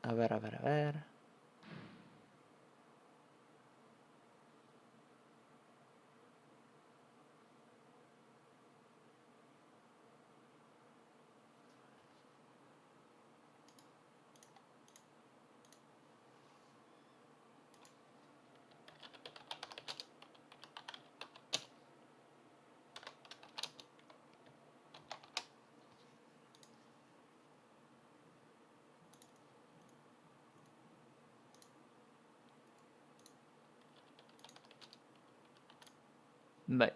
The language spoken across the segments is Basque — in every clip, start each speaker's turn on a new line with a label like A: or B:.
A: A ver. Bai.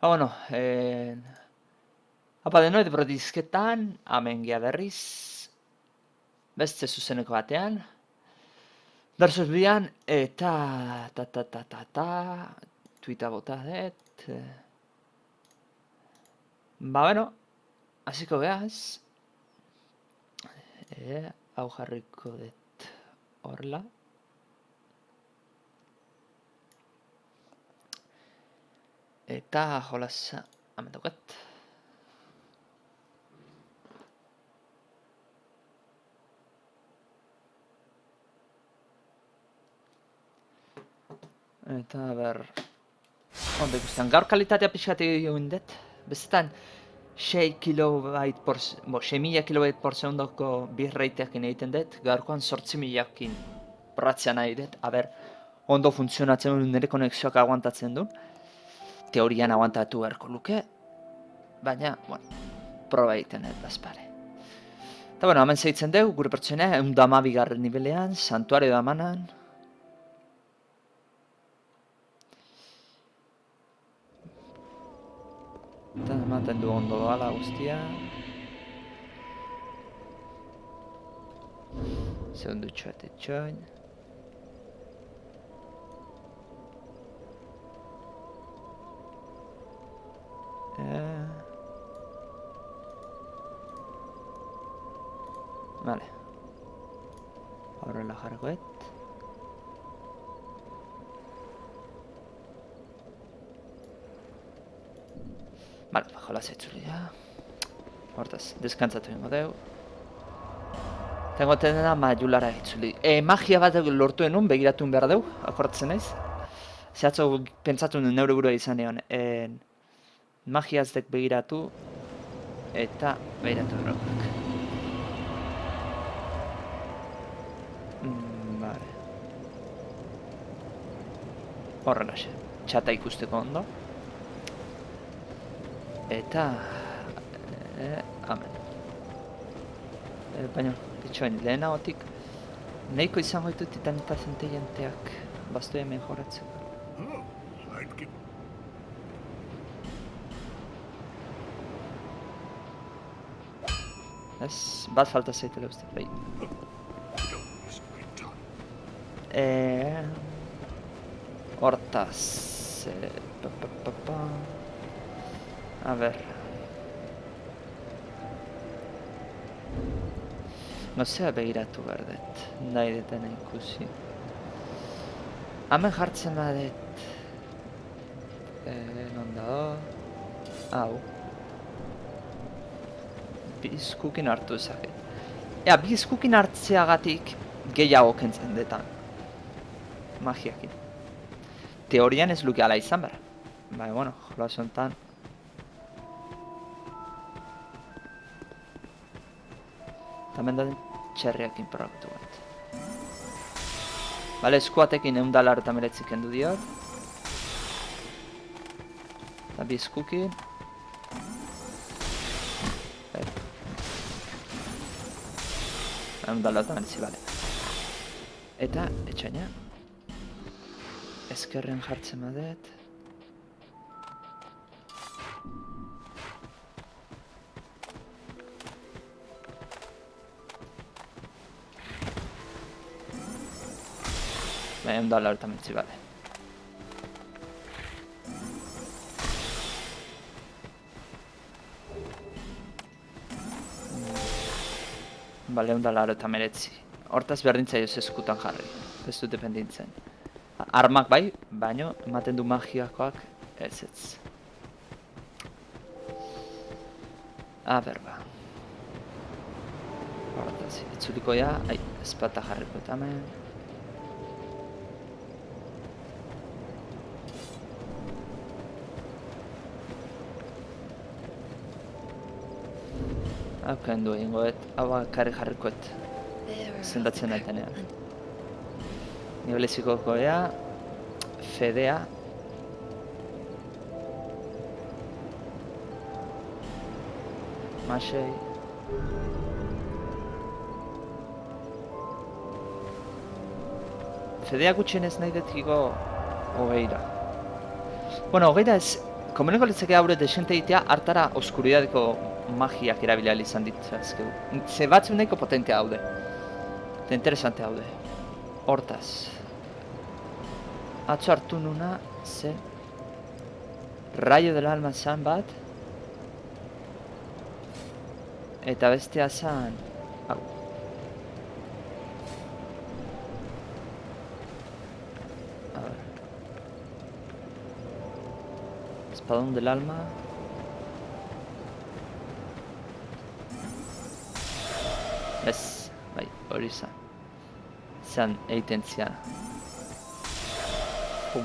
A: Bueno, apa denoit brodizketan, hemen gea berriz. Beste zuzeneko batean. Darsos bian, eta Tuita bota dut. Bueno, hasiko geaz. Hau jarriko dut horrela. Eta jolasa, hemen daukat. Eta ber... Ondo ikusten, gaur kalitatea pixkati egin dut. Bestetan, 6 kilobait por segundoko bitrateakin egiten dut. Gaurkoan 8.000-akin probatzea nahi dut. Aber, ondo funtzionatzen duen nire konexioak aguantatzen du. Teorian aguantatu beharko luke. Baina, bueno, proba egiten dut bazpare. Eta bueno, hemen segitzen dugu, gure pertsonea, 112. nivelean, santuario da manan. Eta ematen du ondo doala guztia. Segundutxo bat etxoin. Vale. Horrela jargoet. Vale, jola zeitzuli da. Hortaz, deskantzatu ingo deu. Tengo dena maiulara itzuli. Magia bat lortu enun, begiratun behar deu, akordatzen naiz. Zehatzo pentsatu nuen neure burua izan egon. Magiazdek begiratu eta begiratu errokak. Vale. Horrela xe. Txata ikusteko ondo. Eta... Amen. Baina, itxoin, lehenagotik nahiko izango ditut titanita zenteienteak bastu hemen joratzeko. Ez, bat falta zaitela uste, bai. Hortaz... A ber... Nozea begiratu behar dut, nahi dutena ikusi. Hemen jartzen badet... Non da... Hau... Bizkukin hartu ezaket. Bizkukin hartzeagatik gehiago kentzen detan. Magiakin. Teorian ez luke ala izan behar. Baina, bueno, jola zontan... Tamen da txerriakin probatu bat. Bale, eskuatekin 189 kendu diot. Eta bizkukin. $189, bale. Eta, etxaina. Ezkerren jartzen badet. $189, bale. Bale, $189. Hortaz berdintzaioz eskutan jarri. Ez dute pendintzen. Armak bai, baino ematen du magiakoak ez. A ber ba. Hortaz, itzuliko ja, espata jarriko eta hemen. Hau kendu egingoet, hau bakarri jarrikoet zendatzen daitenean. Nibeleziko goea, fedea. Masei. Fedea gutxienez nahi detiko hogeira. Bueno, hogeira ez, komeneko litzake haure desente egitea hartara oskuridadeko magiak erabilia izan ditzazkegu. Ze batzun nahiko potentea haude. Eta interesante haude. Hortaz. Atzo hartu nuna, ze... Rayo del Alma zan bat. Eta bestea zan... Hau. A ver. Espadón del Alma. Ez, bai, hori zan. Zan egiten zian. Pum.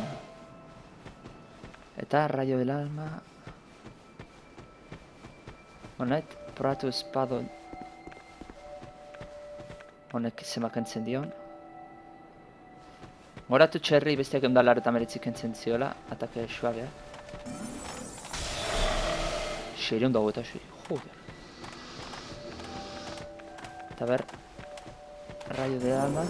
A: Eta Rayo del Alma... Honet, probatu espadon... Honek zemak entzen dion. Goratu txerri besteak eundalar eta meretzik entzen ziola, atake suabea. 626, joder. Eta ber, Rayo de Alma.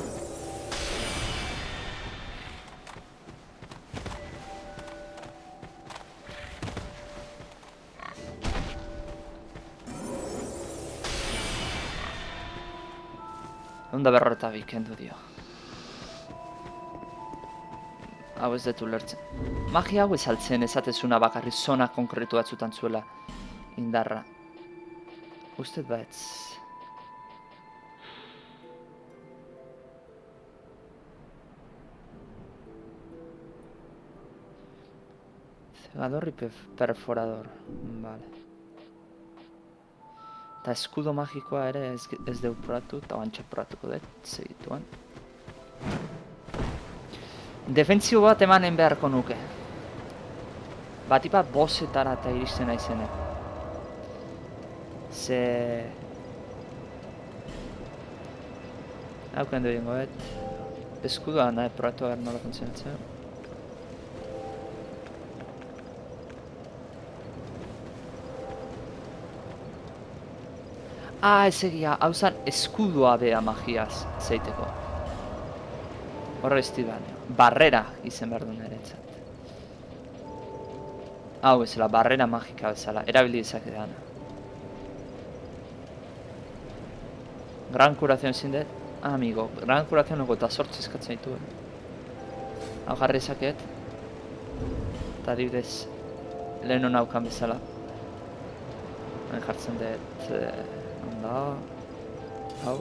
A: Onda berrota bikendu dio. Hau ez dut ulertzen. Magia hau ezaltzen ezatezuna bakarri zona konkretu batzutan zuela indarra. Usted baetz. Cegador y perforador. Vale. Eta eskudo magikoa ere ez deu probatu, eta bantxe probatuko dut, segituan. Defentzio bat emanen beharko nuke. Batipat bosetara eta iristen naizene. Ze... Hau kendu egingoet. Eskudoa nahi probatu agar nola funtzionatzen. Ez egia, hau zan eskudoa bea magiaz zeiteko. Horre ez baina. Barrera izen behar duen eretzat. Hau bezala, barrera magika bezala, erabili dezakedan. Gran curación zin dut. Amigo, gran curación ego eta sortz eskatzen ditu. Hau jarri ezaket. Eta adibidez, lehen hona haukan bezala. Hain jartzen dut... Onda... Hau...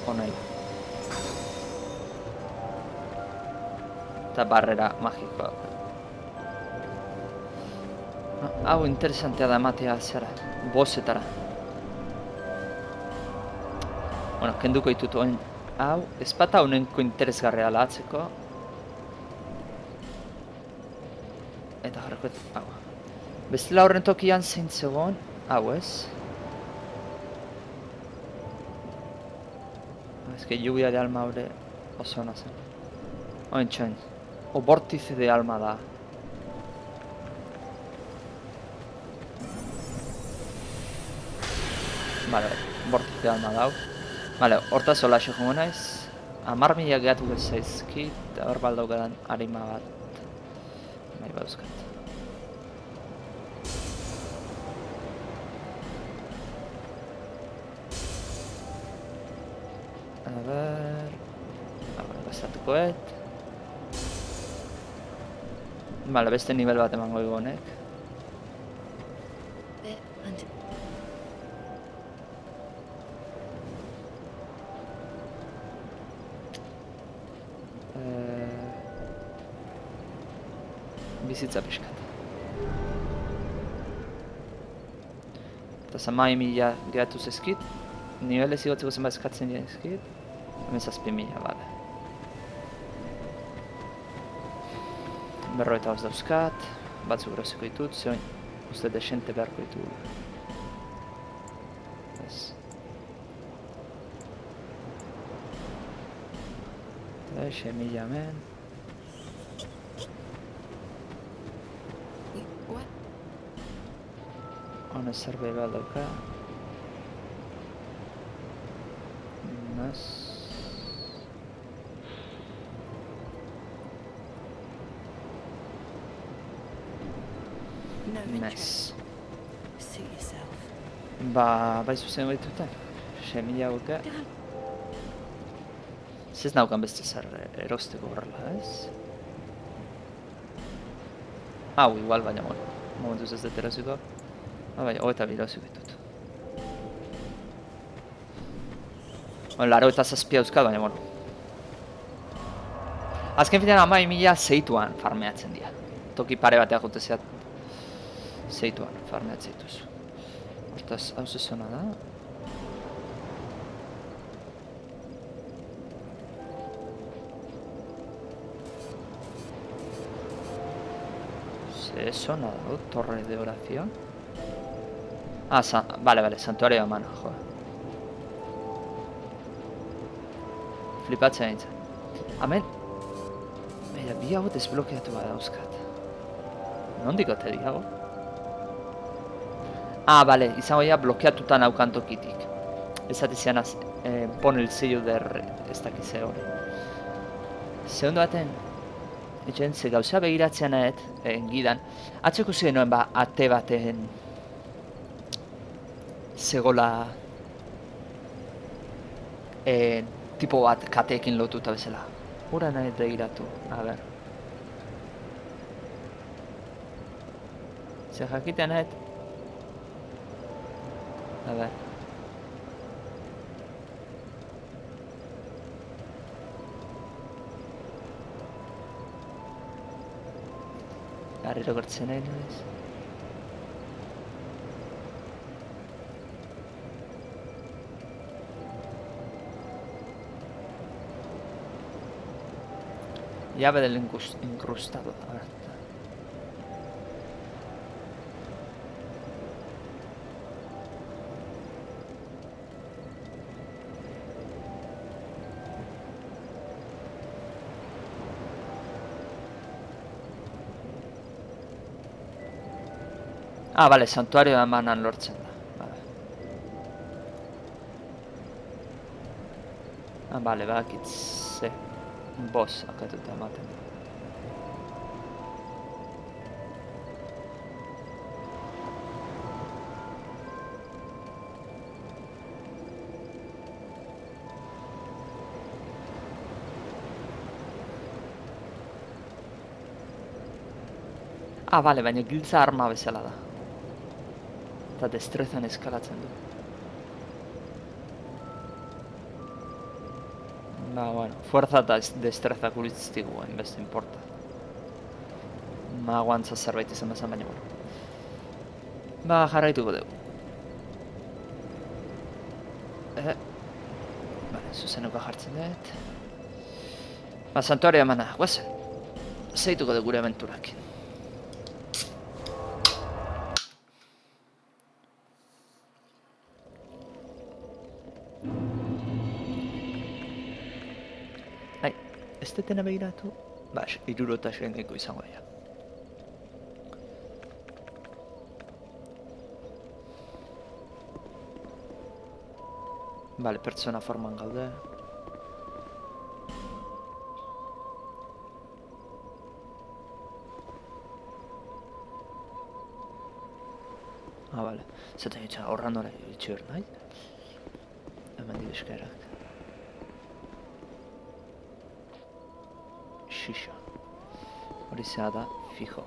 A: Honai. Eta barrera magikoa. Hau interesantea da ematea zera, bosetara. Bueno, kenduko ditut oen. Hau, ezpata honenko interesgarria lahatzeko. Eta jarriko hau. Bestela horren tokian zein zegoen, hau ez. Ez que lluvia de alma hori oso hona zen. Oin txoin. O vortice de alma da. Vale, vortice de alma dau. Vale, hortaz hola jongo naiz. 10.000 gehatu zaizkit, eta hor baldaukadan harima bat. Nahi bauzkat. A ver... Gastatukoet. Vale, beste nivel bat emango dugu honek. Bizitza pixkat. Eta zamai mila geratu zezkit. Nivelez igotzeko zenbat eskatzen zezkit. Hemen 7.000, bale. Berroita hoz dauzkat. Batzuk groseko ditut, zeoin uste desente beharko ditu. Ez. Eta 6.000 hemen. Hone zerbait bat dauka. Naz. Nice. Ba, bai zuzen baituten. 6.000 hauka. Ez naukan beste zer erosteko horrela, ez? Hau, igual, baina momentuz ez dut erosiko. Baina, eta birosiko ditut. Laro eta zazpia euskat, baina, Azken finean 10.000 zeituan farmeatzen dira. Toki pare bateak jute zeat zeituan farmeatzen dituz. Hortaz, hau zezona da. Zezona da, torre de oración. Ah, vale, santuario de mano, joder. Flipatzen nintzen. Hemen, bi hau desblokeatu bat dauzkat. Nondik ote diago? Ah, vale, izango ya blokeatuta naukan tokitik. Ez atizian pon el sello der ez dakize hori. Segundo baten, etxen ze gauza begiratzean gidan, atzeko zenoen ate baten zegola tipo bat kateekin lotuta bezala. Hura nahi begiratu, a ber. Zer jakitean nahi. A ber. Garriro gertzen nahi nuz. Llave del incrustado. A ver. Ah, vale, santuario de manan lortzen da. Vale. Ah, vale, bakitze. Boss akatuta ematen. Ah, vale, baina giltza arma bezala da. Eta destrezan eskalatzen du. Ba, bueno, fuerza eta destreza kuritztigu, enbeste importa. Magoantza zerbait izan bezan, baina, Ba, jarraituko dugu. Bale, zuzenuka jartzen dut. Ba, santuario emana, guazen. Zeituko dugu gure aventurak. Ez detena behiratu, bas, 66 izango dira. Bale, pertsona forman gaude. Ah, bale, zaten hitza horran hori itxur, nahi? Hemen didezkerak. Shisha. Hori zea da, fijo.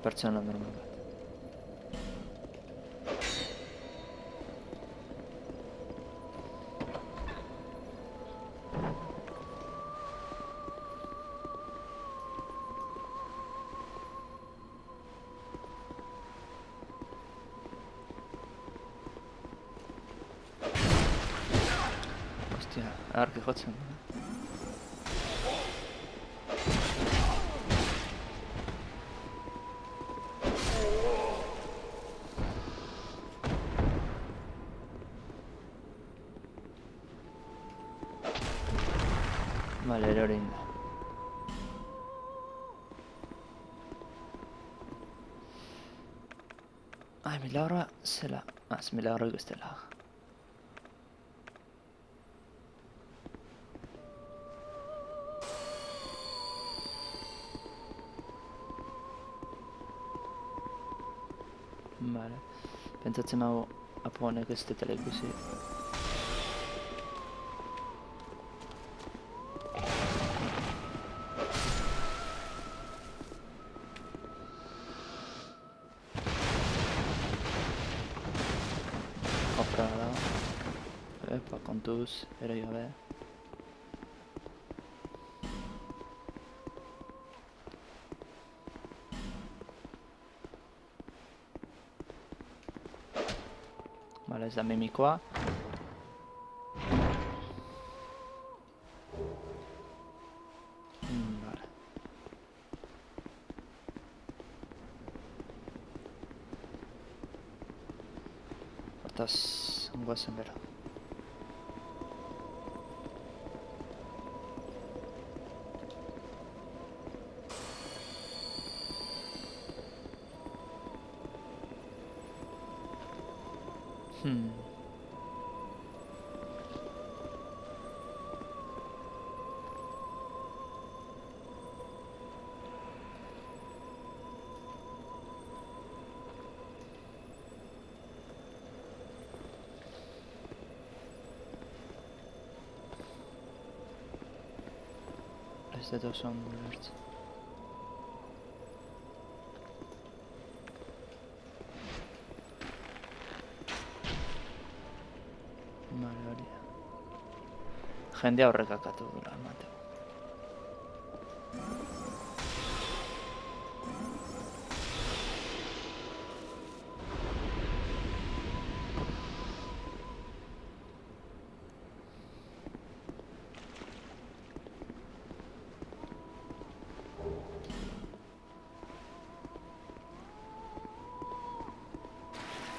A: Pertsona normal bat. argi jotzen. Vale, ere hori inda. Ai, milagroa zela. Ez milagroik ez dela. Vale. Pentsatzen hau apo honek ez dutela ikusi. Kofra da. Epa, kontuz, ere gabe. Vale, ez da mimikoa. Vale. Hortaz, goazen bera. Ez dut oso ondo ulertzen. Vale, hori da. Jendea horrek akatu dura, emateko.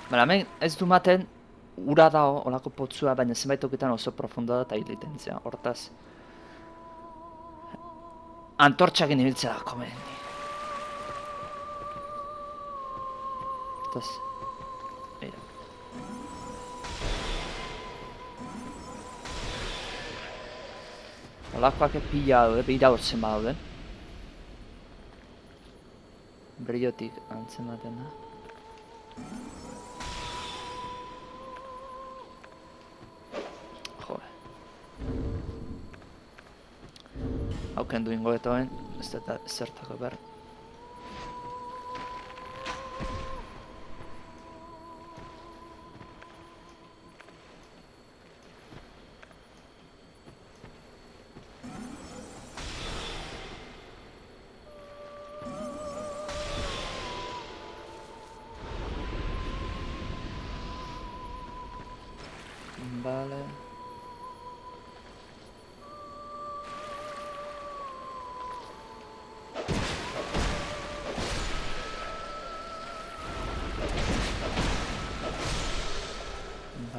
A: Bala, hemen ez du maten ura da olako potzua, baina zenbait tokitan oso profundo da eta hiliten zea, hortaz. Antortxakin ibiltzea da, komen. Hortaz, mira. Olakoak pila daude, behira hortzen badauden. Brillotik antzematen da. Kendu ingo etoen, ez da zertako behar. Vale.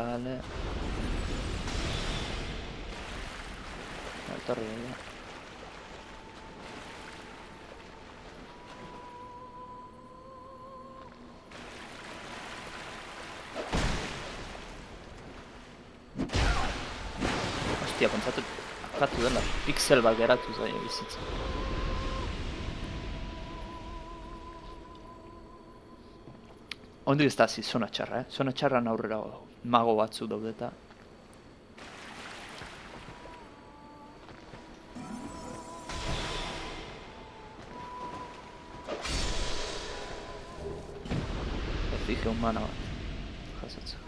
A: Vale. Etorri da. Ostia, pentsatu akatu dela, pixel bat geratu zaio bizitza. Ondo ez da zi, zona txarra, Zona txarran aurrera mago batzu daude eta. Efige humana bat, jasatzeko.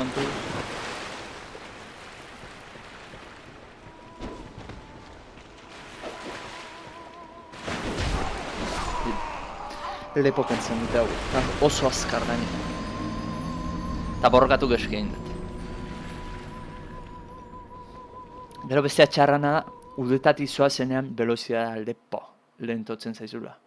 A: kontuz. Lepo kentzen dute hau, eta oso azkar gainik. Eta borrokatu geski egin dut. Gero bestea txarrana da, udetatik zoazenean velozidade alde lehentotzen zaizula.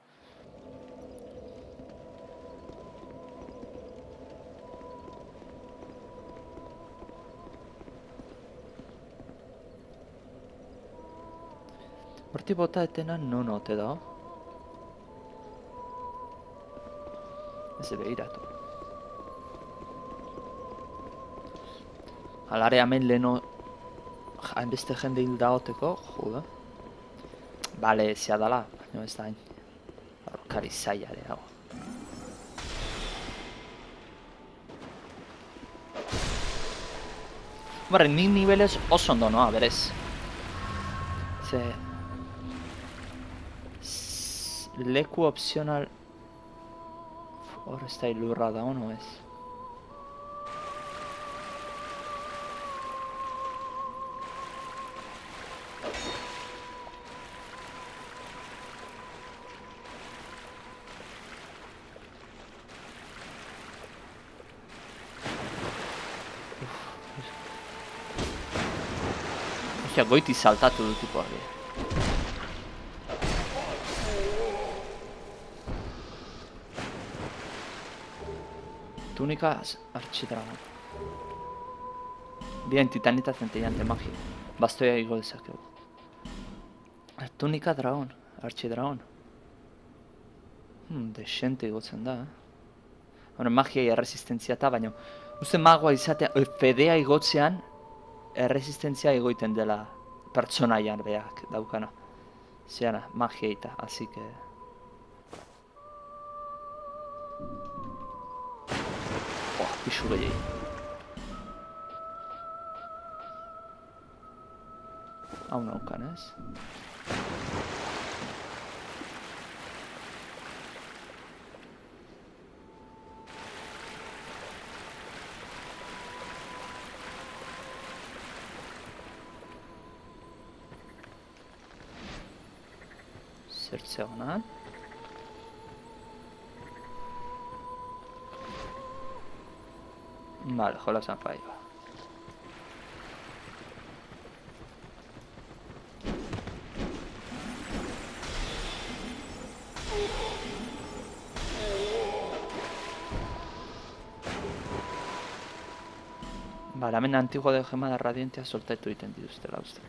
A: Horti bota etena non ote da? Ez behiratu. Alare hemen leheno hainbeste jende hil daoteko, joda. Bale, zea dala, baina ez da hain. Kari zaila ere hau. Barre, nik nivelez oso ondo noa, berez. Ze... leku opzional... hor ez da ilurra da, ono ez? Ostia, goiti saltatu du tipo hori. Tunika archidragon. Bien, titanita centellante magia. Bastoia igo dezakegu. Tunika dragon, archidragon. Desente igotzen da, Hore, magiai erresistentzia eta baino. Uste magoa izatea, fedea igotzean, erresistentzia egoiten dela pertsonaian beak daukana. Zeana, magia eta, así que... Pixu gehiagin. Hau naukan, ez? Zertzea honan. Vale, jolasan faioa. Vale, hemen antiguo de gema de radiantea soltatu egiten dituztela uste.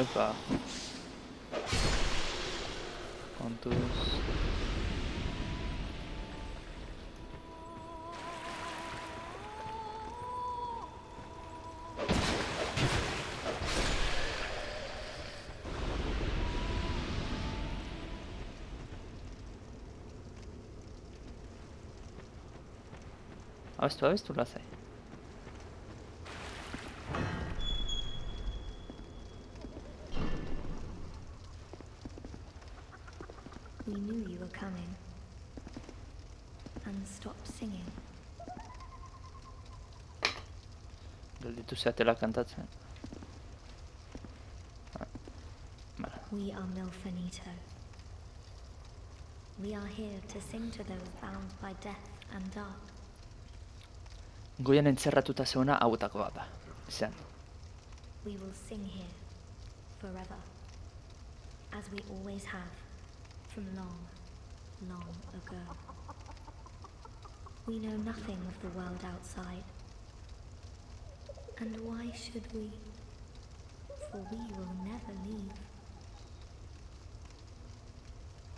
A: Epa. Kontuz. Abestu lasai.
B: We knew you were coming and stopped singing.
A: Gelditu zeatela kantatzen.
B: We are Milfanito. We are here to sing to those bound by death and dark.
A: Goian entzerratuta zeuna hauetako bat da. Zean.
B: We will sing here forever, as we always have, from long, long ago. We know nothing of the world outside. And why should we? For we will never leave.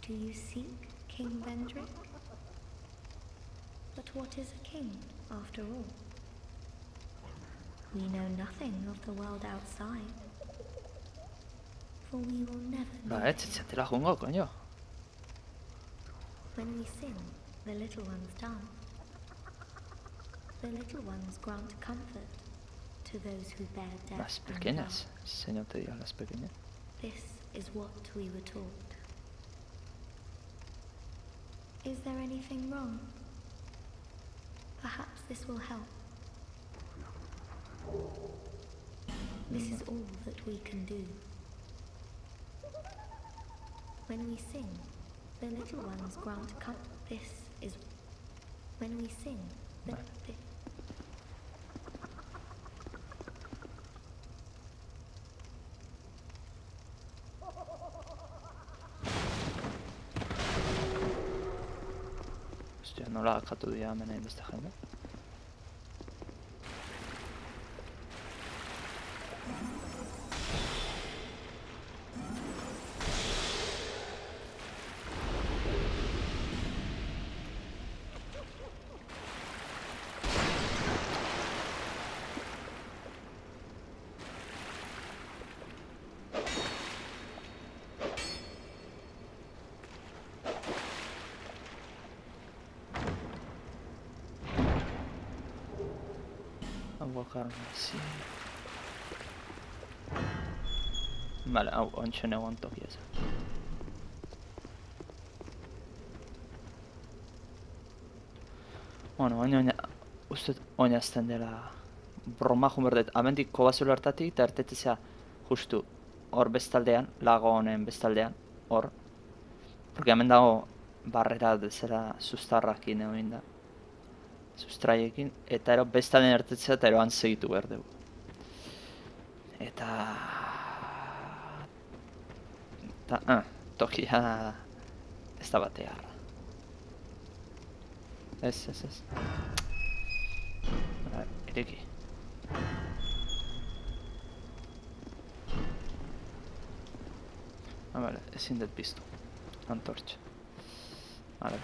B: Do you seek King Vendrick? But what is a king, after all? We know nothing of the world outside. For we will never leave.
A: Etzitzatela jungo, coño.
B: When we sing, the little ones dance. The little ones grant comfort to those who bear death
A: Las
B: and
A: pequeñas.
B: love.
A: Señor te diga las pequeñas.
B: This is what we were taught. Is there anything wrong? Perhaps this will help. This is all that we can do. When we sing, the little ones grant comfort. This is when we sing.
A: Hostia, nola akatu dira hemen hainbeste jende. Aguakarma, sí. Vale, hau, ontsen egon toki ez. Bueno, uste oinazten dela broma jumberdet. Amendik kobazulu hartatik eta ertetzea justu hor bestaldean, lago honen bestaldean, hor. Porque hemen dago barrera dezera sustarrakin egin da. Sustraiekin, eta ero bestaldean ertetzea eta eroan segitu behar dugu. Eta tokia ez da batear. Ez. Ireki. Vale, ezin dut piztu. Antortxa. Vale.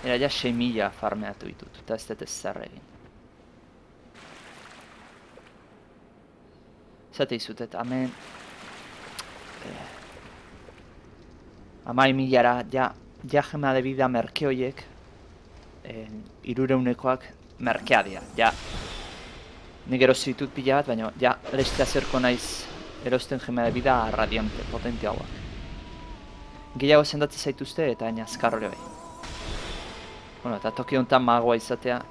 A: Era ja 6.000 farmeatu ditut, eta ez dut ezer egin. Zate izutet, hemen... 10.000-ara, ja jema de bida merke horiek, 300-ekoak merkea dira, ja. Nik erosi ditut pila bat, baina ja lestea zerko naiz erosten jema de bida radiante, potente hauak. Gehiago sendatzen zaituzte eta baina azkar hori bai. Bueno, eta toki honetan magoa izatea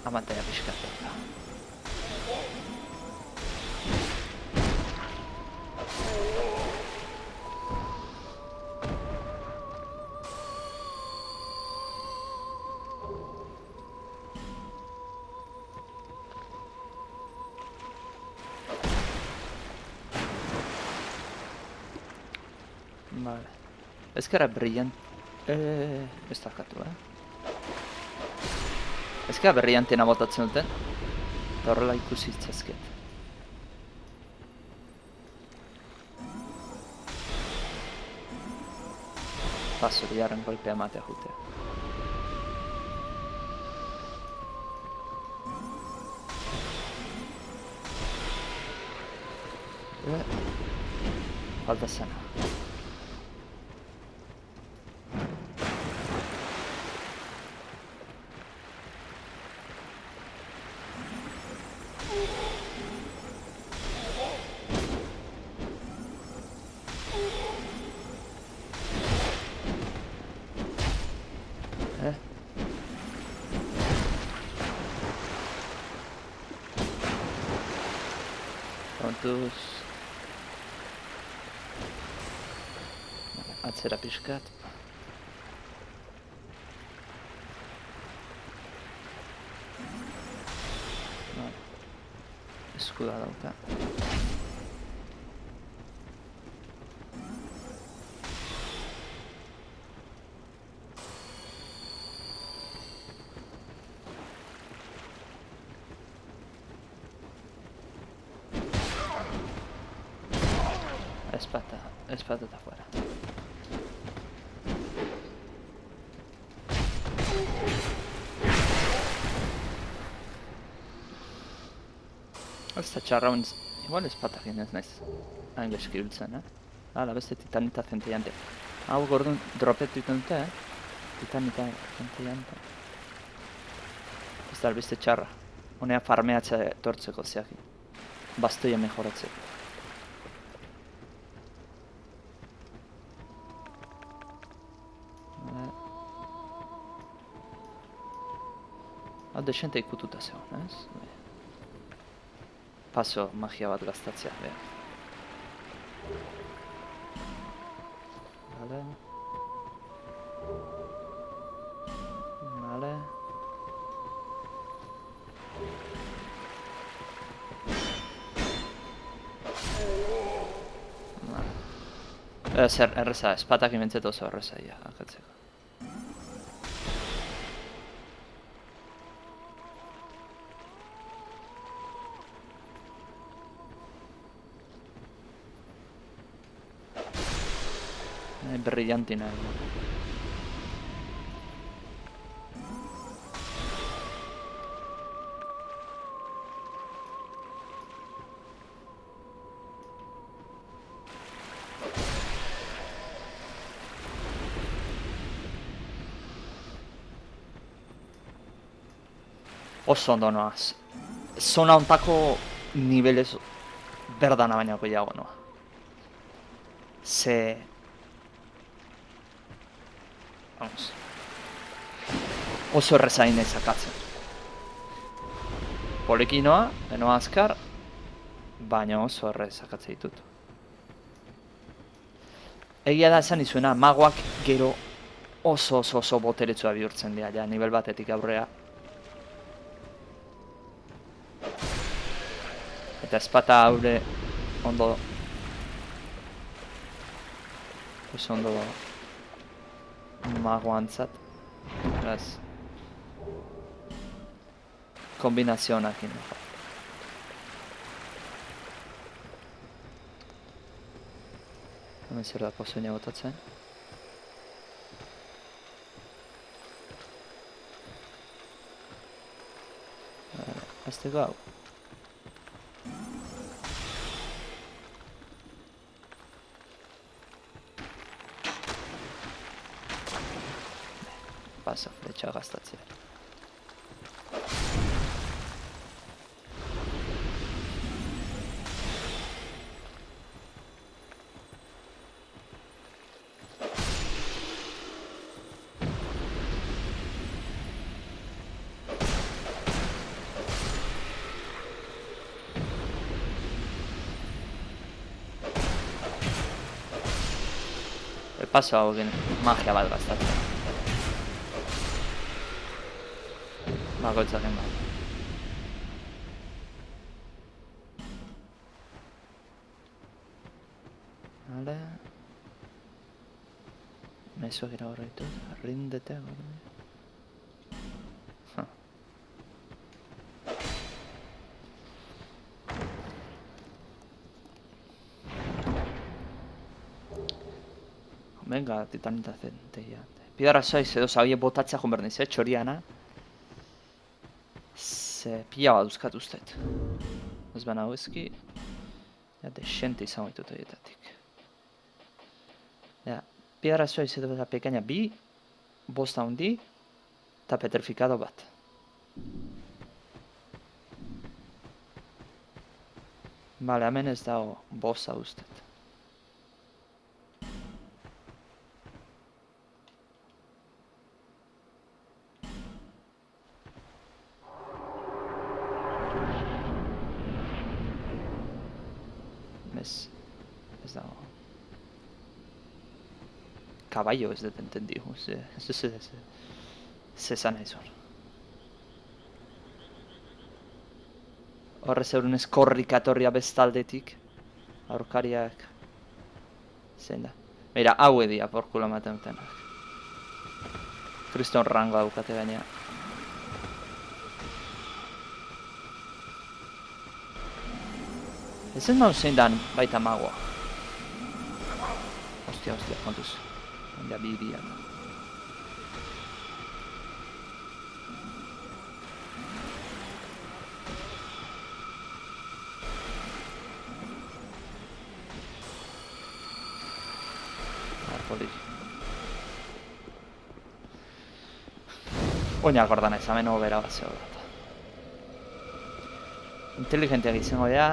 A: amantaia pixkatu. Vale. Ez gara brillante. Ez dakatu, Ez gara berriantena botatzen duten. Eta horrela ikusi itzazket. Zuriaren golpea ematea jutea. Falta zena. Kontuz. Atzera pixkat. Eskuda dauka. Espada está afuera. Esta txarra Igual espatakin ez naiz. Hain geski biltzen, Hala, beste titanita zenteiante. Hau gordun dropetu iten dute, Titanita zenteiante. Ez da albiste txarra. Honea farmeatzea etortzeko zeaki. Bastoia mejoratzeko. Hau desente ikututa zegoen, ez? Paso magia bat gaztatzea, beha. Vale. Vale. Zer, erreza, espatak imentzet oso erreza, ja, akatzeko. Brillantina. Oso ondo noaz. Zona ontako nivelez berdana baina gehiago noa. Vamos. Oso errezain nahi sakatzen. Poliki noa, benoa azkar, baina oso errez sakatzen ditut. Egia da esan izuena, magoak gero oso boteretsua bihurtzen dira, ja, nivel batetik aurrea. Eta espata haure ondo... oso ondo... magoantzat. Beraz... kombinazionak ino. Hemen zer da pozoina botatzen. Azteko hau. Pasa, fletxa gaztatzea. Paso hau magia bat gaztatzen. Bakoitzaren bat. Vale. Mezuak ira horretu. Rindete gordi. Venga, titanita zenteia. Pidarra soiz edo zabie botatzea joan behar niz, txoriana. Ze pila bat uzkat ustet. Ez baina hau ezki. Ja, desente izan baitut horietatik. Ja, pidarra soiz edo pekaina bi, bosta hundi, eta petrifikado bat. Bale, hemen ez dago bosta ustet. Ez dago. Caballo ez dut entendiu. Ze zan nahi zuen. Horre zeurun ez korrikatorria bestaldetik. Aurkariak. Zein da. Beira, hau edia porkula maten dutenak. Kriston rango daukate gainea. Ez ez maun zein dan baita magoa. Ostia, kontuz. Ondia bi. Oinak ordan ez, hemen obera bat zeo bat. Inteligenteak izango dira.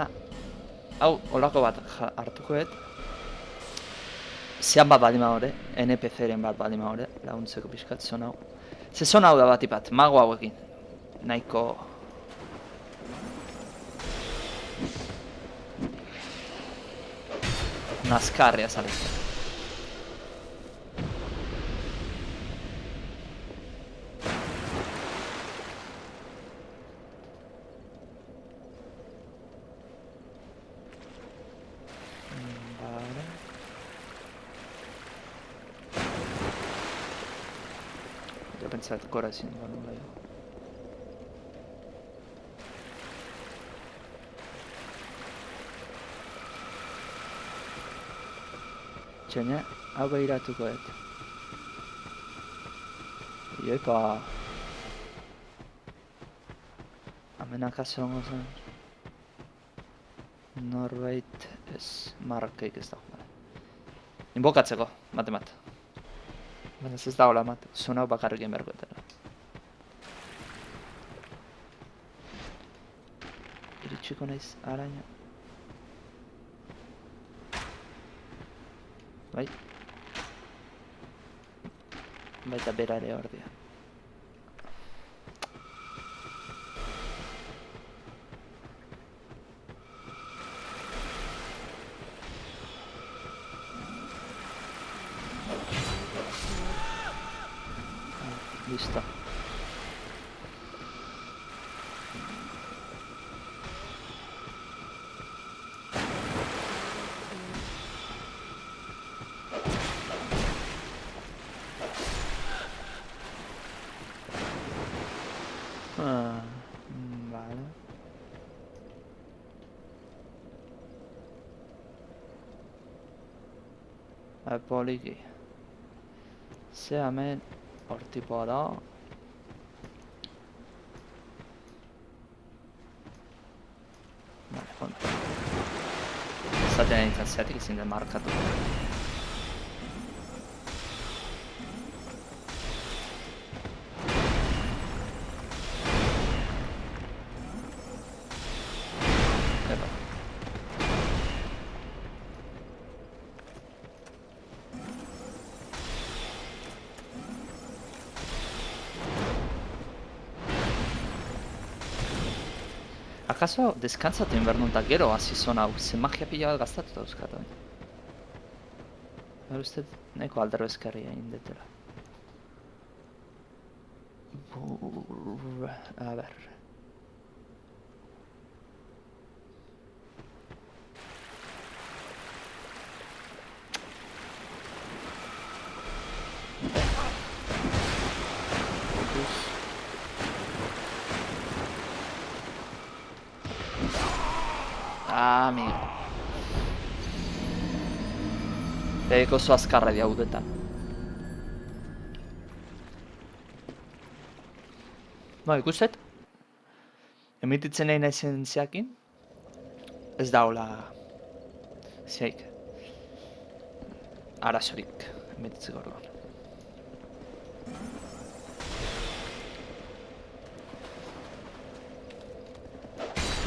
A: Hau, olako bat hartukoet. Zean bat badima hori, NPC-ren bat badima hori, laguntzeko pixkat zon hau. Ze zon hau da bat ipat, mago hauekin. Nahiko... Nazkarria zalizte. Vale. Jo pentsat gora ezin duan nola jo. Txene, hau behiratuko et. Ioipa. Hemen akaso hongo zen. Norbait ez, markeik ez dago. Inbokatzeko, bat. Baina ez da hola mat, zun hau bakarrik egin beharko etela. Iritsiko naiz araña. Bai. Baita bera ere hor dira. Listo. Vale. Poliki. Ze hemen hor tipoa da. Vale, ondo. Zaten nintzen zeatik izin den markatu. Akaso deskantzatu behar nun eta gero hasi zona hau, ze magia pila bat gaztatuta euskat hori. Behar uste nahiko alderbezkarria egin detela. A ber. Amigo. Eko oso azkarra di haudetan. Ikustet. Emititzen nahi naizen zeakin. Ez da hola... Zeik. Arazorik emititzeko orduan.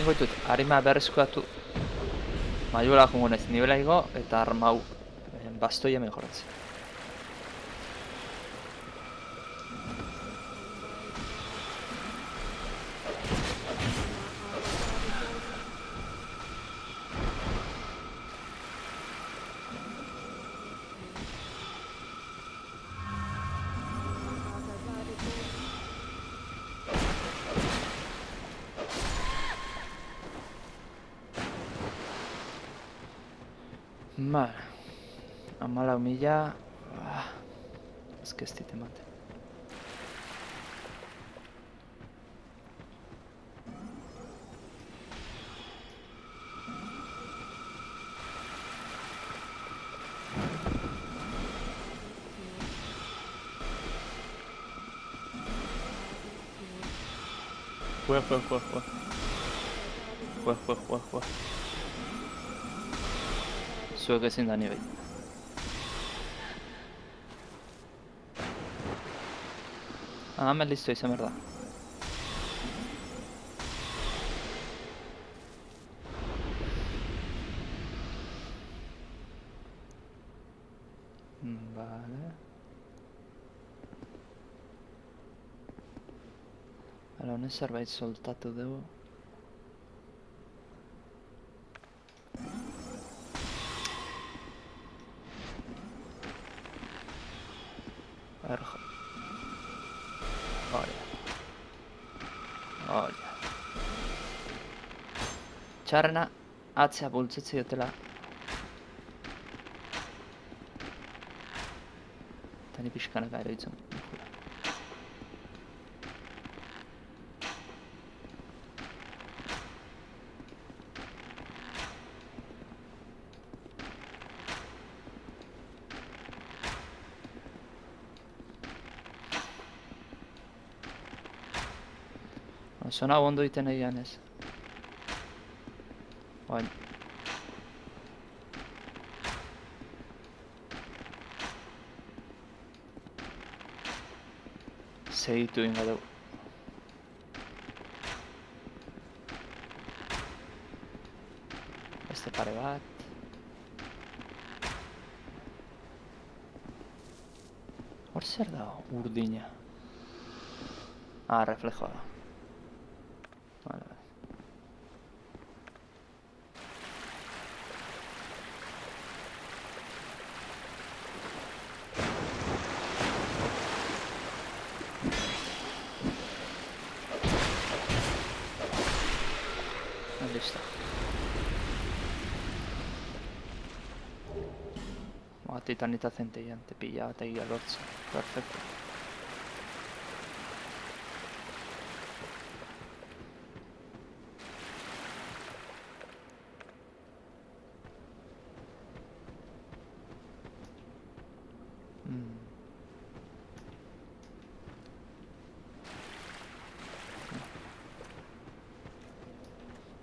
A: Ingo ditut, harima berreskuatu. Maiola jongo naiz nibela igo eta armau bastoia mejoratzen. Vale. 14.000... Ez que ez dit emate. Juega. Zuek ezin da nire. Hemen listo izan behar da. Vale. Hala, honen zerbait soltatu dugu. Erjo. Hori. Hori. Txarrena, atzea bultzatzi dutela. Eta ni pixkanaka eroitzen. Zona ondo iten egian ez. Oain. Segitu ingo dugu. Beste pare bat. Hor zer da urdina? Ah, reflejoa da. Vale. Listo. Titanita centellean, te pillaba, te guía lortza. Perfecto.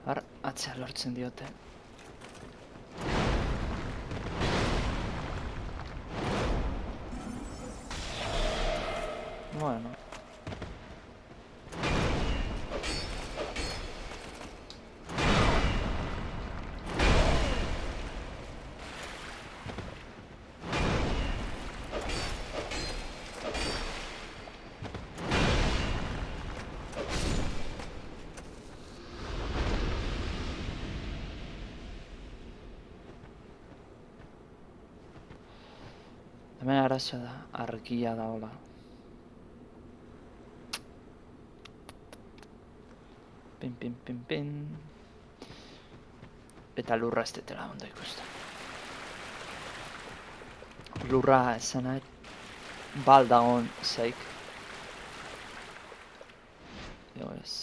A: Har, atzea lortzen diote. Bueno. Hemen arazoa da, argia da hola. Pin. Eta lurra ez detela ondo ikusten. Lurra esan nahi baldagon zaik. Jo ez.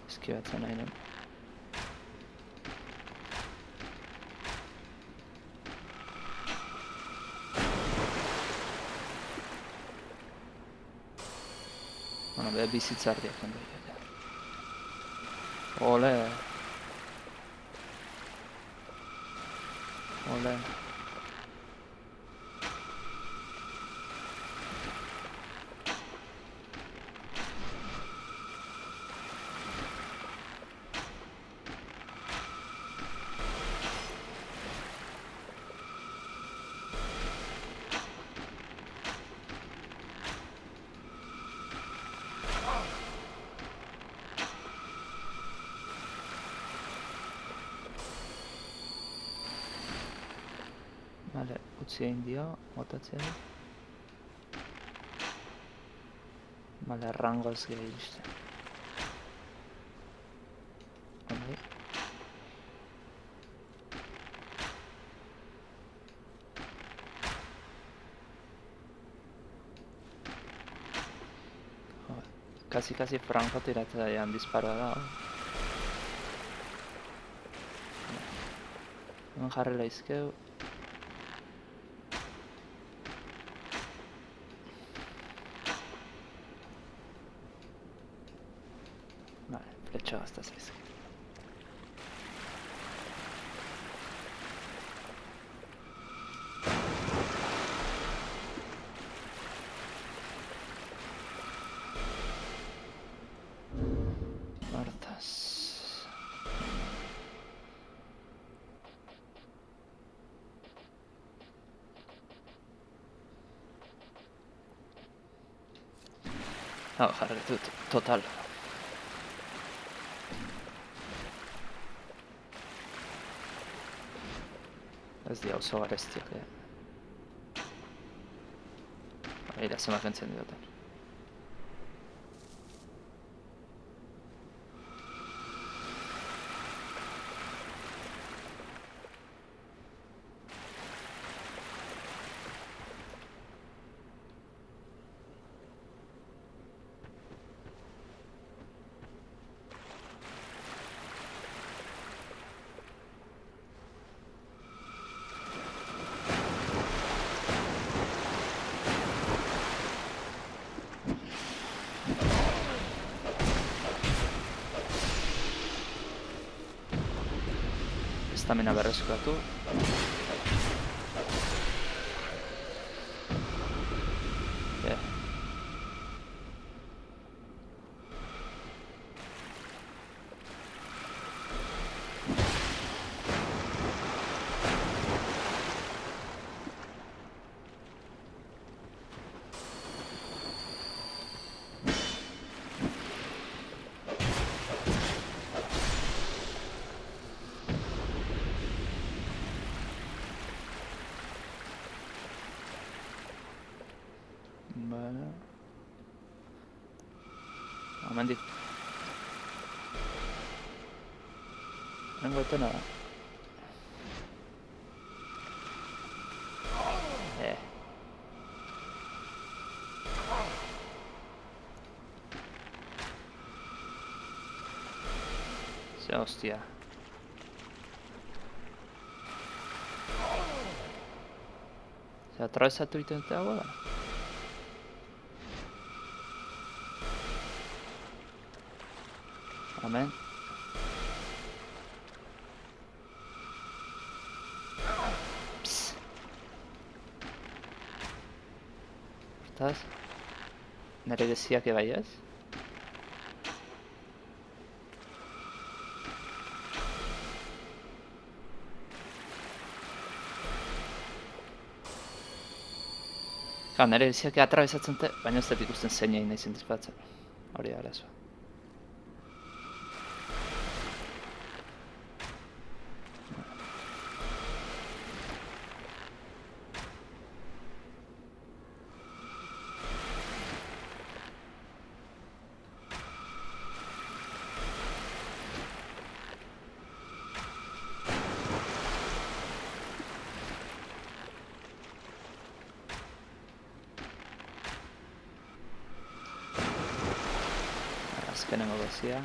A: Eskibatzen nahi nuen. Bueno, beha bizitza ardiak ondo dira. Ole. Ole. Vale, utzi egin dio, botatzea. Vale, rangoz gira iristen. Ondai. Kasi franko tiratzailean disparoa da. Hemen jarrela izkeu. Fletxa gazta zaizkit. Hortaz... Hau, jarri dut, total. Ez dira oso gareztiak, Eira, zemak entzen dioten. Estamina berreskuratu. Bueno... Hemendik... Nengo etena da. Ze hostia. Ze atravesatu egiten dute hau da? Amen. Psst. Hortaz, nire geziak ebai ez? Nire geziak atrabesatzen dute, baina ez dut ikusten zein egin nahi zintzpatzen. Hori da arazoa. Azkenengo bezia.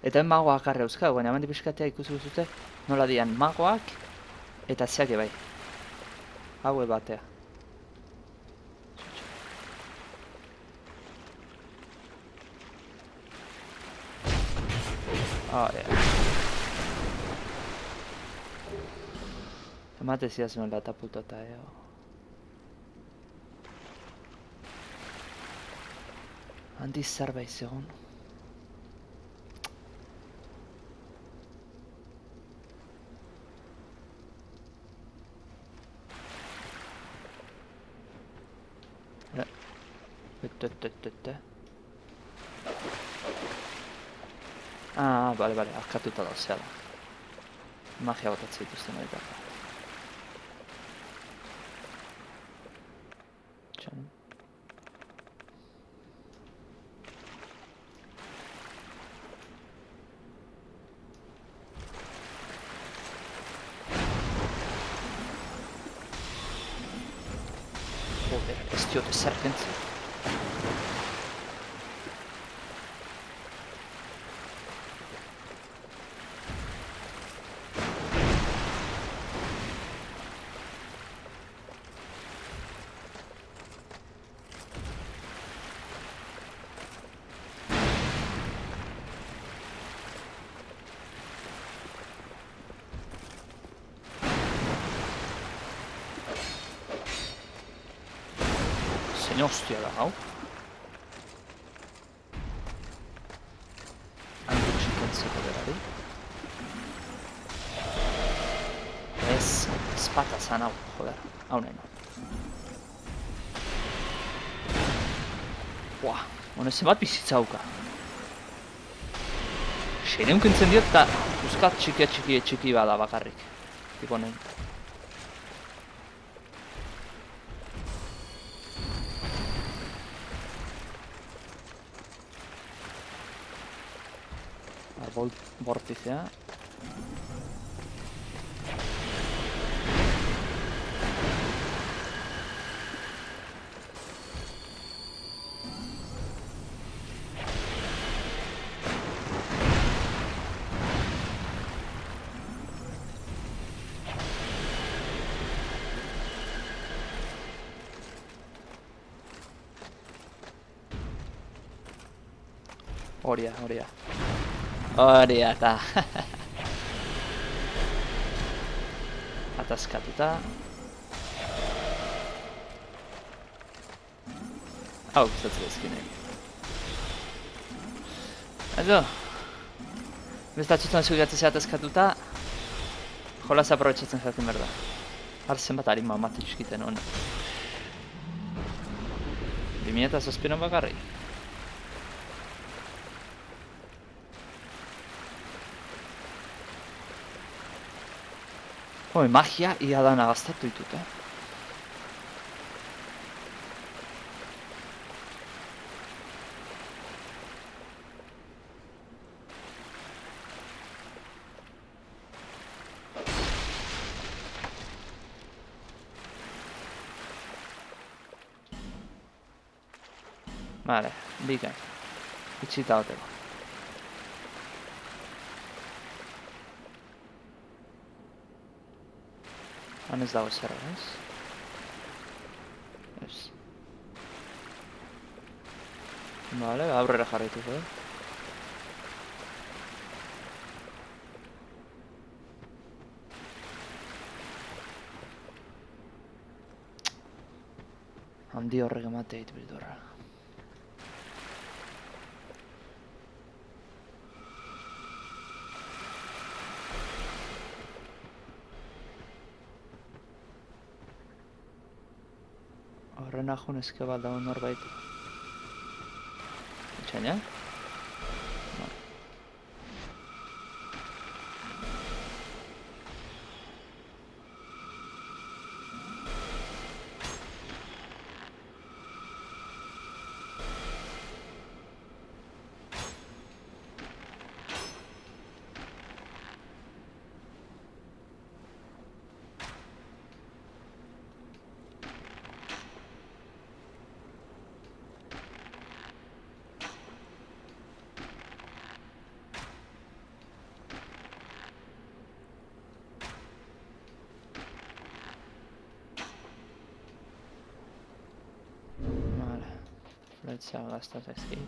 A: Eta magoak arre euskau, baina hemen pixkatea ikusi duzute nola dian magoak eta zeak bai. Haue batea. Emate zidazuen latapultota, Handi zerbait zegoen. Ah, bale, askatuta da, zehala. Magia botatzen dituzten horietako. Txan. diote zer kentzen. Zein hostia da, hau? Hango txikentzeko berari. Ez, espata zan hau, joder, hau nahi no. Buah, honez bat bizitza hauka. Seireun kentzen diot eta uzkat txiki bada bakarrik. Tipo nahi. Arbol bortizea. Horia. Horia eta ataskatuta. Hau gustatzen ezkine. Edo, bestatxutan zugatzea ataskatuta, jolaz aprobetxatzen jakin behar da. Har zenbat harima mate txikiten hona. 2007 bakarri. Magia ia dana gaztatu ditut, Vale, bikain. Itxita hoteko. Han ez dago zer, ez? Ez. Vale, aurrera jarraituko, Handi horrek emate dit bildurra. Horren ahun ezke bat dago norbait. Etxaina? Fletxa gazta zaizkit.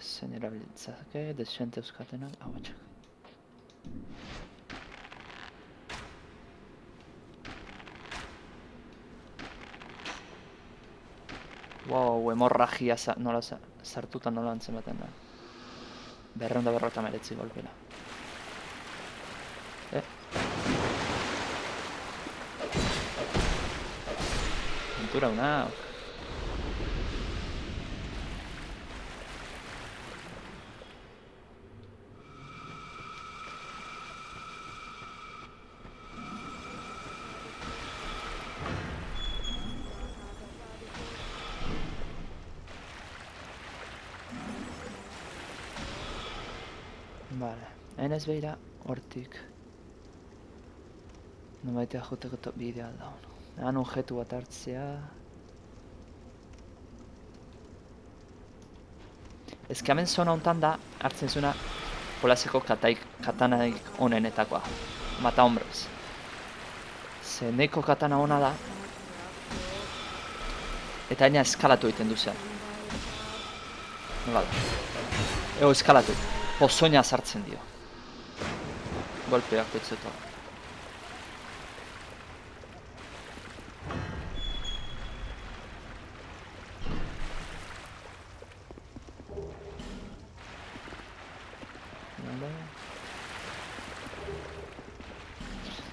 A: Zen erabiltzake, desente euskatenak, hau batxak. Wow, hemorragia nola sartuta nola antzematen da. 259 golpena. Pintura una. Vale, enez behira hortik. Nomaitea joteko bidea aldaun. Han objektu bat hartzea. Ezke hemen zona hontan da, hartzen zuena, jolaseko katanaik onenetakoa. Mata hombres. Ze neko katana ona da. Eta aina eskalatu egiten duzen. Nola da. Ego eskalatu. Pozoina sartzen dio. Golpeak etzeto.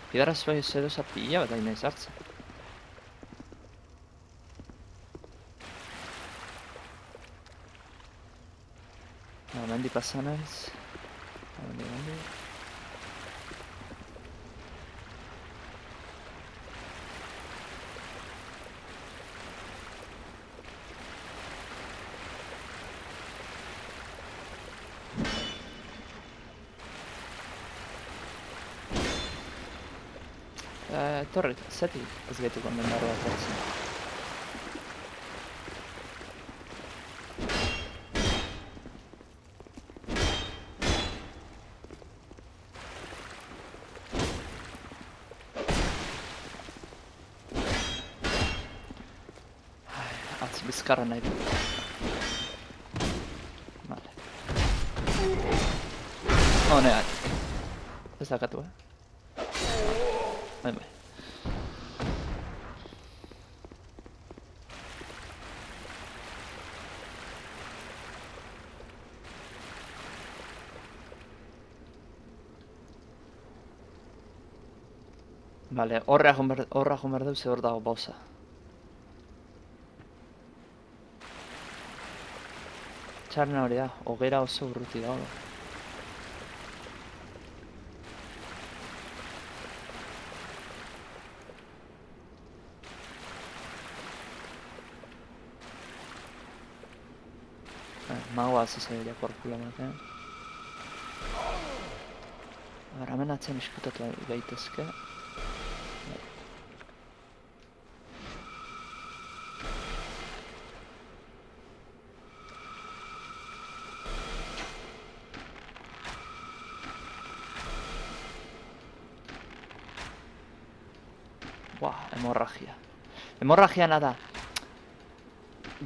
A: Piedra zuen zedoza pila bat aina izartzen. Mendi pasan naiz. Mendi. Torri, zeti ez gaituko mendarroa etortzen. Atz bizkarra nahi dut. Vale. Honea. Ez dakatu, Bai. Vale, horra joan behar dut ze hor dago bosa. Txarna hori da, hogera oso urruti dago. Magoa zizairia korpula maten. Hemen atzen iskutatu gaitezke. Buah, hemorragia. Hemorragiana da.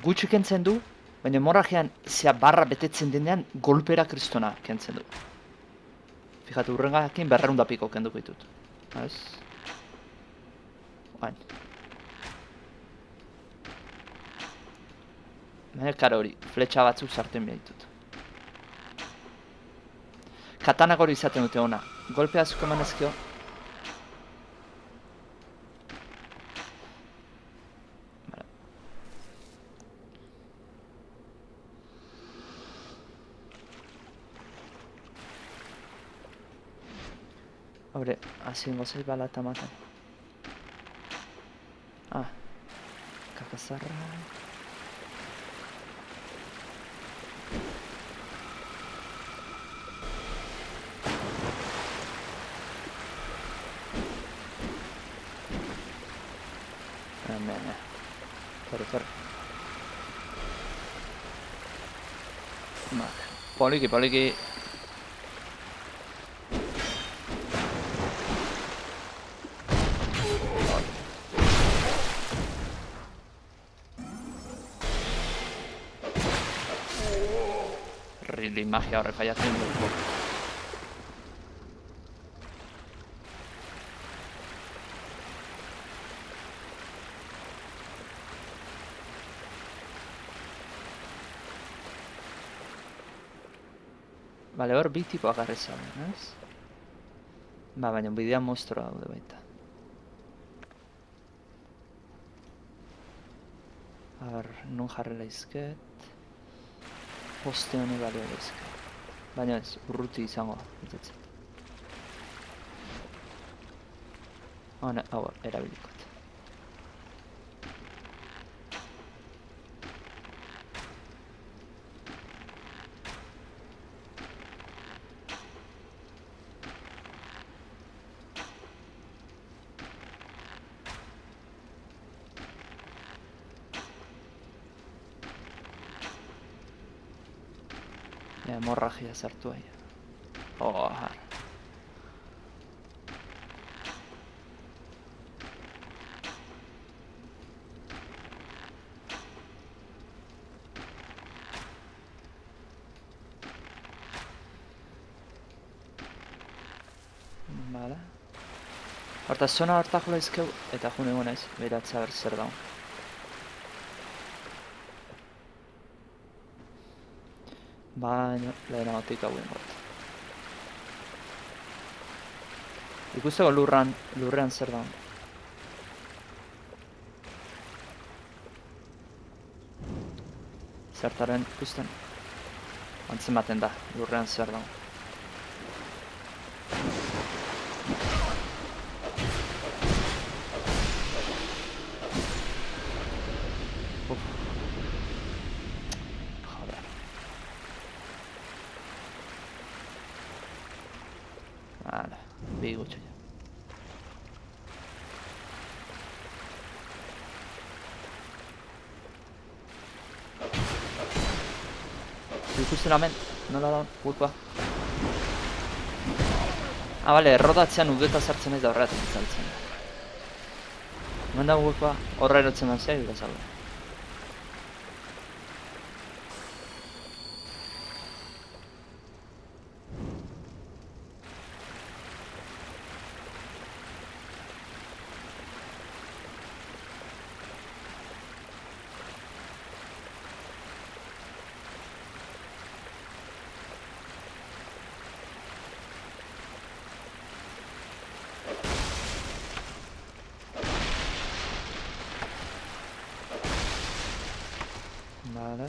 A: Gutxi kentzen du, baina hemorragian zea barra betetzen denean golpera kristona kentzen du. Fijatu, urrengakin 200 piko kenduko ditut. Ez? Bain. Baina karo hori, fletxa batzuk sartzen behar ditut. Katanak hori izaten dute ona. Golpe azuko eman ezkio. Hore, hasi gozai bala eta matan. Kakazarra. Ne. Torre. Vale. Poliki. Really, magia horre fallatzen dut. Bale, hor bi tipo agarri zauden, ez? Baina bidean monstrua daude baita. Non jarri laizket. Poste honi balio laizket. Baina ez, urruti izango da. Hau erabilikot. hemorragia sartu ahi. Oh, Vale. Horta, zona horta jola izkeu, eta june gonez, behiratza ber zer daun. Baina, lehenagotik hauen got. Ikusteko lurrean zer daun. Zertaren ikusten. Antzen baten da, lurrean zer daun. Joder. Vale, bi gutxo ja. Ikusten hemen, nola da, gukoa. Ah, bale, errodatzean udeta sartzen ez da horretan itzaltzen. Hemen da gukoa, horra erotzen manzia, gura zaude. Vale.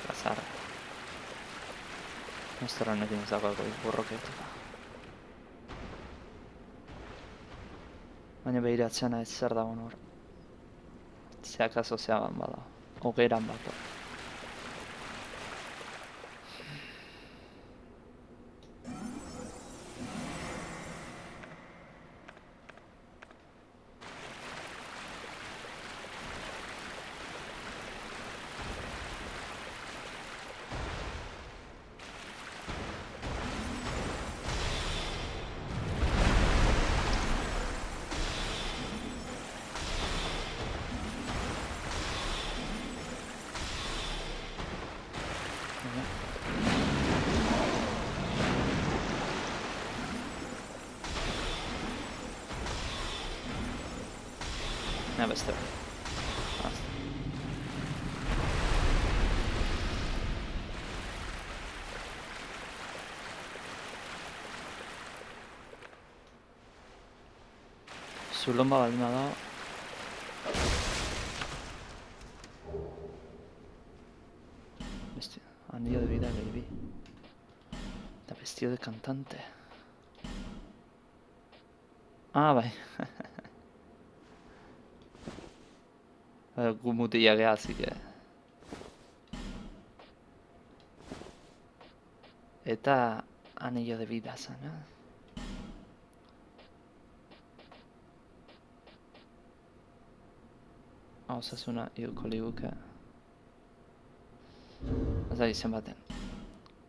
A: Kasar. Nostra honekin ezagako borroketuta. Baina behiratzean ez zer dagoen hor. Zeakazo zeaban bada. Hogeran bat. Ja, beste. Zulon baldin bada. Bestia, anillo de vida, baby. Eta vestido de cantante. Ah, bai. Gu mutila geha, así que... Eta anillo de vida zan, Osasuna iuko liguke. Ez izen baten.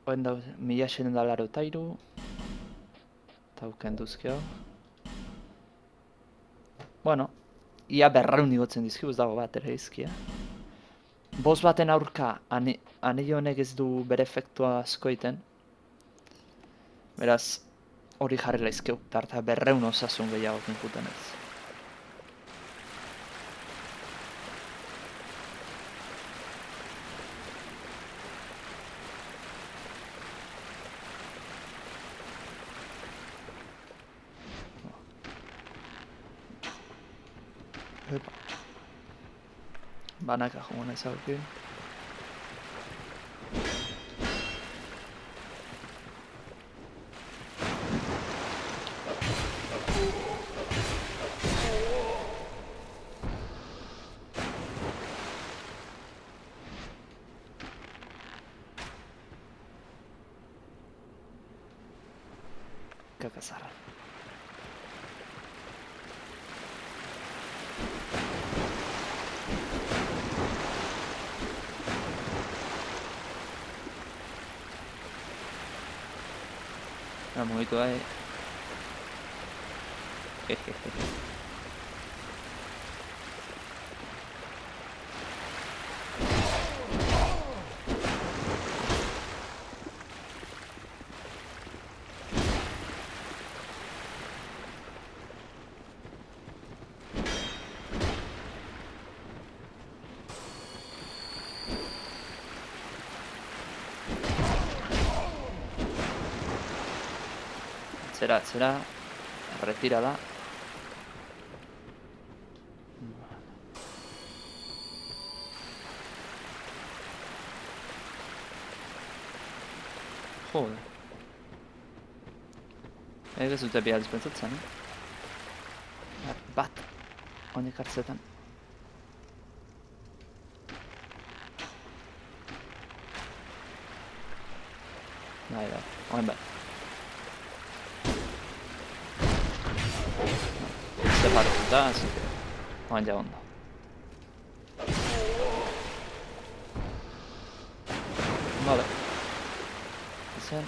A: Oen dauz, 1683. Eta uken duzkio. Bueno, ia 200 igotzen dizkigu, ez dago bat ere izkia. Boss baten aurka anillo honek ez du bere efektua asko egiten. Beraz, hori jarrela izkeu, eta 200 osasun gehiago kinkuten ez. Epa. Banaka joan ez haukin. zarra. Mugitu bai. Atzera, retirada. Jode. Ez dute bihar pentsatzen, Bat, honek hartzetan. Bai, hoen bai. Separatuta, así que hoen ja ondo. Vale. Zen.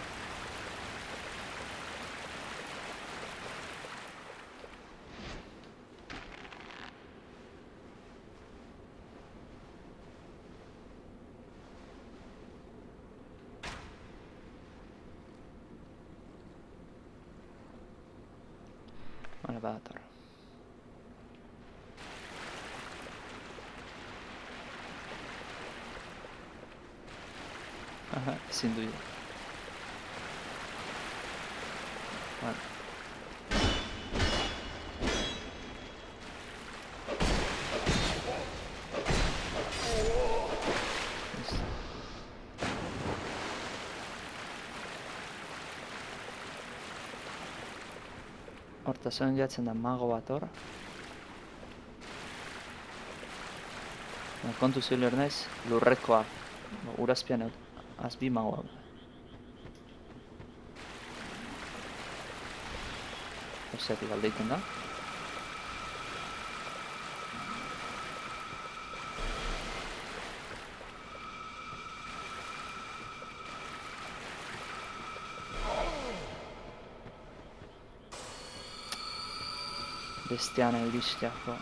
A: Vale, badator. Aha, ezin du. Vale. Horta zuen jatzen da mago bat hor. Kontu ziler naiz, lurrekoa. Urazpian azbi magoa. Oseatik aldeiten da. Besteana iristeako.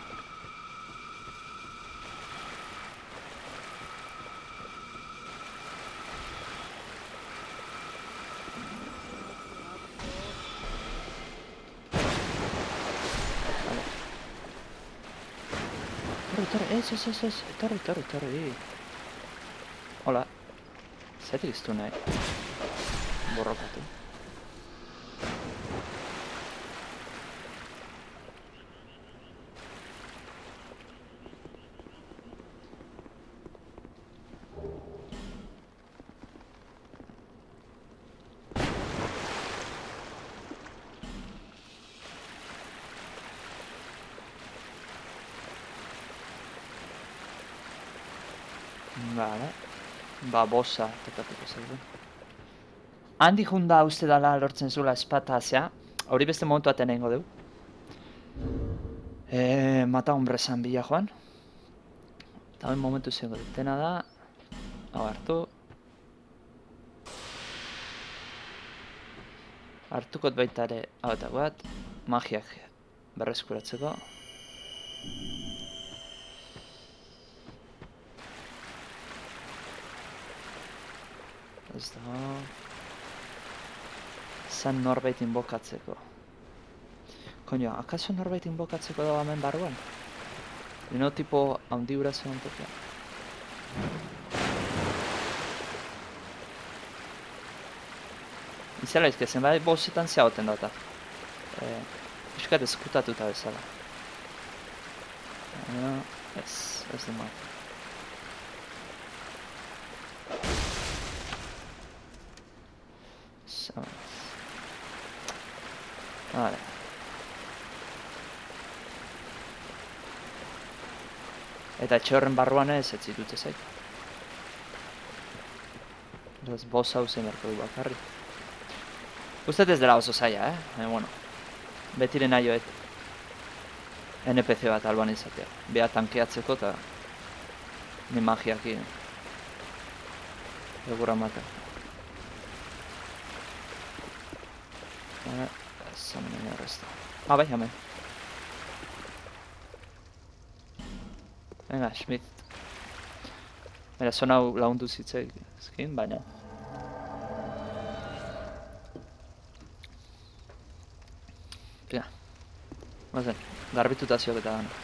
A: Etorri. Hola. Zaitik iztu nahi. Borrokatu. Vale. Ba, bossa tokatuko zaigu. Handi junda uste dala lortzen zula espata azea. Hori beste momentu aten egingo dugu. Mata hombresan bila joan. Eta hori momentu zengo dutena da. Hau hartu. Hartukot baita ere hau eta bat. Magiak berreskuratzeko. Ez da... Zan norbait inbokatzeko. Koño, akaso norbait inbokatzeko dago hemen barruan? Lino tipo handi hura zegoen tokia. Izela izke, zenbait bosetan zeagoten dauta. Piskat eskutatuta bezala. Ez du mat. Vale. Eta etxe horren barruan ez ditute zait. Beraz, boss hau zen berko du bakarri. Uste ez dela oso zaila, bueno. Betire nahioet NPC bat alban izatea. Beha tankeatzeko eta ni magiaki egura mata. Esan nire arresto. Bai, hemen. Venga, Schmidt. Era, zona hau lagundu zitzaikin, baina. Pia. Bazen, garbituta ziok eta gana.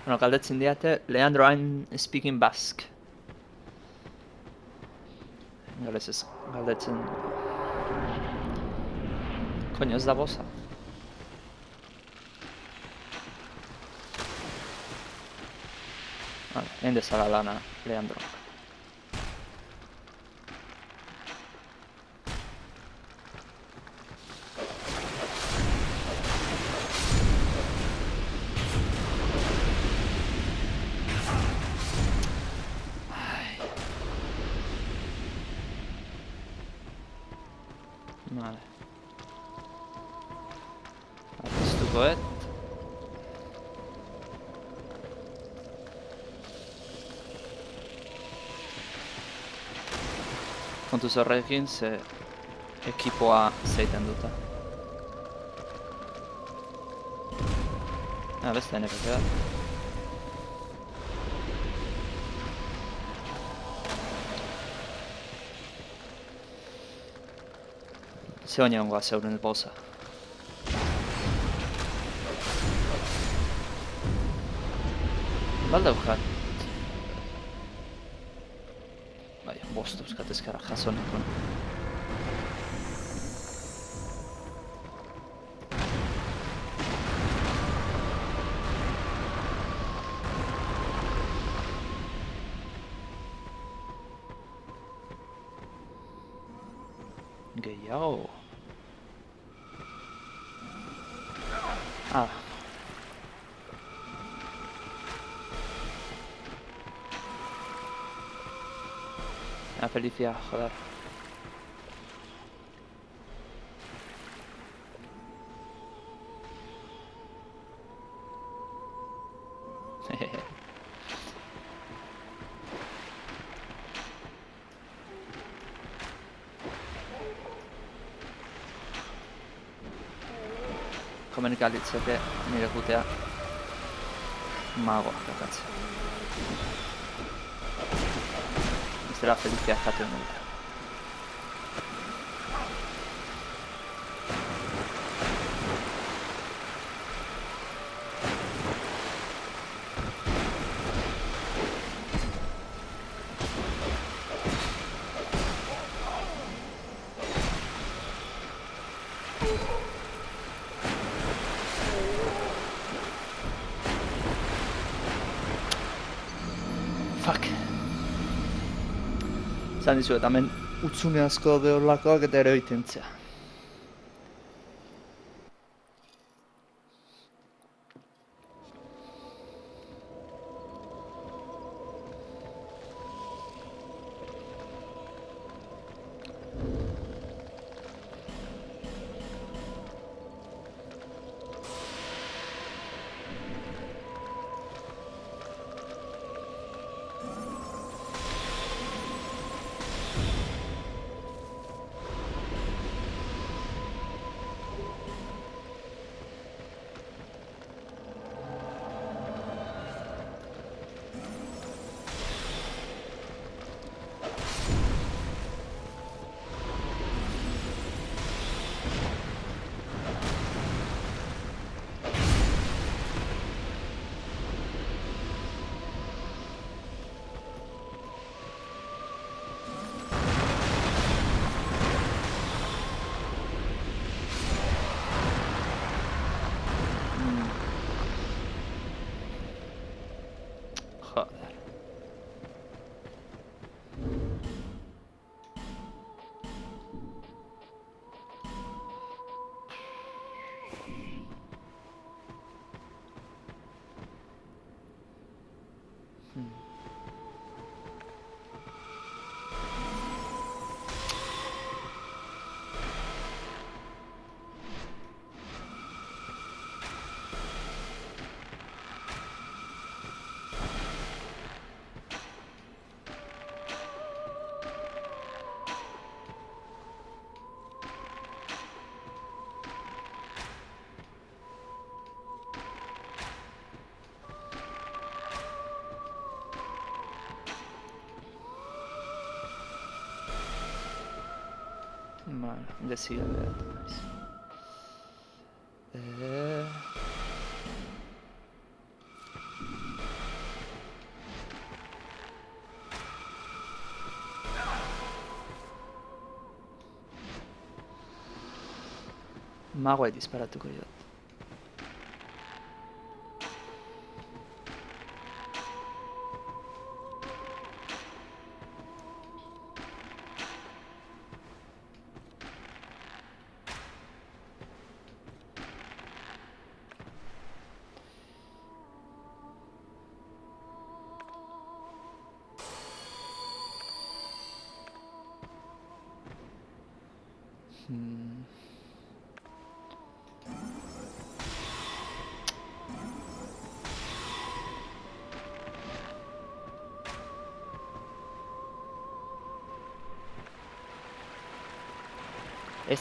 A: Bueno, galdetzen diate, Leandro, I'm speaking Basque. Galez ez, galdetzen... Koño, ez da boza. Vale, egin dezala lana, Leandro. Vale. Artistuko et. Kontuz horrekin ze ekipoa zeiten duta. Beste NPC bat. Se oinangoa zeuren boza. Baldaukat. Bai, bost euskat ezkara jasoneko. Gehiago. Felicia, joder. Komunikalitzeke nire gutea magoa kakatzen. Ez dela Felicia eskatu nire. Fuck. Zan dizuet, hemen utzune asko behorlakoak eta ere oitentzea. Joder. Vale, desiga geratu naiz. Magoai disparatuko jot.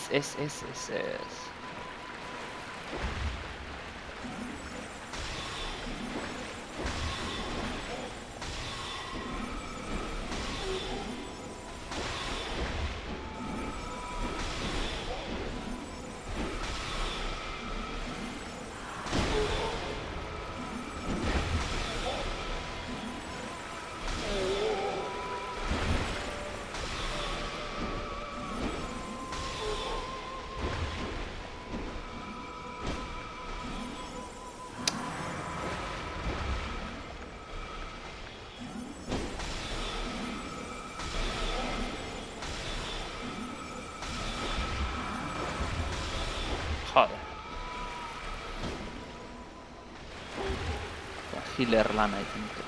A: Ez. Joder. Healer lana egiten dute.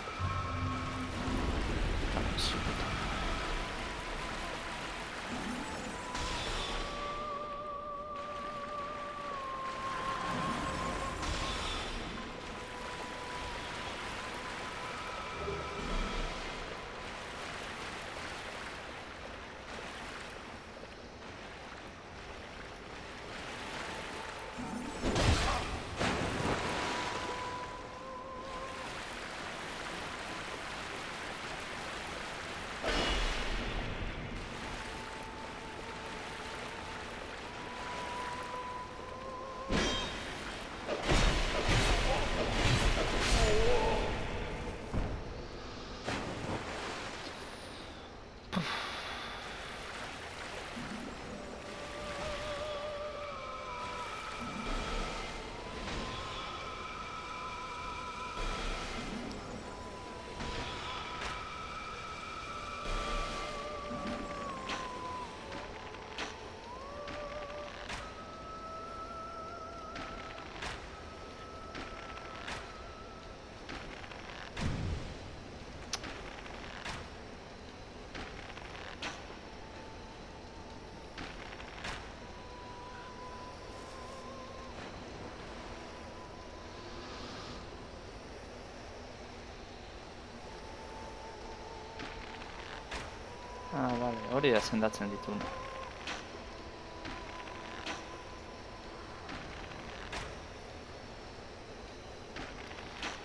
A: Bale, hori da sendatzen dituna.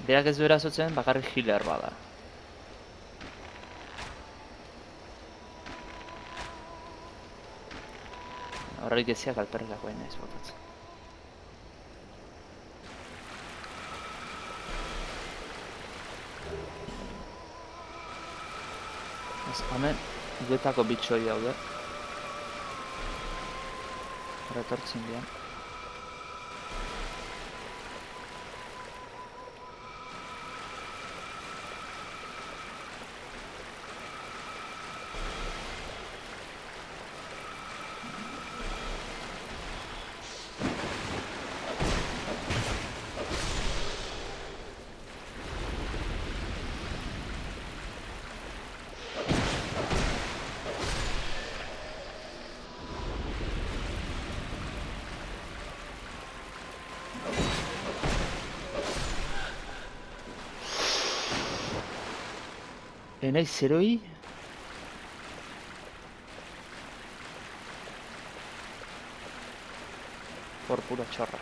A: Berak ez du erasotzen, bakarrik healer bada. Horreik eziak alperrikakoa naiz botatzen. Hemen guetako bitxoi daude. Retortzen dira. Naiz zeroi. Por pura chorra.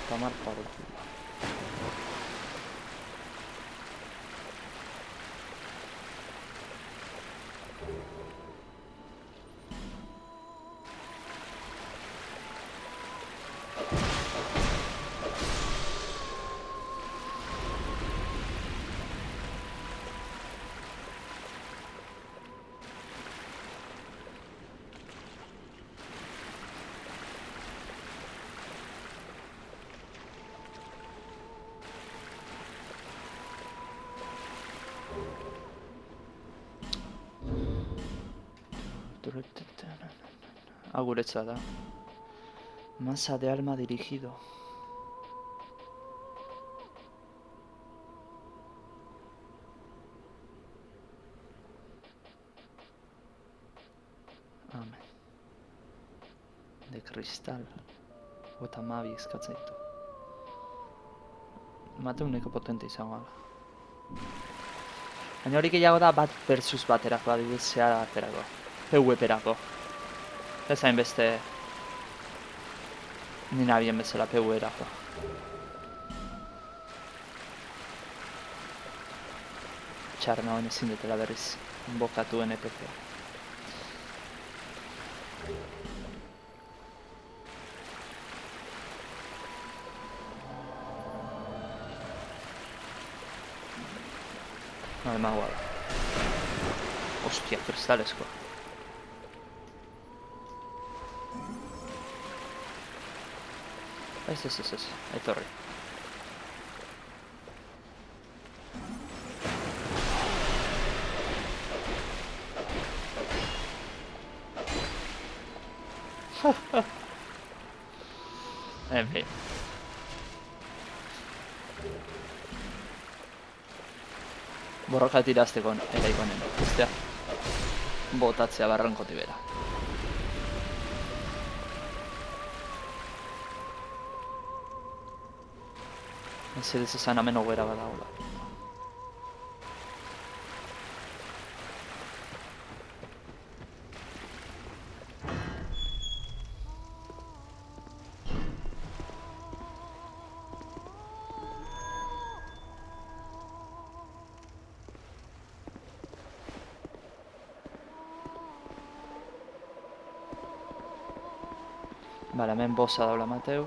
A: Tomar por el culo. Guretzat da. Masa de alma dirigido. Amen. De cristal. Eta mabi eskatzen ditu. Mateuneko potente izango da. Baina hori gehiago da bat versus baterako, adibidez zehara baterako. PvP-erako. Ez hainbeste nina bien bezala PvE-erako. Txarren hauen ezin dutela berriz bokatu NPC-a. Vale, magoa da. Ostia, kristalesko. Ez, etorri. En fin. Borrokat irazteko eraiko nena, bestea. Botatzea barrankoti bera. Ez edo esan hemen hogera badagoela. Bale, hemen bossa daula Mateu.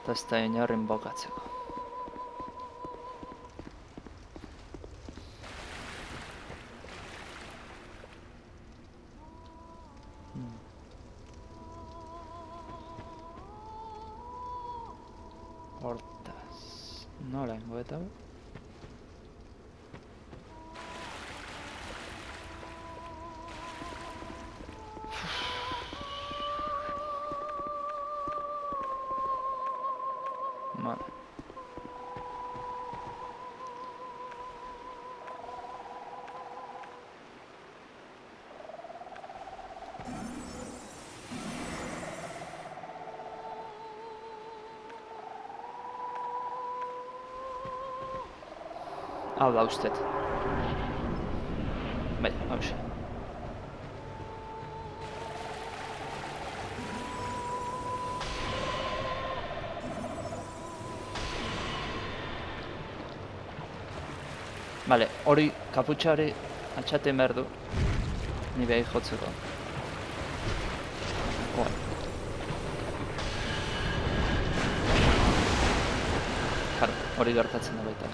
A: Eta ez da inorren bokatzeko. Hortaz, nola ingo eta hau? Vale. Hau da ustet. Bai, hauxe. Bale, hori kaputxa hori atxaten behar du. Ni behi jotzeko. Karo, hori gertatzen da baita.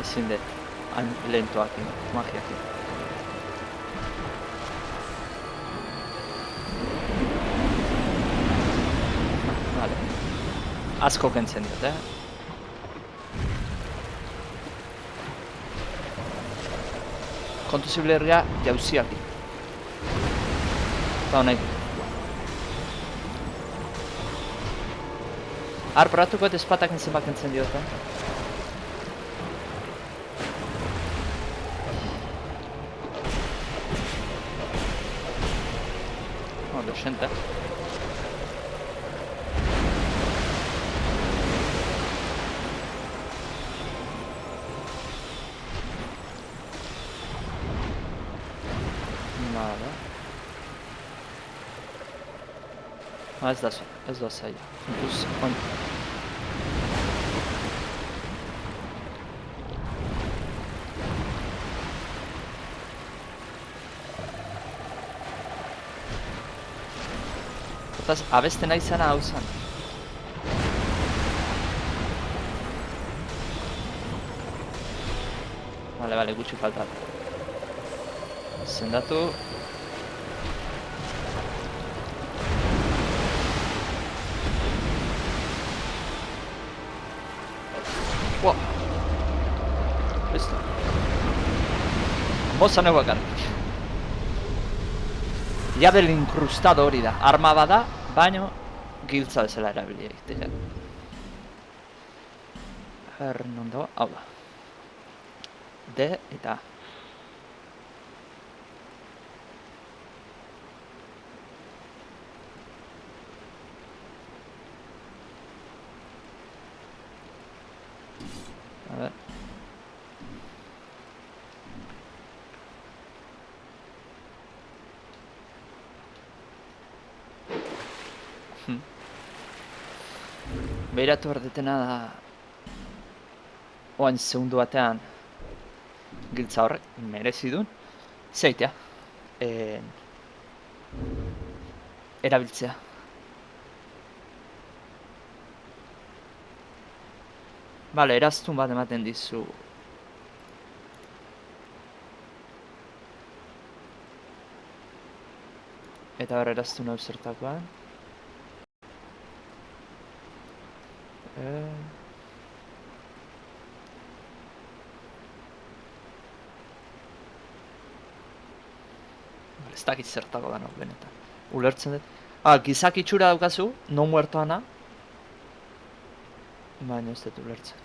A: Ezin dut. Hain lentoakin, magiakin. Vale. Asko kentzen diot, Kontu ziblerria jauziakin. Eta honek. Probatuko eta espatak zenbat kentzen dioten. Decente. Vale. Ez da zaila. Kontuz, Hortaz, abeste nahi zana hau zen. Bale, gutxi faltat. Zendatu. Wow. Listo. Bosa nagoak gara. Ja del incrustado hori da. Arma bada, baino giltza bezala erabili egiteke. Nondo, hau da. D eta A. A ver. Behiratu erdetena da oain segundu batean giltza horrek merezi duen zeitea erabiltzea. Bale, eraztun bat ematen dizu. Eta hor eraztun hau zertakoan. Ez dakit zertako da no, benetan. Ulertzen dut. Gizak itxura daukazu, no muertoana. Baina ez dut ulertzen.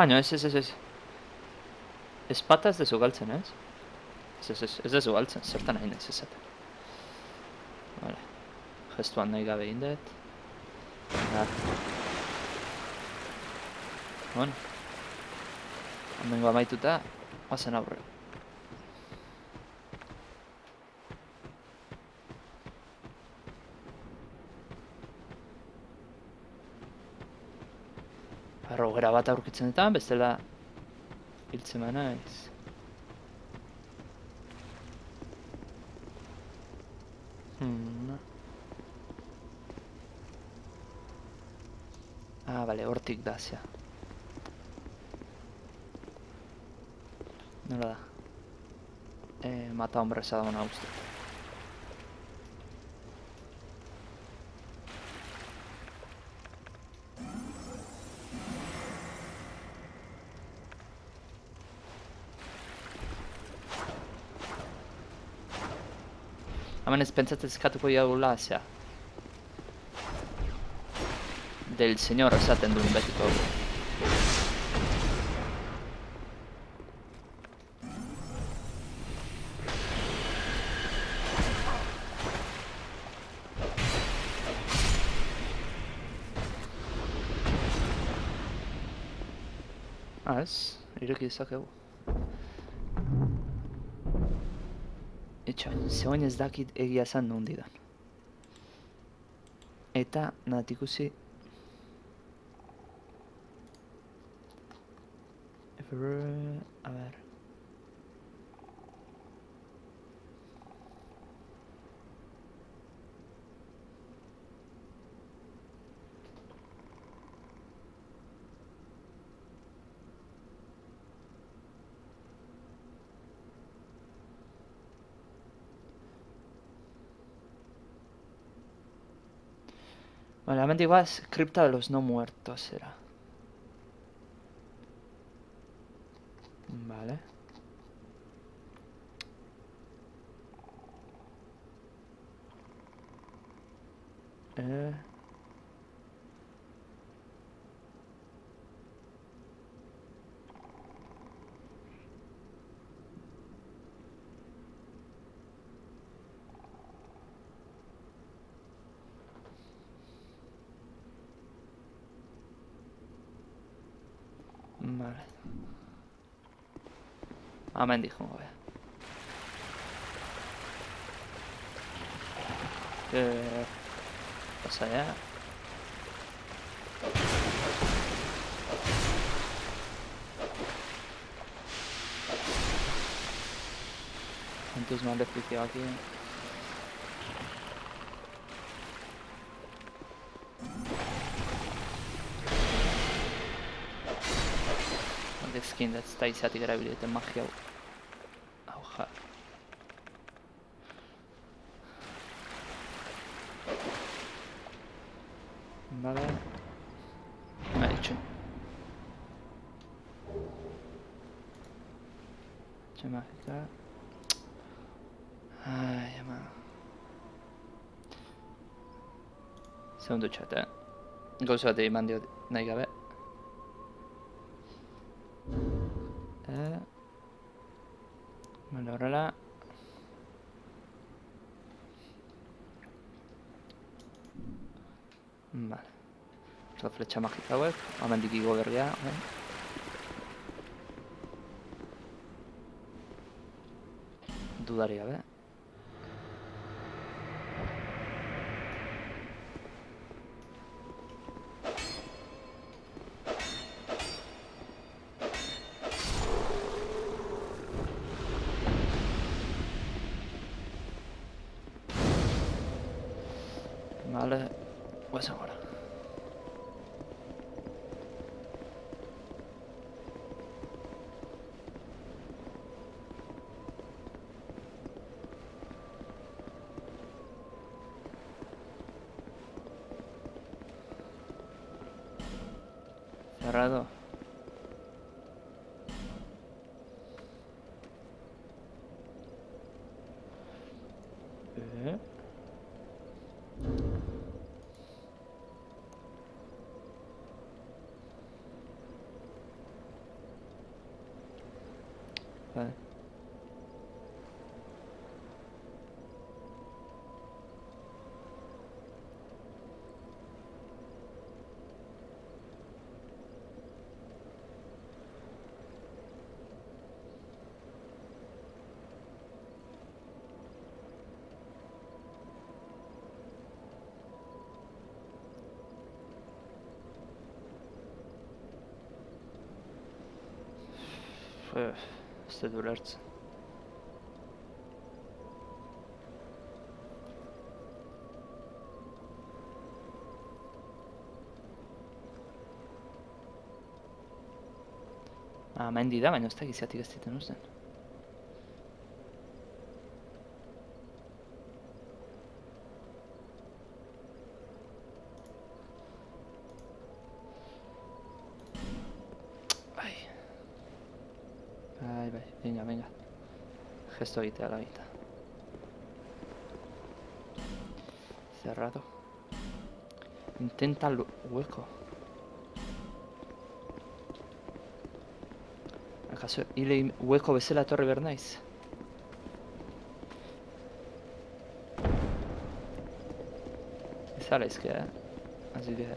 A: No, ez. Espata ez dezu galtzen, ez? Ez dezu galtzen, zertan nahi nahiz ezaten. Vale. Gestuan nahi gabe indet. Bueno. Hemengo amaituta, oazen aurre. Arrogera bat aurkitzen dutan, bestela hiltzen baina ez. Bale, hortik da, zea. Nola da? Mata hombreza da hona uste. Hemen ez pentsatzen eskatuko diagula, zea. Del señor esaten duen betiko. Ez, ireki dezakegu. Etxoin, zegoen ez dakit egia zan nondidan. Eta, nahat ikusi... A ver... Vale, hemendik goaz, Cripta de los No Muertos era. Vale. Eh... Vale. Hemendik jongo gara. Pasa ya. Antes maleficio aquí. Skin ez da izatik erabileten magia hau. Hau ja. Vale. Itxu. Itxu magika. Ai, ama. Segundu txat, Gauza bat eman diot nahi gabe. Vale, horrela. Vale. Eta fletxa magika hauek. Hemendik igo berria. Dudari gabe. Vale, guazen gora. Cerrado. Vale. Ez dut ulertzen. Mendi da, baina ez da gizatik ez diten uzten. Bai, venga. Gesto egitea la gaita. Cerrado. Intenta el hueco. ¿Acaso hile hueco bezala etorri behar naiz? Ez ala izkea, azide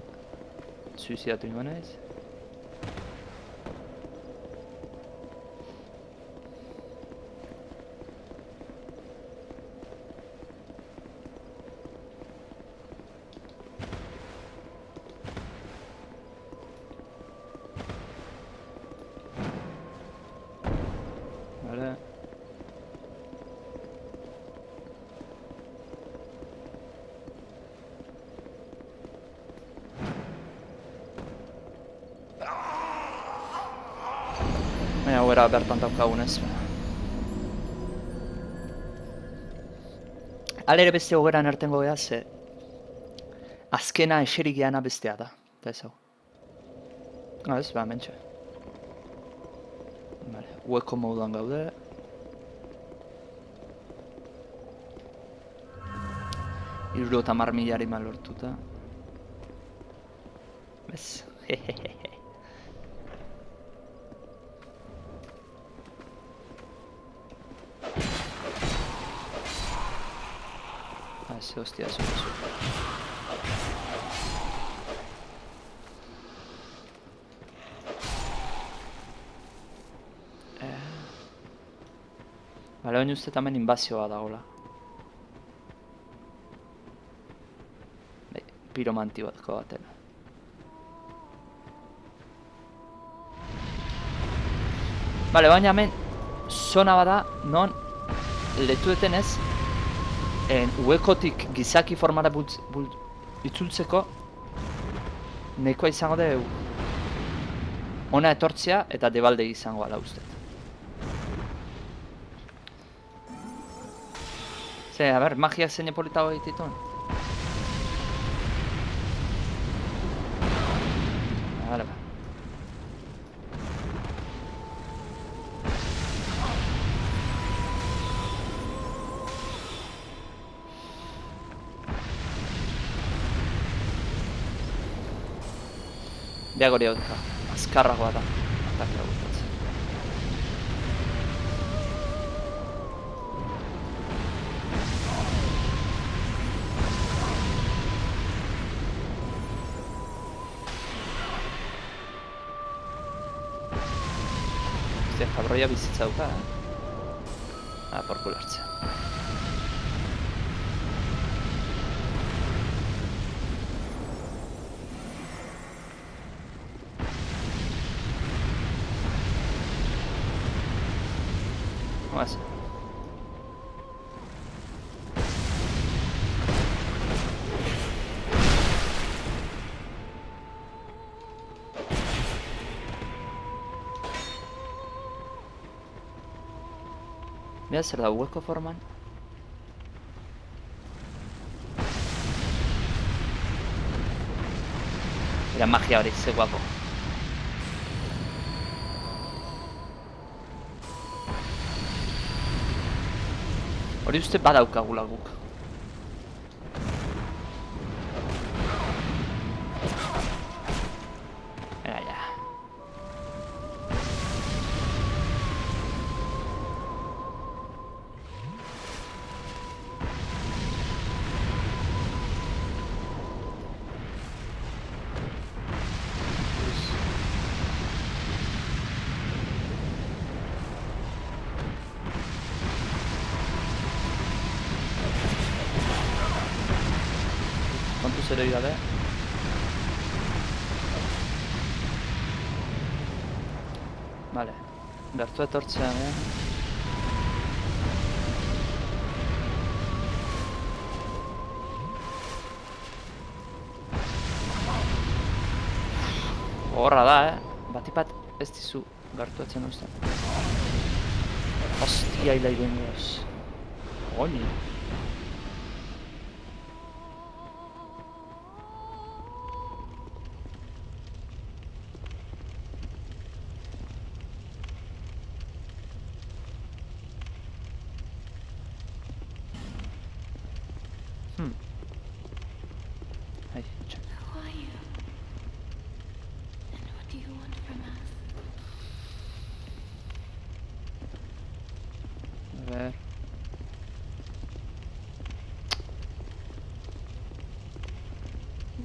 A: suizidatu ingo naiz. Vale. Baina hau bertan daukagunez. Hala ere beste hogeran ertengo geha ze Azkena eserik geana bestea da. Eta ez hau. Ez, ba, mentxe. Vale, hueko moduan gaude. Hirurogeta hamar mila arima lortuta. Bez, hehehehe. Ze hostia, zu. Bale, baina uste hemen inbazioa dagoela. Piromanti batko batena. Bale, baina hemen zona bada non letueten ez uekotik gizaki formara itzultzeko nahikoa izango da ona etortzea eta debalde izango ala uste. Ze, a ber, magiak zein politago egitituen. Bale, ba. Beak hori hau da, azkarragoa da, atakera gutatzen. Ostia, kabroia bizitza duka, porkulartzea. Guaz. Mira, zer da hueko forman. Era magia hori, ze guapo. Hori uste badaukagula guk. Era, ja. Kontuz ere gabe. Vale, gertu etortzea, Horra da, Batipat ez dizu gertuatzen usten. Hostia, hilai bengoz. Oli. Hey, check.
B: Who are you? And what do you want from us?
A: A ver.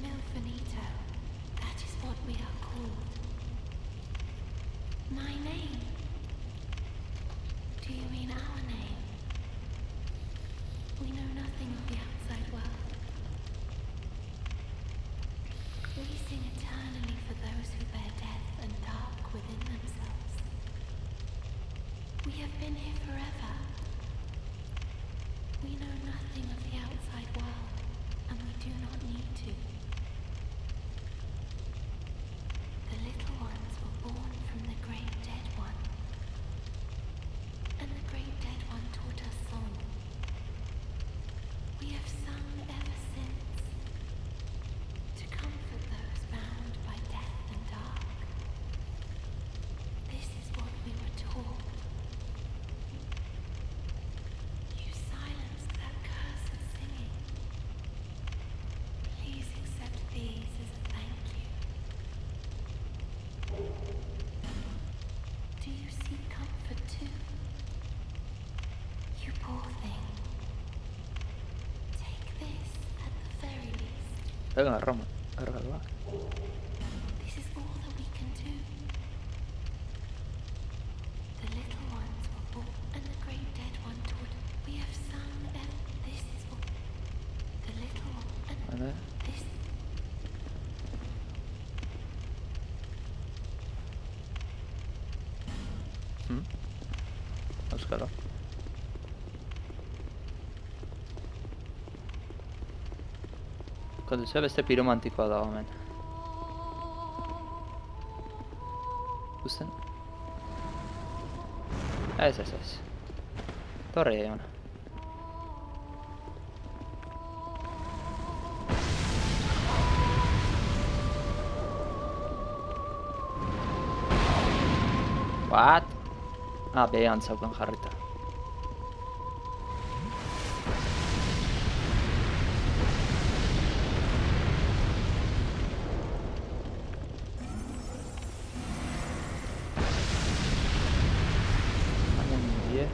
B: Milfanito, that is what we are called. My name? Do you mean our name? We know nothing of the outside world. We sing eternally for those who bear death and dark within themselves. We have been here forever,
A: Venga, Roma. Erregaluak.
C: This is all that we can do. The little ones were born, and the great dead one taught. We have sung, and this is all. The little one, and
A: Vale.
C: this.
A: Euskara. Kondizioa beste piromantikoa dago hemen. Gusten? Ez. Torri egin. What? Ah, behan zaukan jarrita. Hemen die.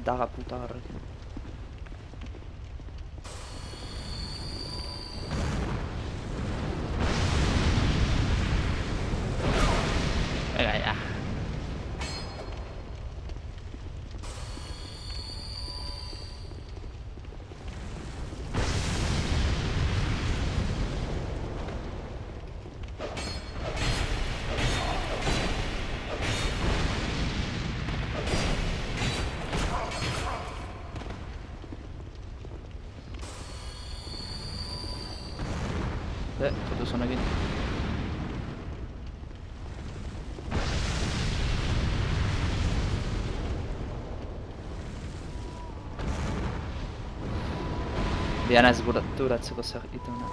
A: Daga puta garrekin. Venga, ya. Foto zonekin. Diana ez duratzeko zer ituna.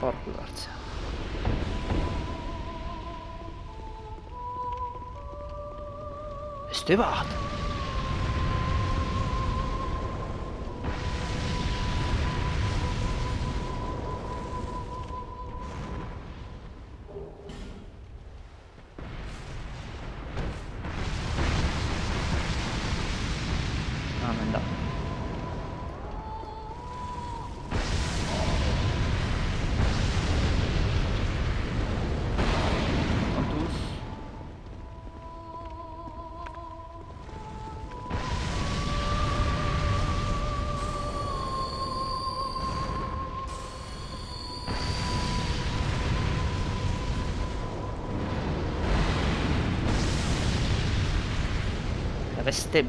A: Porku hartzea. Este bat! Hemen da. Kontuz. Beste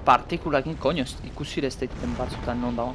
A: partikulakin koño, ikusi ere ez daiten batzutan non dago.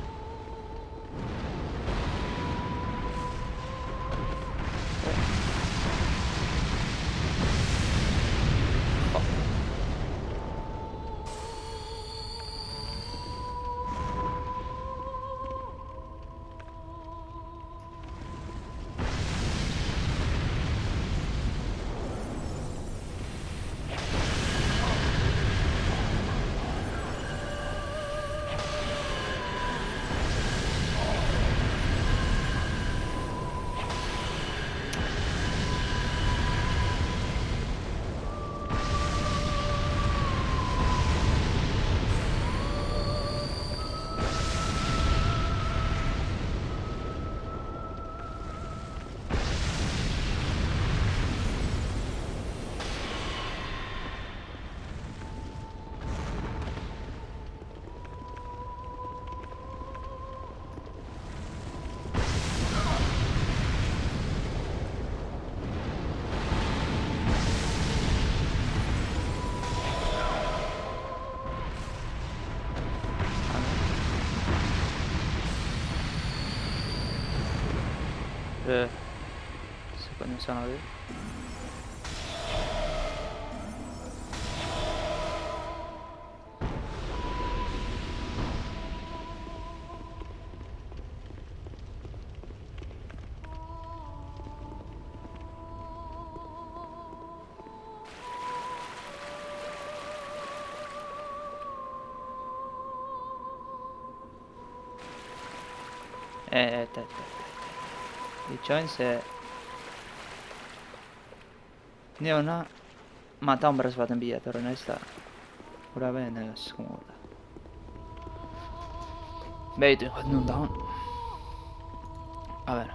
A: Se coño se van a ver. Itxoin ze... Ni hona... mata hombres baten bila etorri naiz da. Ora ben ez, como da. Beitu ingoet nun daun. A ver.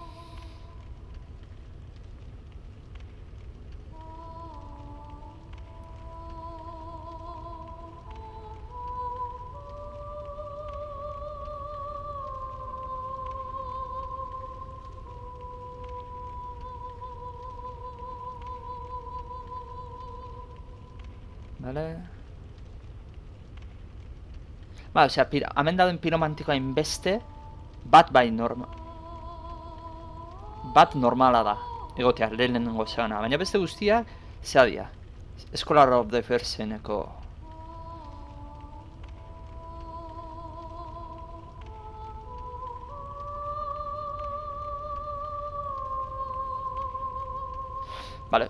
A: Vale. Ba, osea, hemen dauden piromantikoa inbeste, bat normala da. Egotea, lehenengo zegoena. Baina beste guztiak, zea dira. Scholar of the Firsteneko. Vale.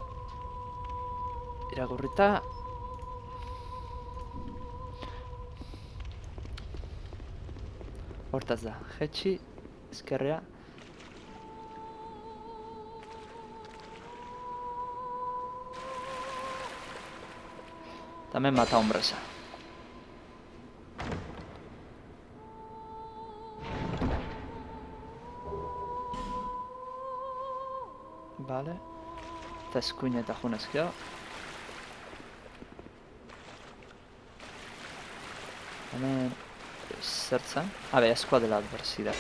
A: Irakurrita. Hortaz da, jetxi, ezkerrea. Tamén mata hombresa. Vale. Eta eskuin eta junezkeo. Hemen... zertzen? Habe, askoa dela adversidad.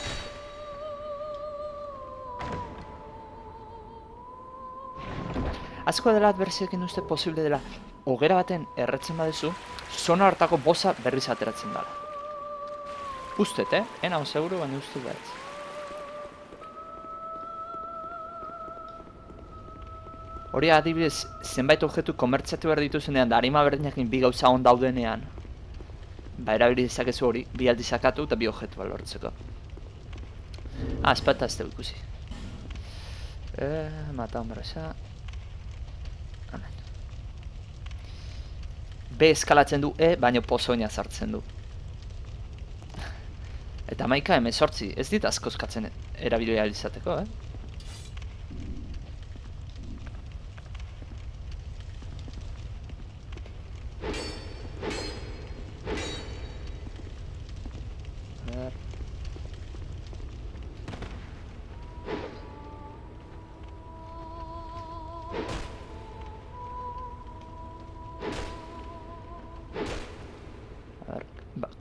A: Askoa dela adversiekin uste posible dela hogera baten erretzen badezu, zona hartako bosa berriz ateratzen dela. Ustet, Ena on seguro, baina uste behar. Hori adibidez, zenbait objektu komertziatu behar dituzenean, da harima berdinekin bi gauza on daudenean, ba, erabili dezakezu hori, bi aldi sakatu eta bi objektua lortzeko. Espata ez dugu ikusi. Mata hombresa. Amen. B eskalatzen du baina pozoina sartzen du. Eta 11 ez dit askoskatzen erabili ahal izateko,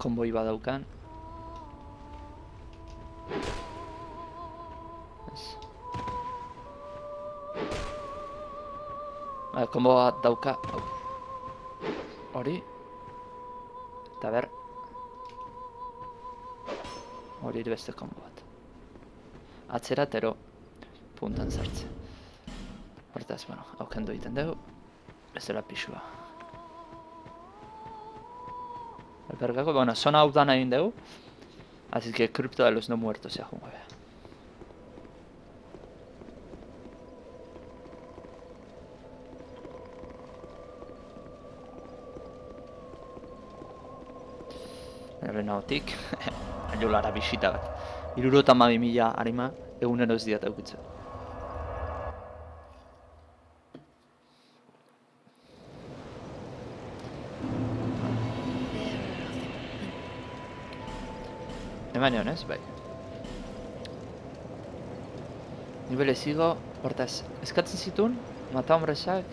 A: konboi badaukan. Konbo bat dauka. Hori. Eta ber. Hori beste konbo bat. Atzera tero puntan zartzen. Hortaz, bueno, hauken egiten dugu. Ez dela pixua. Albergako, bueno, zona hau dan egin dugu. Así que Crypto de los no muertos se jungo. Errenaotik, jolara bisita bat. 72.000 harima, egunero ez diat aukitzen. Eman egon ez, bai. Nibele zigo, hortaz, eskatzen zituen, mata hombresak,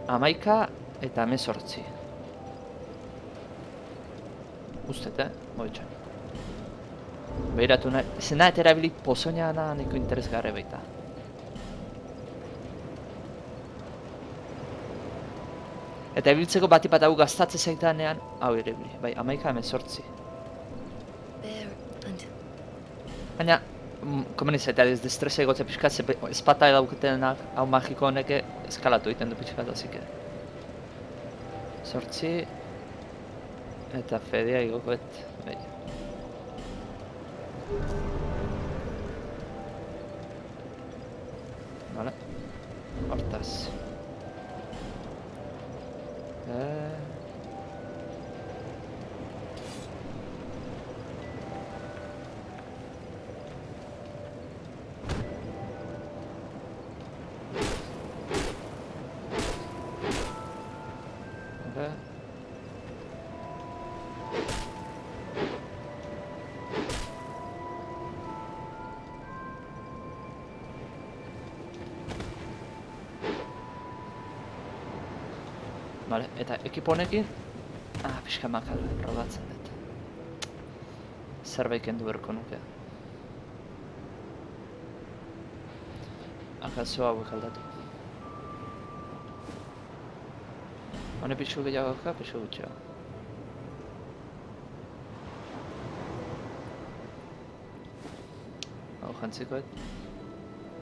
A: 11 eta 18. Ustet, moitxan. Behiratu nahi, zena eta erabilik pozoina da niko interesgarri baita. Eta ebiltzeko batipat hau gaztatze zaitanean, hau erabili, bai, 11 18. Baina, komen izatea ez destresa egotze pixkat, espata edauketenak hau magiko honeke eskalatu egiten du pixkat, hasik. 8 eta fedea igokoet, bai. Vale, hortaz. nuke. Vale, eta ekipo honekin... pixka makal, probatzen dut. Zerbait kendu berko nuke. Akaso hauek aldatu. Hone pixu gehiago ka, pixu gutxeago. Hau jantzikoet.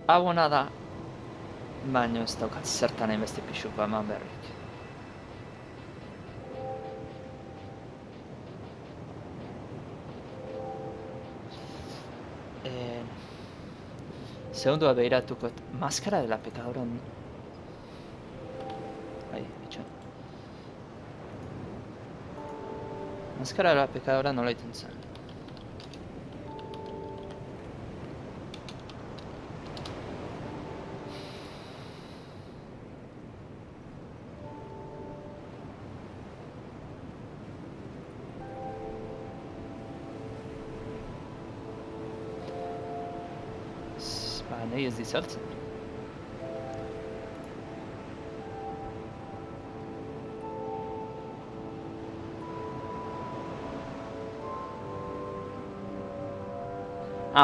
A: Hau hona da. Baina ez daukat zertan hainbeste pixuko eman berrik. Segundua behiratuko, maskara dela pekadoran... Ai, bitxo. Maskara dela pekadora nola iten zen. Nahi ez dizartzen.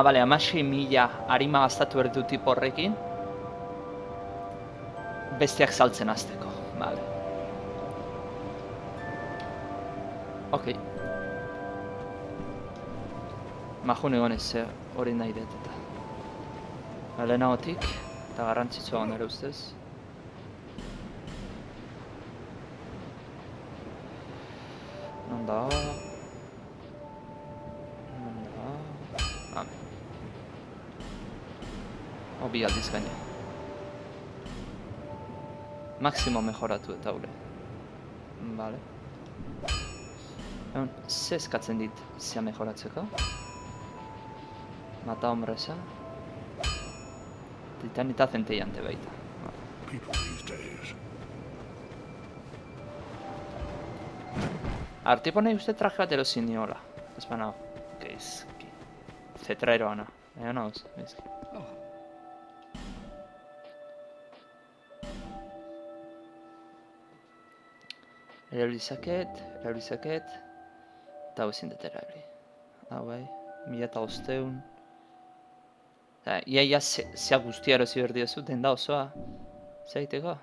A: Bale, 16.000 harima gastatu behar dut tipo horrekin. Bestiak saltzen hasteko, bale. Ok. Majun egon ez hori nahi dut eta. Lehenagotik, eta garrantzitsua nire ustez. Non da... Hame. Bi aldiz gaina. Maximo mejoratu eta hule. Bale. Egon, ze eskatzen dit zea mejoratzeko? Mata hombresa. Titan eta zenteiante baita. Artipo nahi uste traje bat erozin niola. Ez banao. Geizki. Zetraero ana. Ego nauz, geizki. Erabilizaket. Eta hau ezin dut erabili. Hau bai, 1500. Ia zea guztia erosi behar diozu, denda osoa. Zaiteko?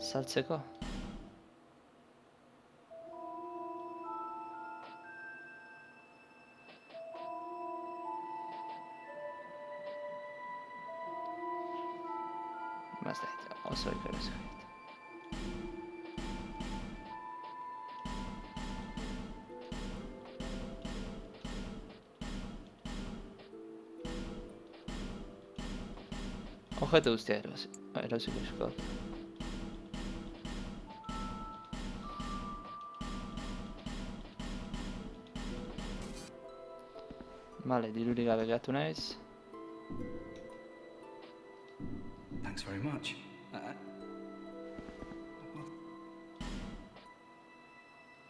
A: Saltzeko? Mazdait, oso erosi behar. Objeto guztia erosiko esko. Vale, dirurik gabe gehatu naiz.
D: Thanks very much.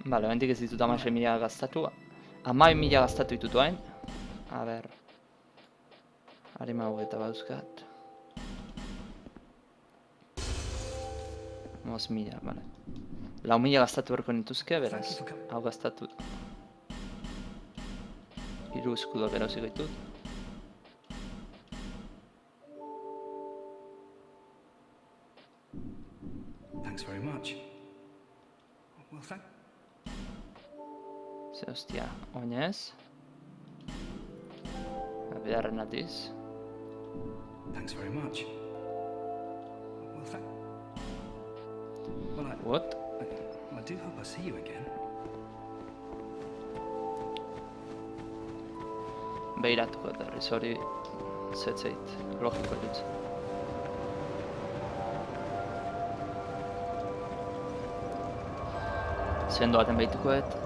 A: Vale, bendik ez ditut 16.000 gastatu. 12.000 gastatu ditut hain. A ber. Harima hogeta bauzkat. 5.000, bale. 4.000 gastatu berko nituzke, beraz. Hau gastatu. 3 eskudo berosiko ditut.
D: Thanks very much. Well,
A: Ze hostia, oinez. Beharren atiz.
D: Thanks very much. Well,
A: What?
D: I do hope I see you again.
A: Behiratuko eta berriz hori zetzeit, logiko dut. Zendo baten behitukoet.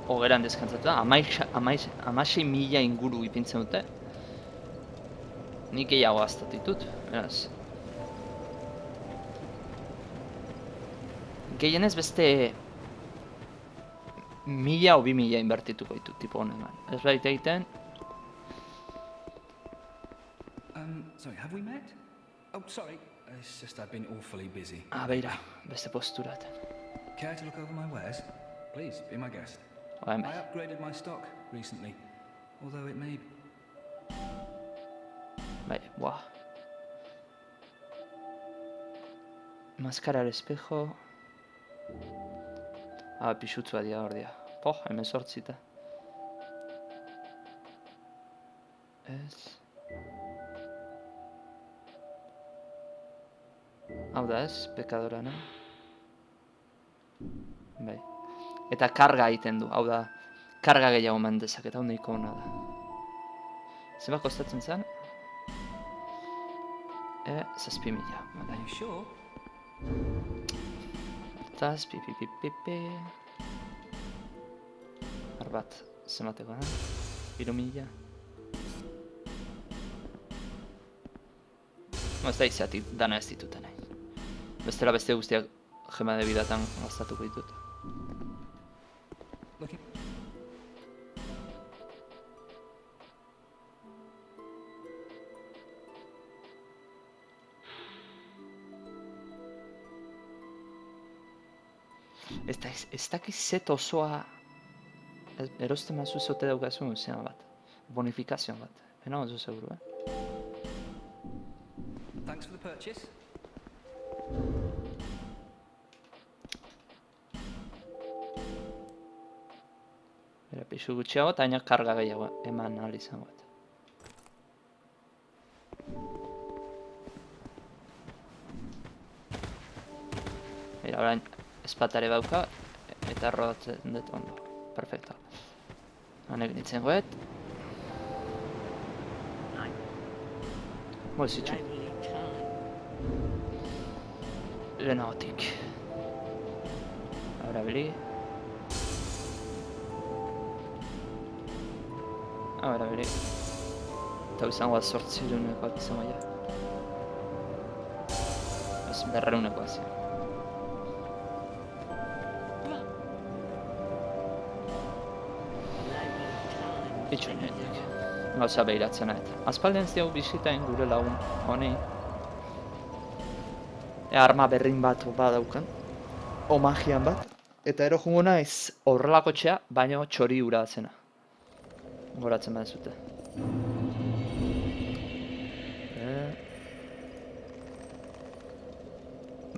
A: hogeran deskantzatu da, 16.000 inguru ipintzen dute. Nik gehiago gastatu ditut, beraz. Gehienez beste 1000 o 2000 inbertituko ditut tipo honetan. Ez baita egiten.
D: Sorry, have we met? Oh, sorry. It's just I've been awfully busy.
A: Beira, beste posturat.
D: Care to look over my wares? Please, be my guest. I upgraded my stock recently, although it may...
A: Bai, buah. Maskara al espejo. Pixutzua dira hor dira. Hemen sortzita. Ez. Hau da ez, pekadorana. Bai. Eta karga egiten du, hau da. Karga gehiago eman dezaket, hau nahiko hona da. Zenbat kostatzen zen? 7.000.
D: Are you sure?
A: Hortaz, pipipipipi. Arbat, zemateko da? 3.000. Ez da izatik dana ez dituten nahi. Bestela beste guztiak gema de bidatan gastatuko ditut. Ez dakiz set osoa erosten mazu zote daukazun zean bat. Bonifikazioan bat. Ena oso seguru,
D: Thanks for the purchase.
A: Bera, pixu gutxiago eta aina karga gehiago eman ahal izango bat. Bera, orain espatare bauka eta rodatzen dut ondo. Perfecto. Hanek nintzen goet. Bolsitxu. Lehenagotik. Ahora bili. Ahora bili. Eta izango da 800-ekoak izango ja. Ez 200-ekoak zian. Itxo niretik. Gauza behiratzen eta. Aspalden ziago bisitain gure lagun honi. Arma berrin bat badaukan. O magian bat. Eta ero jungo naiz horrelako txea, baina txori ura zena. Goratzen badezute.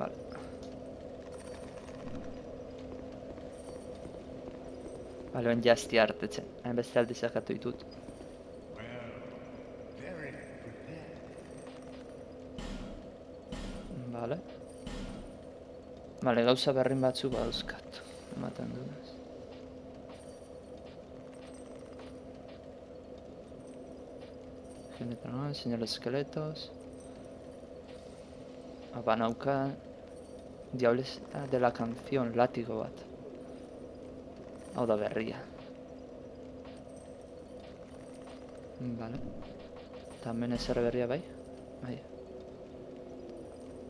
A: Vale. Baloen jazti hartetzen. Hain beste aldi zakatu ditut. Vale. Vale, gauza berrin batzu badauzkat. Ematen dudaz. Genetran, señor esqueletos. Abanauka. Diables de la canción, látigo bat. Hau da berria. Vale. Tamen ezer berria bai? Bai.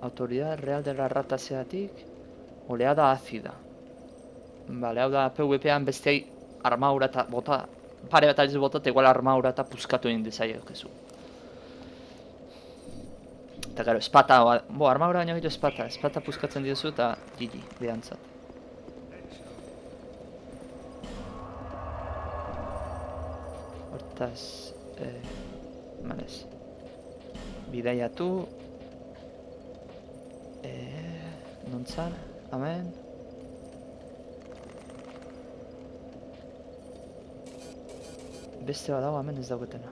A: Autoridad real de la rata zeatik. Oleada ácida. Vale, hau da PvP-an besteai armaura eta bota. Pare bat aliz bota eta igual armaura eta puskatu egin dezaiokezu. Eta gero, espata, armaura baino gero espata. Espata puskatzen diozu eta gigi, behantzat. Hortaz, malez. Bidaiatu. Nontzan, amen. Beste bat dago, amen ez dauketena.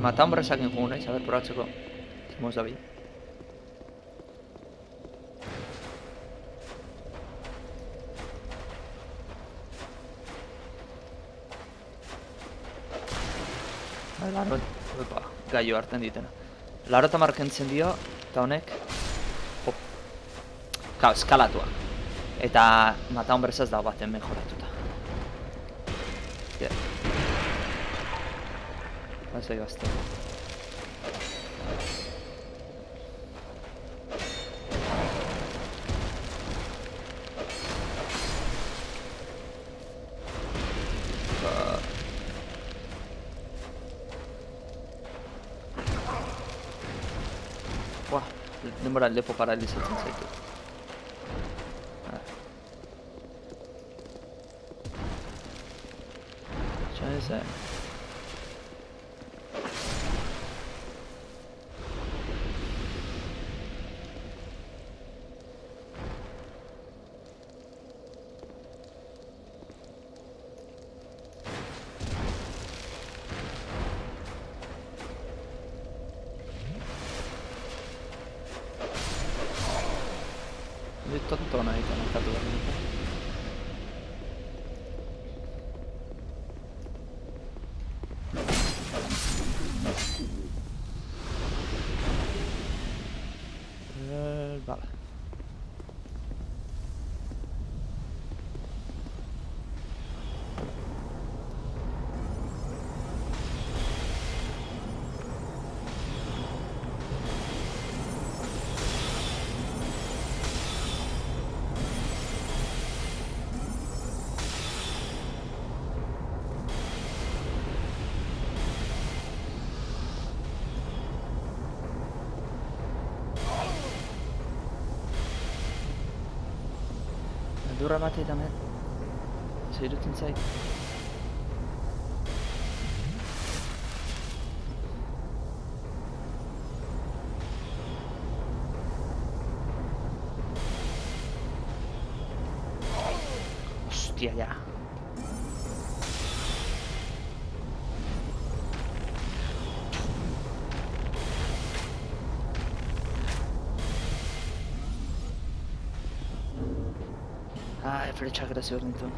A: Matambrasakin jugu naiz, a ber, probatzeko. Zemoz da bi. Lan, opa. gaio hartzen ditena. 80 kentzen dio, eta honek... eskalatua. Eta mata honberezaz dago baten mejoratuta. Bazai gazte. Denbora lepo paralizatzen zaitu. Scheiße. Tontona ahí conectado realmente. Vale. Durra bat eta men. Zeirutzen zait. Hostia, ja. Fletxak erazi hor nintzen.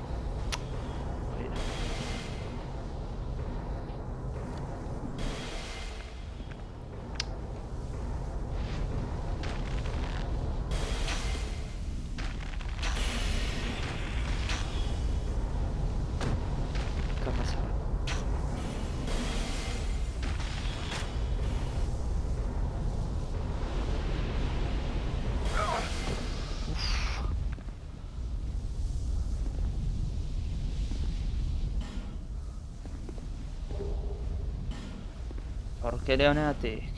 A: Horkele honeatik.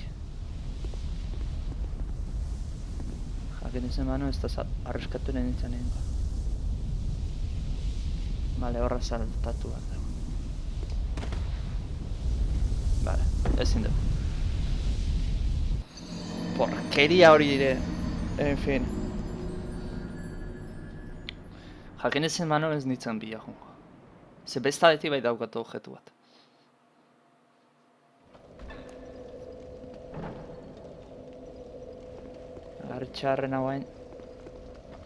A: Jakin izan manu ez da arriskatu nintzen egin. Bale, horra saltatu bat dago. Bale, ezin du. Porkeria hori ere. En fin. Jakin izan manu ez nintzen bila jongo. Ze bestadeti bai daukatu objetu bat. Txarren hauain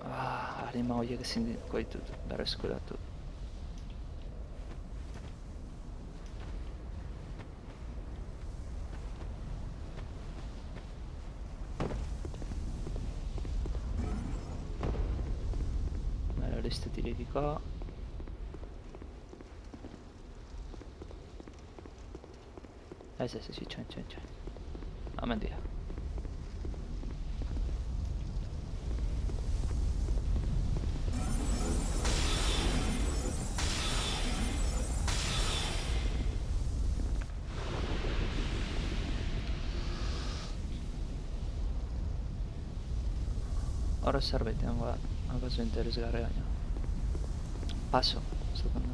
A: harima horiek ezin ditut berreskuratu. Hori ez dut irekiko. Ez, itxoin. Hemen dira. Horra zerbait egongo da, akaso interesgarri baina. Paso, zaten da.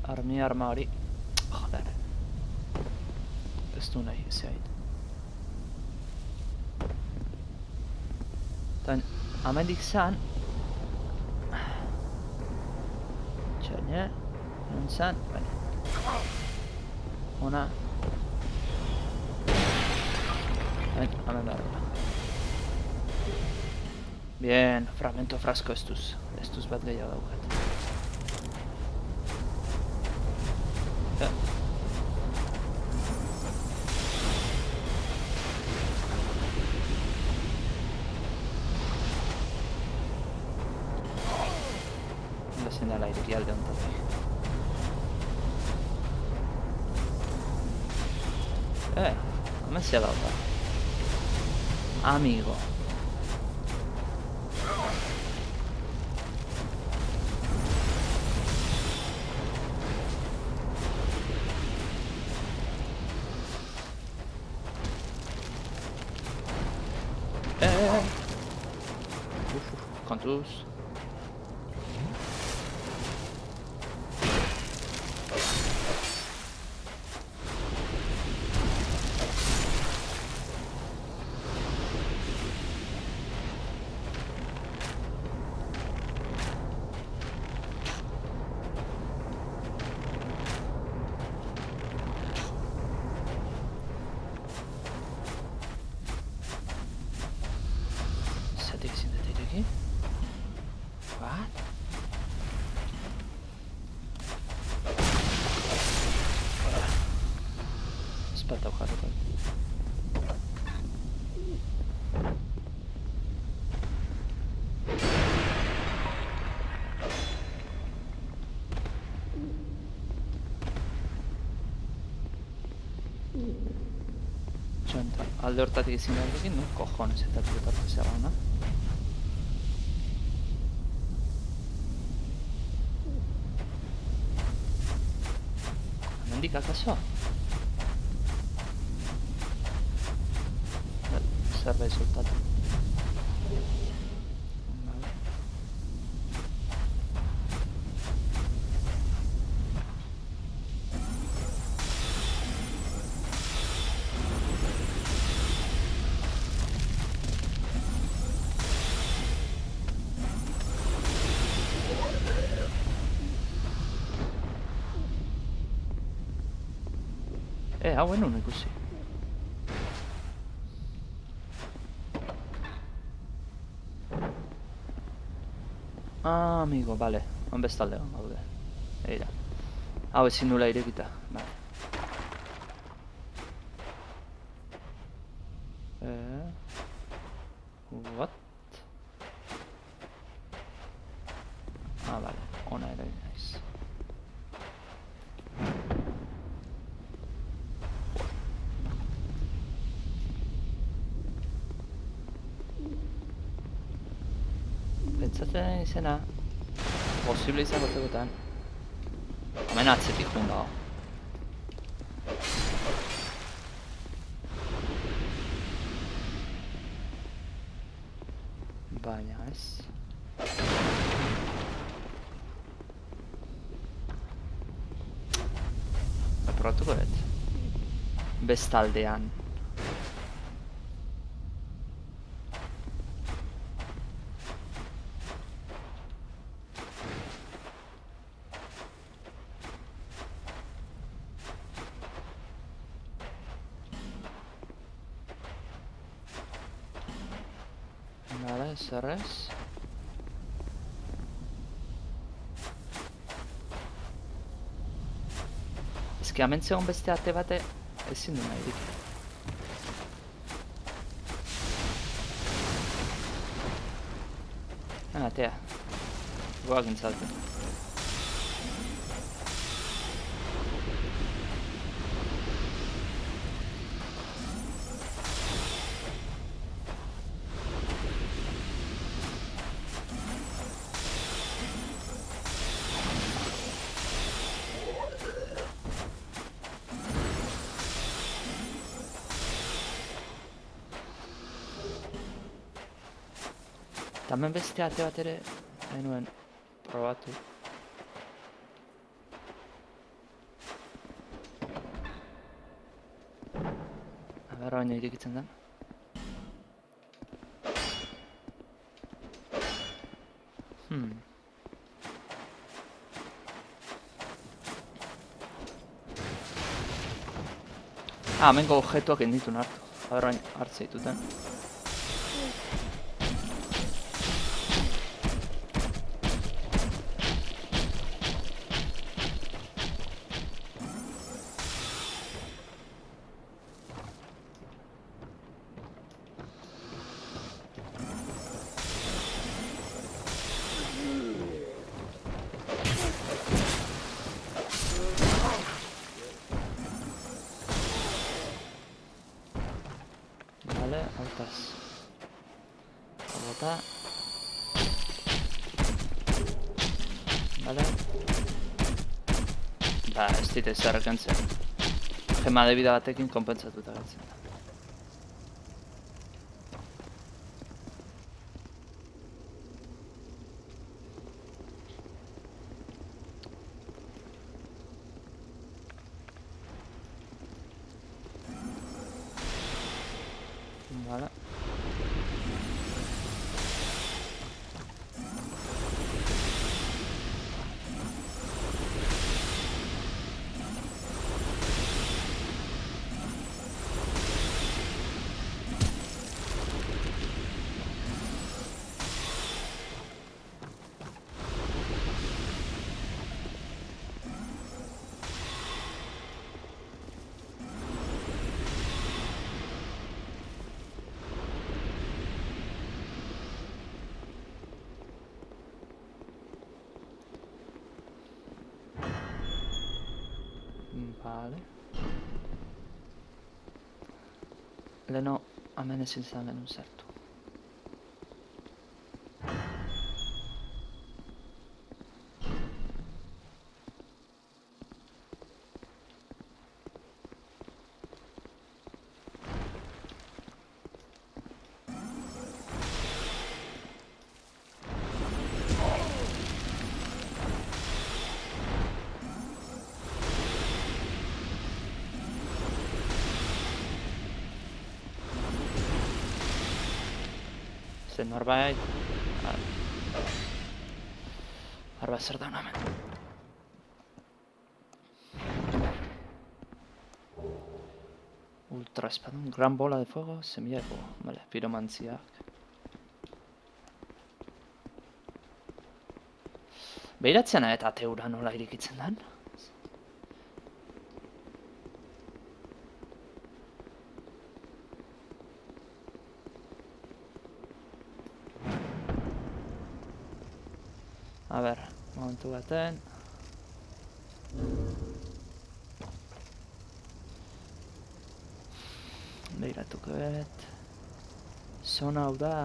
A: arma hori. Joder. Ez du nahi, ez zait. Eta amendik zan... Txaine... Non zan... Baina... Ona... Hemen behar dela. Bien, fragmento frasco ez duz bat gehiago daukat. Ezin dela ireki alde honetatik. Hemen zia dauka. Amigo. Kontuz. Zatik ezin dut ireki? What? Ez bat daukarriko. Txanta, alde hortatik ezin dut no? Cojones, eta tuetartu zegoen, no? Hemendik akaso? Zerbait soltatu. Hau enun ikusi. Amigo, vale. Han bestalde gaude. Eira. Hau ezin nula irekita. Vale. What? Vale. Ona ere naiz. Pentsatzen izena posible izango tegotan. Hemen atzetik joan dago. Baina ez. Probatuko dut. Bestaldean. Vale, zerrez. Ezki amentzegon beste ate bate ezin du nahirik. Atea. Goak intzaltu. Hemen beste ate bat ere nahi nuen probatu. Gara baina irikitzen den. Hemengo objektuak inditun hartu. Aber baina hartze dituten. Hortaz. Bota. Vale. Ba, ez dit ezer kentzen. Gema de vida batekin konpentsatuta galtzen da. Vale. Vale. Leno, hemen ezin izan genuen sartu. Zer norbait... Arba zer da hemen. Ultra espadón, gran bola de fuego, semilla de fuego. Vale, piromantziak. Behiratzen eta teura nola irikitzen den? A ber, momentu baten. Behiratuko bet. Zona hau da...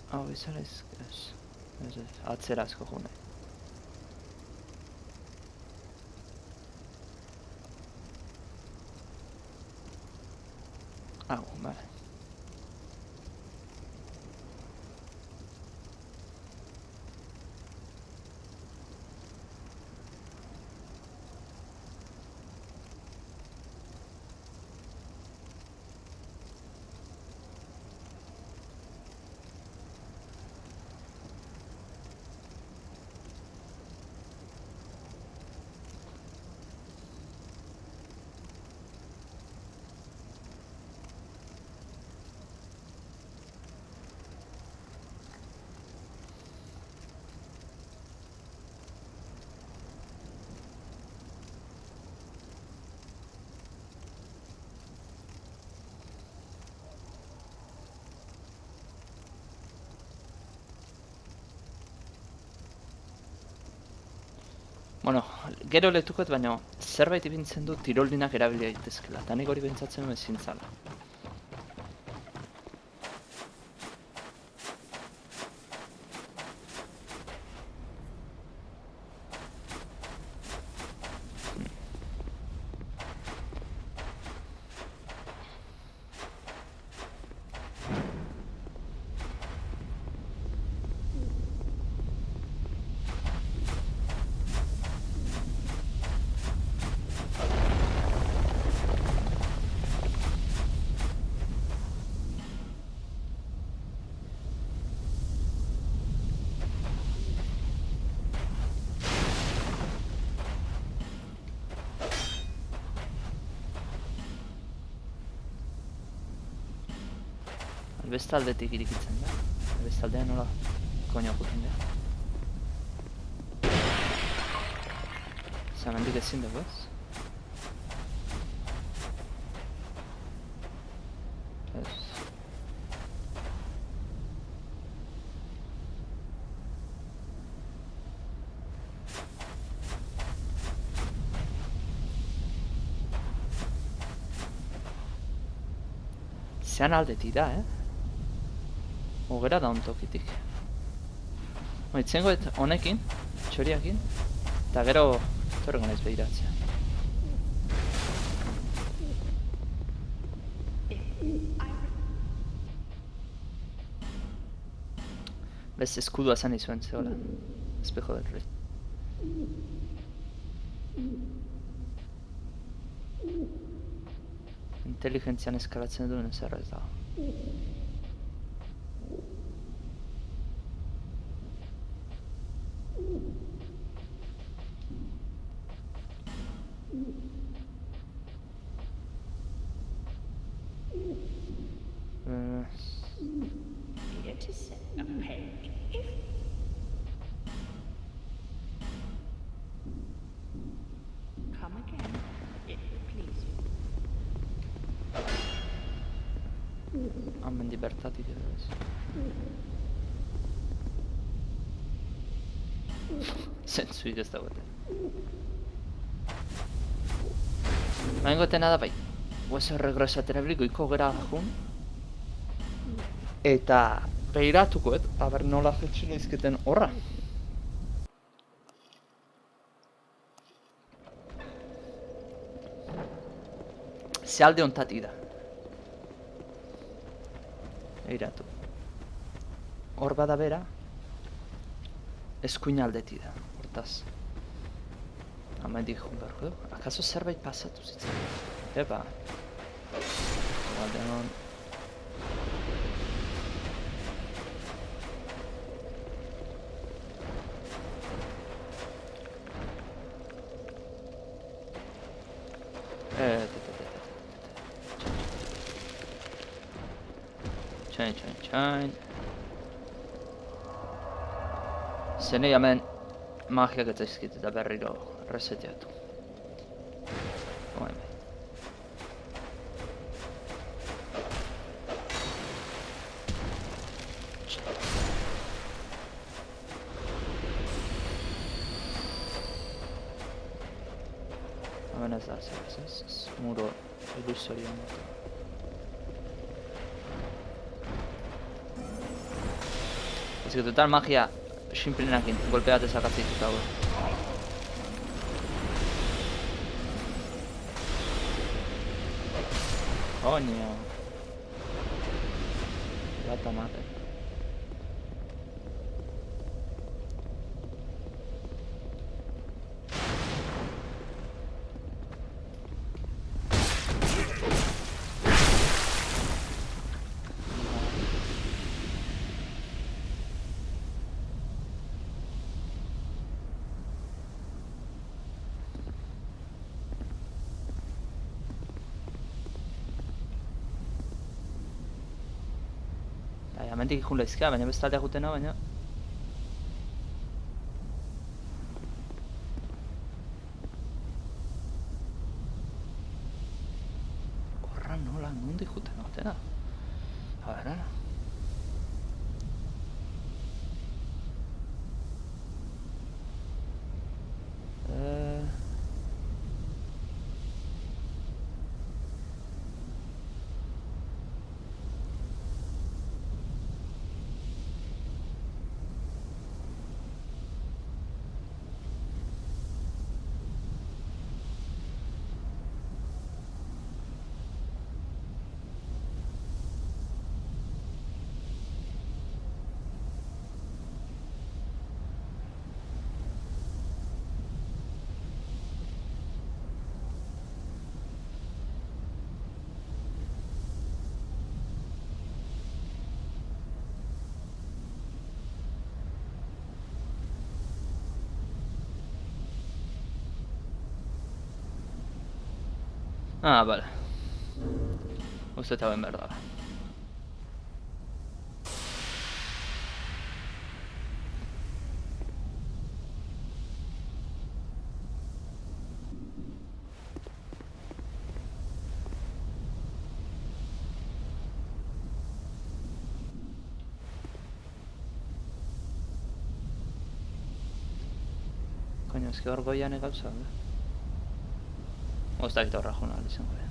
A: Hau izala ez. Ez, atzerazko june. Hau, bale. Bueno, gero lehtukot, baina zerbait ibintzen du tirolinak erabili daitezkela, eta nik hori bentsatzen ezin zala. Beste aldetik irikitzen da. Beste aldean nola koño juten da. Zamendik ezin dugu ez? Ez. Zean aldetik da, Ogera da ontokitik. Itzengoet honekin, txoriakin, eta gero torrego naiz behiratzea. Bez eskudua zan izuen zehola. Espejo del rey. Inteligentzian eskalatzen duen zerra ez dago.
E: Here to set a peg. Come again, it will please you.
A: Hemen libertatik edo ez. Zentzuik ez dagoetan. Baingoetena da bai. Hueso regreso goiko gera jun. Eta behiratukoet, aber nola jetxu noizketen horra. Ze alde ontatik da. Behiratu. Hor bada bera, eskuin aldetik da, hortaz. Hamendik jun beharko du. Akaso zerbait pasatu zitzen. Epa. Aldean. Txain. Zenei hemen magiak ez zaizkit eta berriro reseteatu. Hemen. Hemen ez da zer ez, muro ilusorio moto. Ez que total magia simplenakin golpe bat ezakatzen ditut hau. Coño. Gata mate. Hemendik ikun lehizka, baina bestaldeak gutena, baina... Horra nola, nondik gutena gutena? A ver, Ah, vale. Uste eta ben behar dara. Koño, eski hor goian egauza, Oztakit horra juna izango da.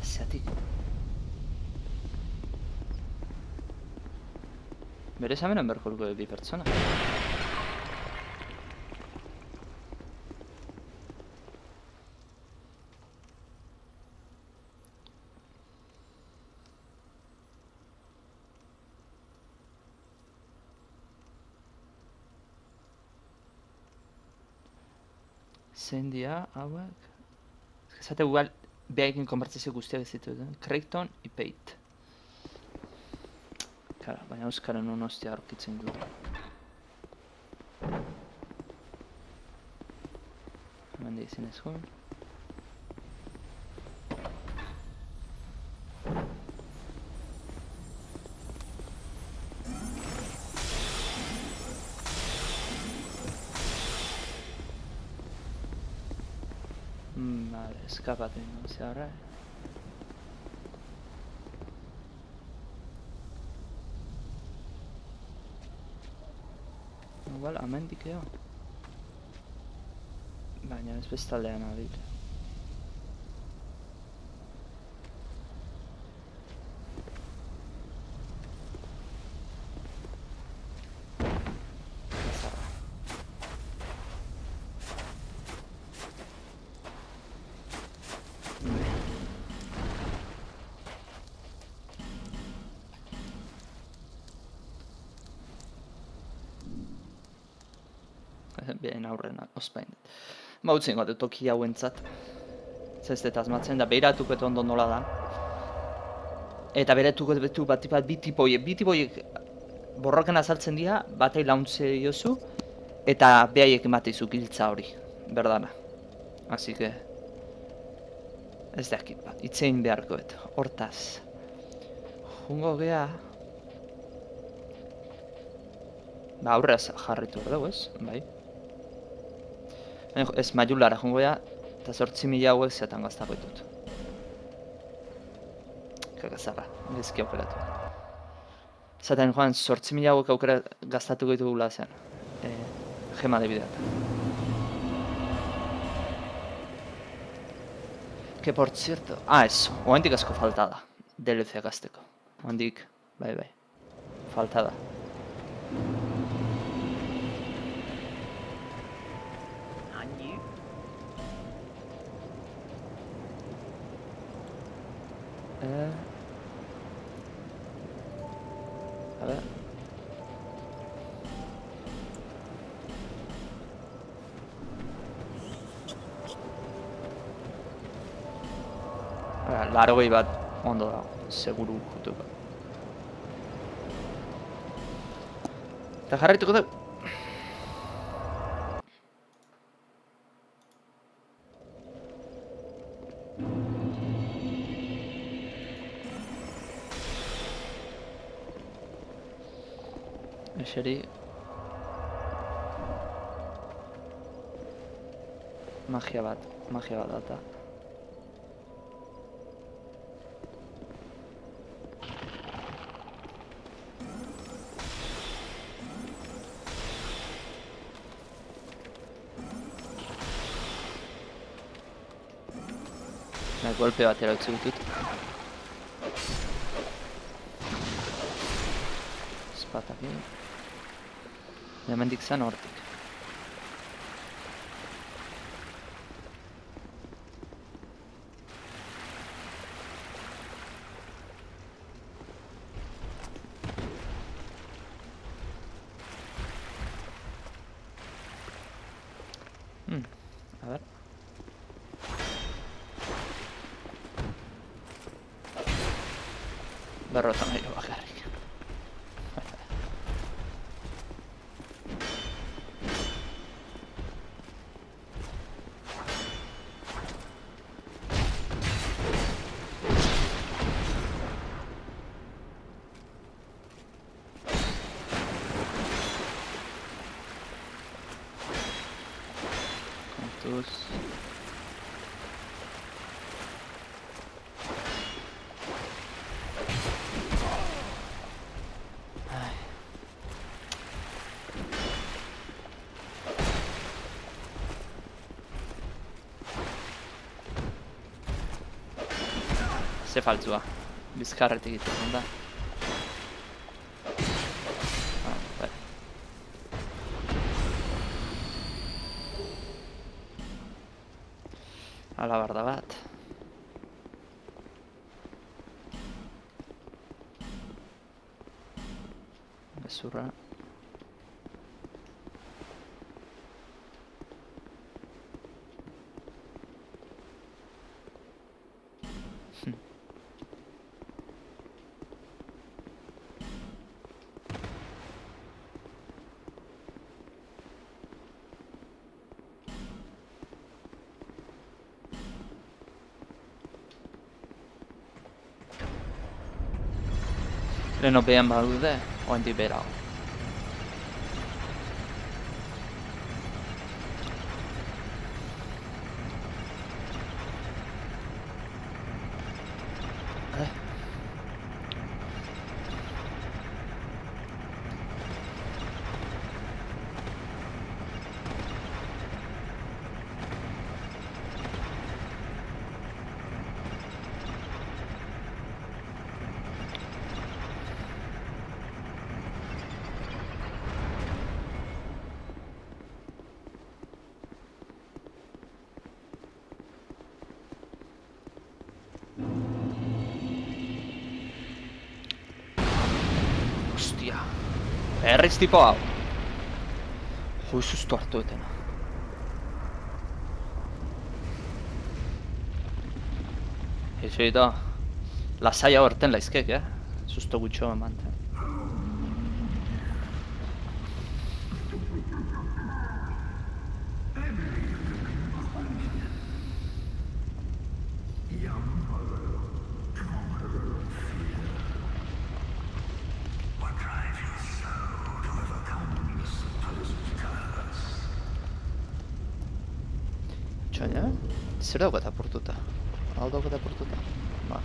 A: Zeatik. Bere examenen berko luko bi pertsona. Zein dira hauek? Zate igual behaekin konbertsazio guztiak ez ditu, Creighton y Pate. Kara, baina euskaren non hostia aurkitzen dut. Hemen dizien ez joan. Vale, escapate, no se ahorra. Igual, amendik eo. Baina ez bestaldean abil. Bien aurrena, ospain. Utzien gote toki hauentzat. Zestet asmatzen da, beiratuko eta ondo nola da. Eta beiratuko betu bat bi tipoiek borroken azaltzen dira, batei launtze diozu, eta behaiek emateizu giltza hori, berdana. Así que... ez dakit bat, itzein beharko eta, hortaz. Jungo gea... aurreaz jarritu dugu ez, bai. Ez maiulara jongo ea, eta 8.000 hauek zeatan gaztako ditut. Kakazarra, gezki aukeratu. Zaten joan, 8.000 hauek aukera gaztatuko ditugula zen. Gema de bideat. Que por cierto... eso, oendik asko falta da. DLC gazteko. Oendik, bai. Falta da. A ver. Largoi bat ondo dago, seguru jutuko. Eta jarraituko dugu. Eseri magia bat data. Golpe batera utzi ditut. Espatakin. Hemendik zen hortik. A ver. Berrota nahi bakarrik. ze faltzua. Bizkarretik egiten da. Bai. Ala barda bat. Gezurra. Leno behan badude, oendik berago. Ostia. Erriz tipo hau. Jo, susto hartu etena. Eixo da. Lasai hau erten laizkek, Susto gutxo emanten. Txaina, zer daukat apurtuta? Hau daukat apurtuta? Ba.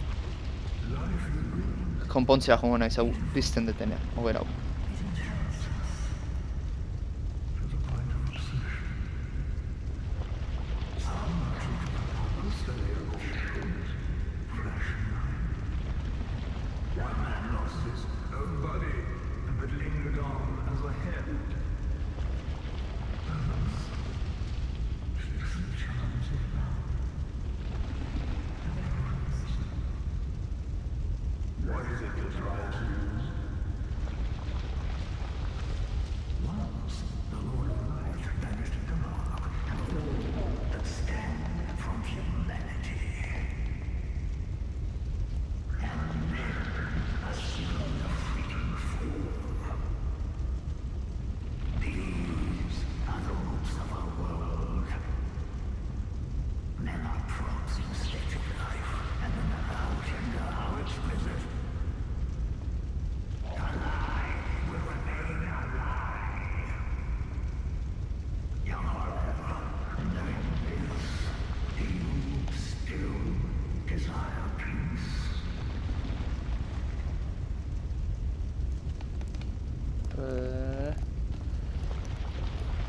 A: Konpontzea jongo naiz hau pizten detenean, hoger hau.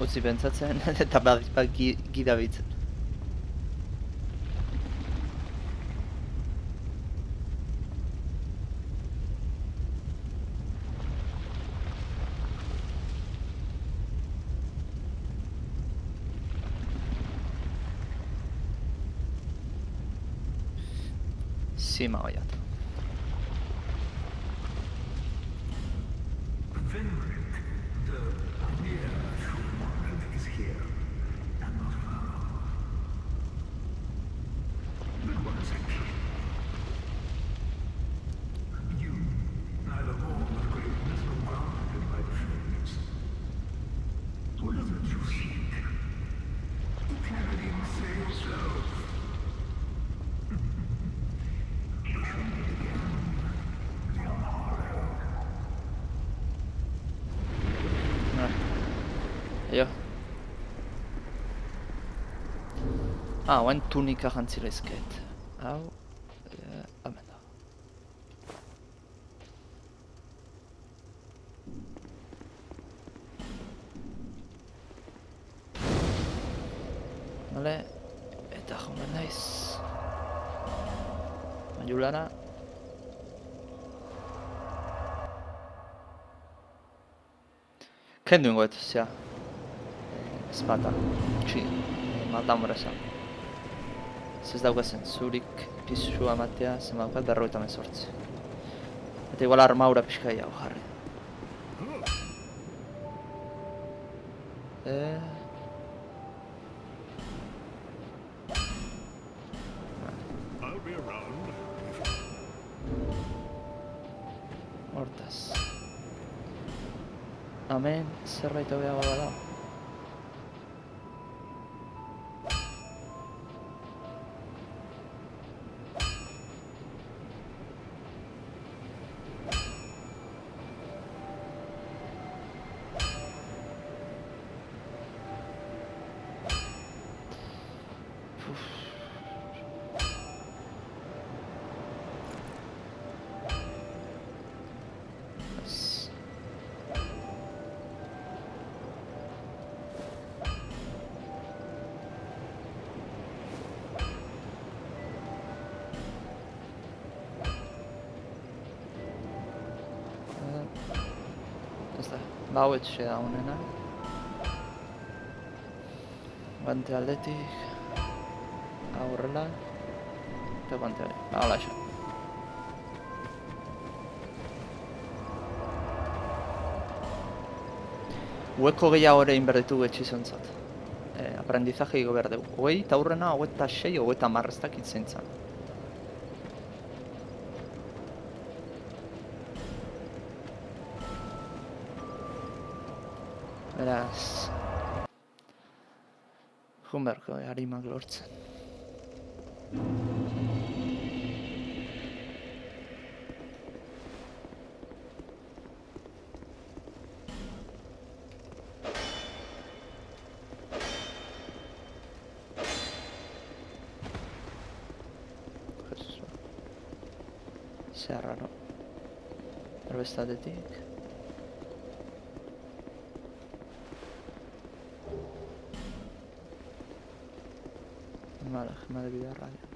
A: Utzi pentsatzen eta bat gidabitzen. Zima baiat. Jo. Hauen tunika jantzira izket. Hau, hemen da. Vale, eta jomen naiz. Ulara. Kendu ingoet, zea. Ezpata. Txi. Maldan boreza. Ez daukazen, zurik pisua ematea, zen daukat 58. Eta igual armaura pixka gehiago jarri. Hortaz. Hemen zerbait hobeago bada. Ba, hau etxe da honena. Guante aldetik. Aurrela. Eta guante hori. Ba, hola esan. Hueko gehiago ere inberditu etxizontzat. Aprendizaje higo behar dugu. Hogei eta aurrena, 26, 30 ez dakit zein zan. Beraz... Joan beharko harimak lortzen. Jesus. Zea raro. Erbestatetik. Vale, gema de vida radiante.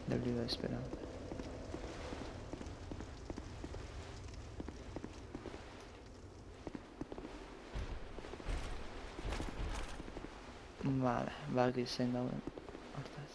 A: Debilidad esperanza. Vale, baki zein dauden. Hortaz.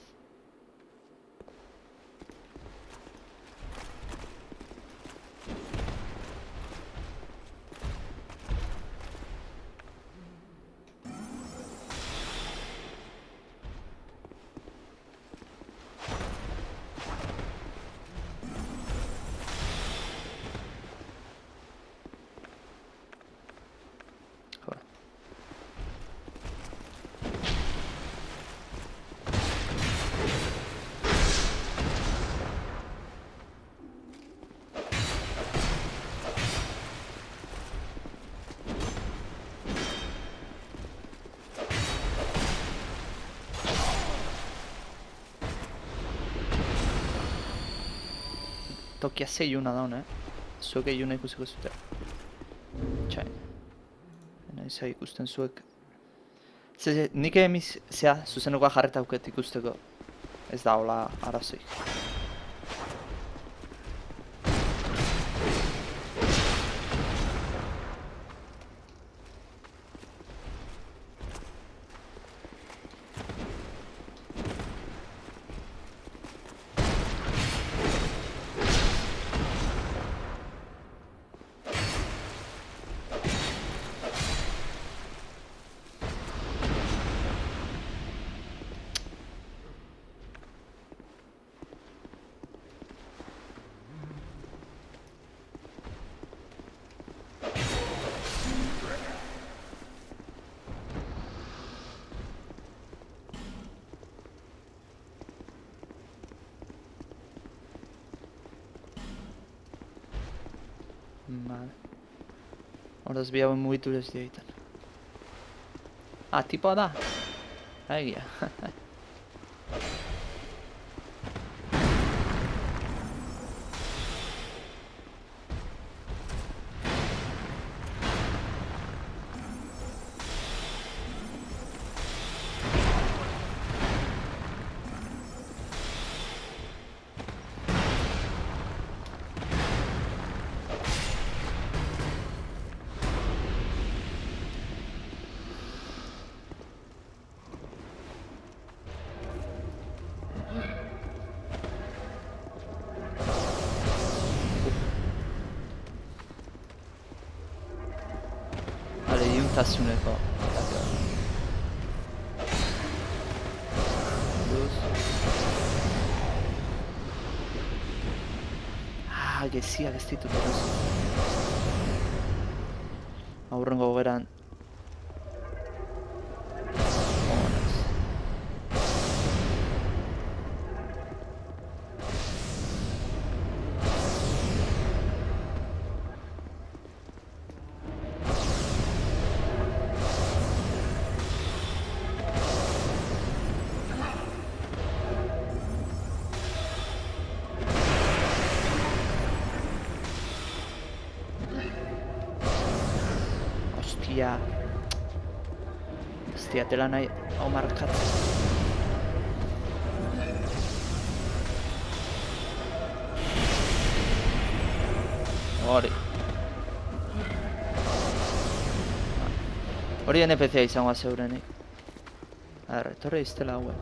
A: Tokia ze iluna daun, Zuek iluna ikusiko zuten. Txain. Naizak ikusten zuek. Nik emiz, zuzenukoa jarreta auket ikusteko. Ez da hola arazoik. Vale. Hortaz bi hauen mugitu ez dira egiten. Ah, tipoa da? Egia. lehentasuneko atatea. Geziak ez ditut eroso. Aurrengo geran. Hostia, tela nahi hau markatzen. Hori. Hori NPC-a izangoa zeurenik. Etorri iztela hauen.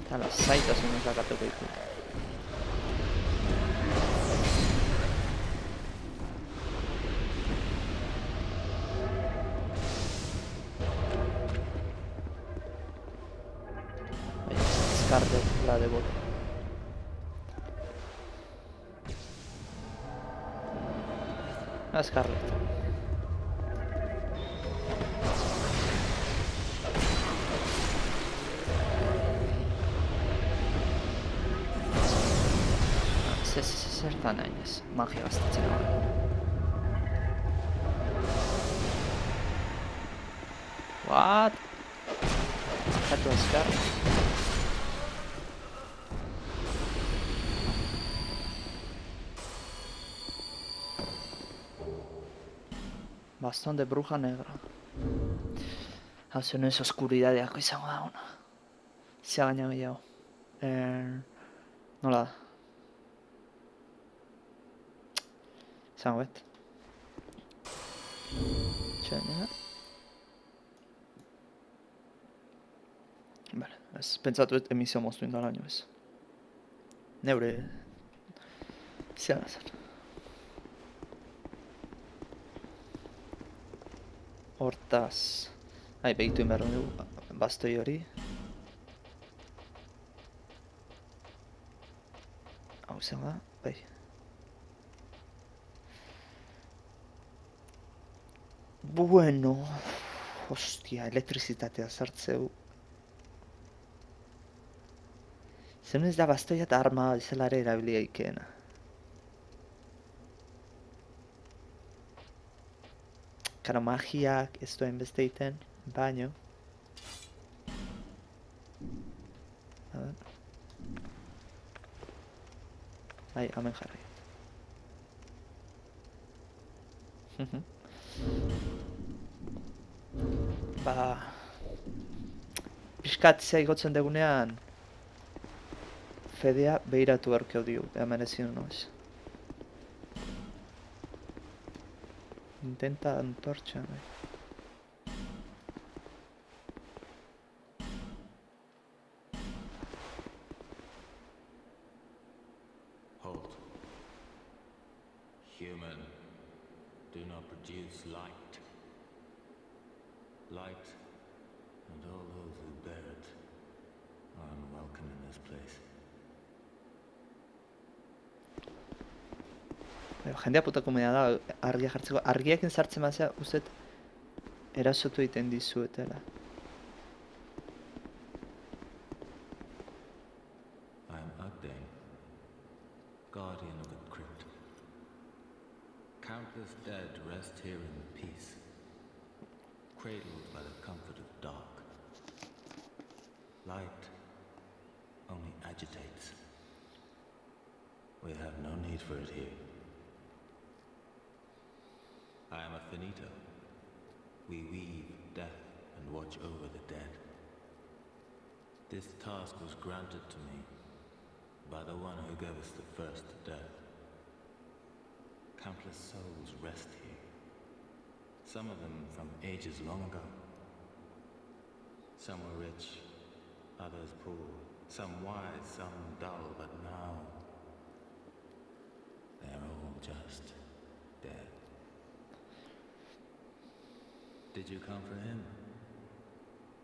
A: Eta lasaitasun sakatuko ditu. Scarlet, la de bot. La Scarlet. Zertan nahi ez, magia gastatzen hori. What? Zatu azkar. Bastón de bruja negra. Hau zenez oskuridadeako izango da ona. Zia gaina gehiago. Nola da? Izango bet. Txaina. Bale, ez pentsatu et emisio moztu indala baino ez. Neure... Zia nazan. Hortaz... begitu inberron dugu, bastoi hori. Hau zen da, bai. Bueno... Hostia, elektrizitatea sartzeu. Zen ez da bastoia eta arma izelare erabilia ikeena. Karo magiak ez duen beste iten, baino. A ver. Ai, hemen jarri. Piskat zea igotzen degunean Fedea behiratu erkeo dio, hemen ezin noiz. Intenta antortxa, bai.
F: Halt. Human, do not produce light. Light, and all those who bear it, are unwelcome in this place.
A: Jendea putako mea da argia jartzeko. Argiakin sartzen bazea, uzet erasotu egiten dizuetela.
F: I am Agdane, guardian of the crypt. Countless dead rest here in peace, cradled by the comfort of dark. Light only agitates. We have no need for it here. I am a finito. We weave death and watch over the dead. This task was granted to me by the one who gave us the first death. Countless souls rest here. Some of them from ages long ago. Some were rich, others poor, Some wise, some dull, but now they're all just dead. Did you come for him?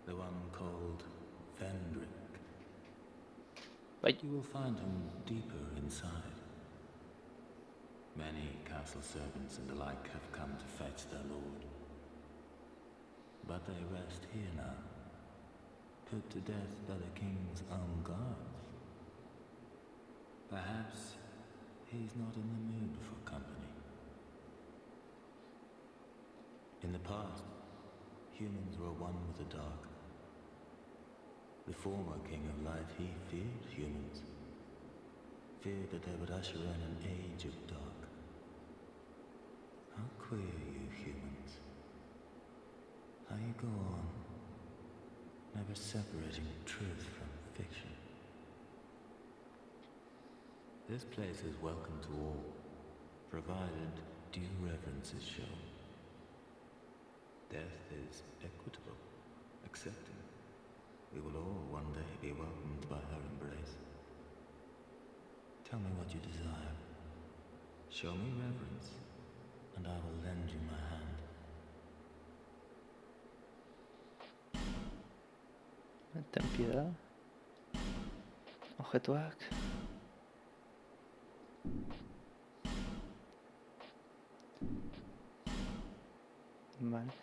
F: The one called Fendrick?
A: Wait.
F: You will find him deeper inside. Many castle servants and the like have come to fetch their lord. But they rest here now, put to death by the king's own guards. Perhaps he's not in the mood for company. In the past, humans were one with the dark. The former king of light, he feared humans. Feared that they would usher in an age of dark. How queer you humans. How you go on, never separating truth from fiction. This place is welcome to all, provided due reverence is shown. Death is equitable, accepting. We will all one day be welcomed by her embrace. Tell me what you desire. Show me reverence, and I will lend you my hand.
A: Ten piedad. Objektuak. Vale.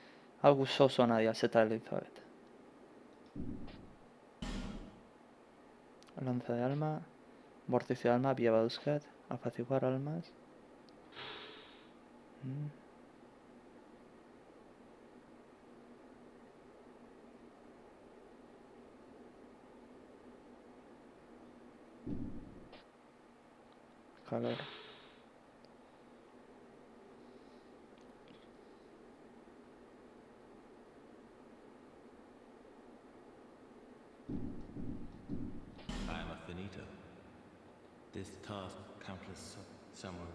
A: Hau oso ona dira zeta Elizabeth. Lanza de alma, vórtice de alma, vía baduzkat, apaciguar almas. Calor.
F: I am a finito. This task countless somewhere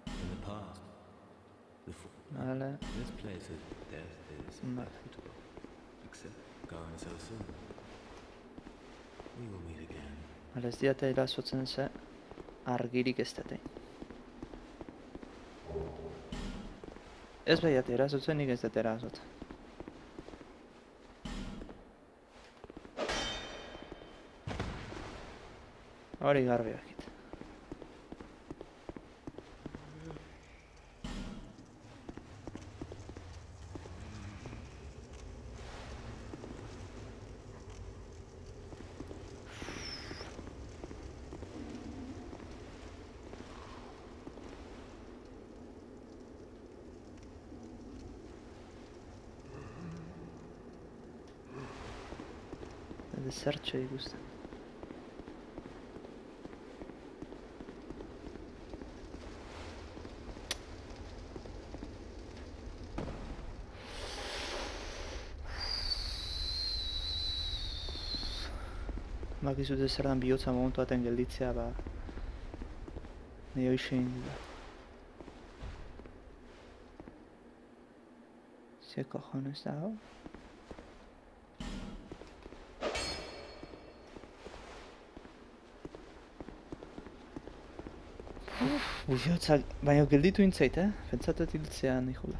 F: in the past.
A: Vale.
F: This place of death is equitable. Except going so soon. We will meet again.
A: Vale, ez diate erasotzen ze argirik ez dute. Ez behiate erasotzen, nik ez dute erasotzen. Hori garbiak it. Ez zertxo ikusten. Bakizute zer dan bihotza momentu baten gelditzea, ba... Nire hoxe egin da. Ze cojones da hau? Bihotza, baina gelditu intzait, Pentsatu hiltzea nihula.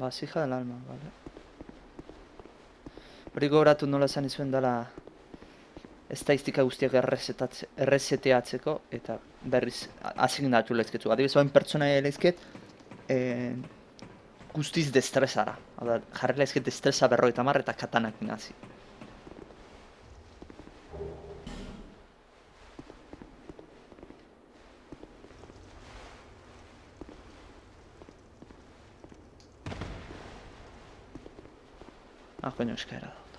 A: Vasija del alma, vale. Hori gogoratu nola esan izuen dela estatistika guztiak erreseteatzeko eta berriz asignatu lezketu. Adibidez, bain pertsonaia lezket guztiz destresara. Jarri lezket destresa 50 eta katanak nazi. Koño, eskaera dauta.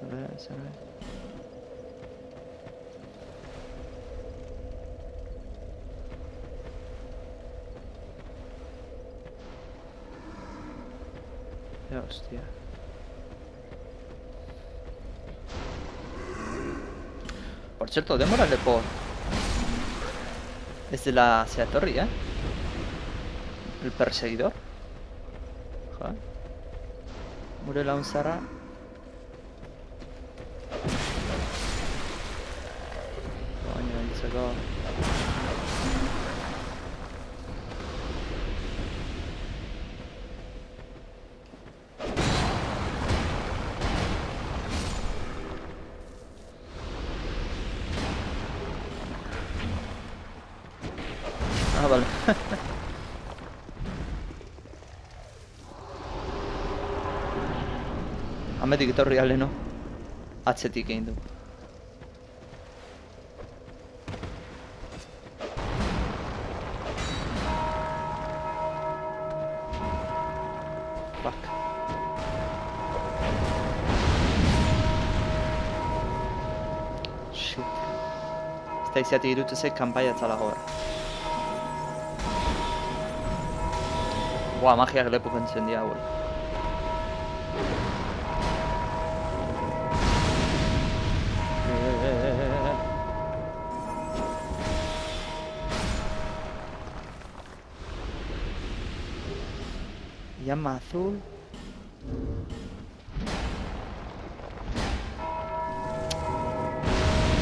A: Zer nahi? Hostia. Por cierto, demora lepo. Es de la Seatorri, ¿eh? El perseguidor. Joder. Mure laun zara. Baina hiltzeko. Ah, vale. Hametik etorri aleno. Atzetik egin du. Fuck. Shit. Ez da izatik irutezek kanpaia etzala gora. Buah, magiak lepo kentzen dira hauek. Llama azul.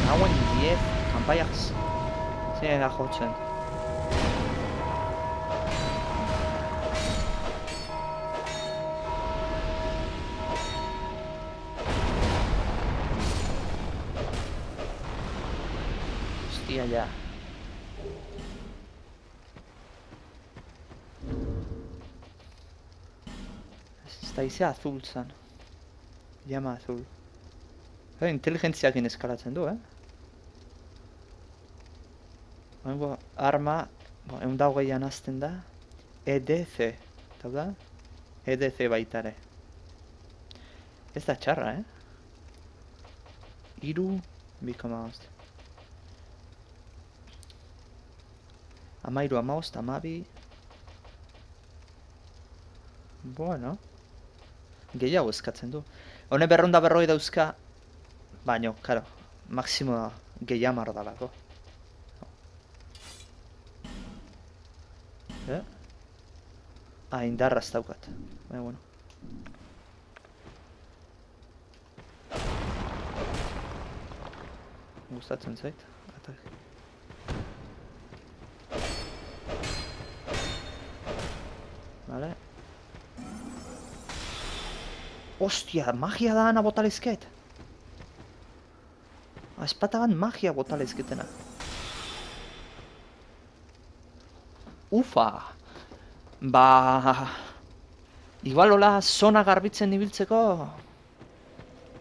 A: Agua en 10. Kanpaiak zein da jotzen. Hostia, ya. Ez da izea azul zen. Llama azul. Inteligentziakin eskalatzen du, Arma, 120an azten da. EDC, eta da? EDC baitare. Ez da txarra, 3, 2,5. 13, 15, 12. Bueno. Gehiago eskatzen du. Hone 240 dauzka. Baina, karo, maksimoa gehiamar dalako. Indarra ez daukat. Baina, bueno. Gustatzen zait. Vale. Ostia, magia da ana botalezket. Espatagan magia botalezketena. Ufa! Ba... Igual hola zona garbitzen ibiltzeko...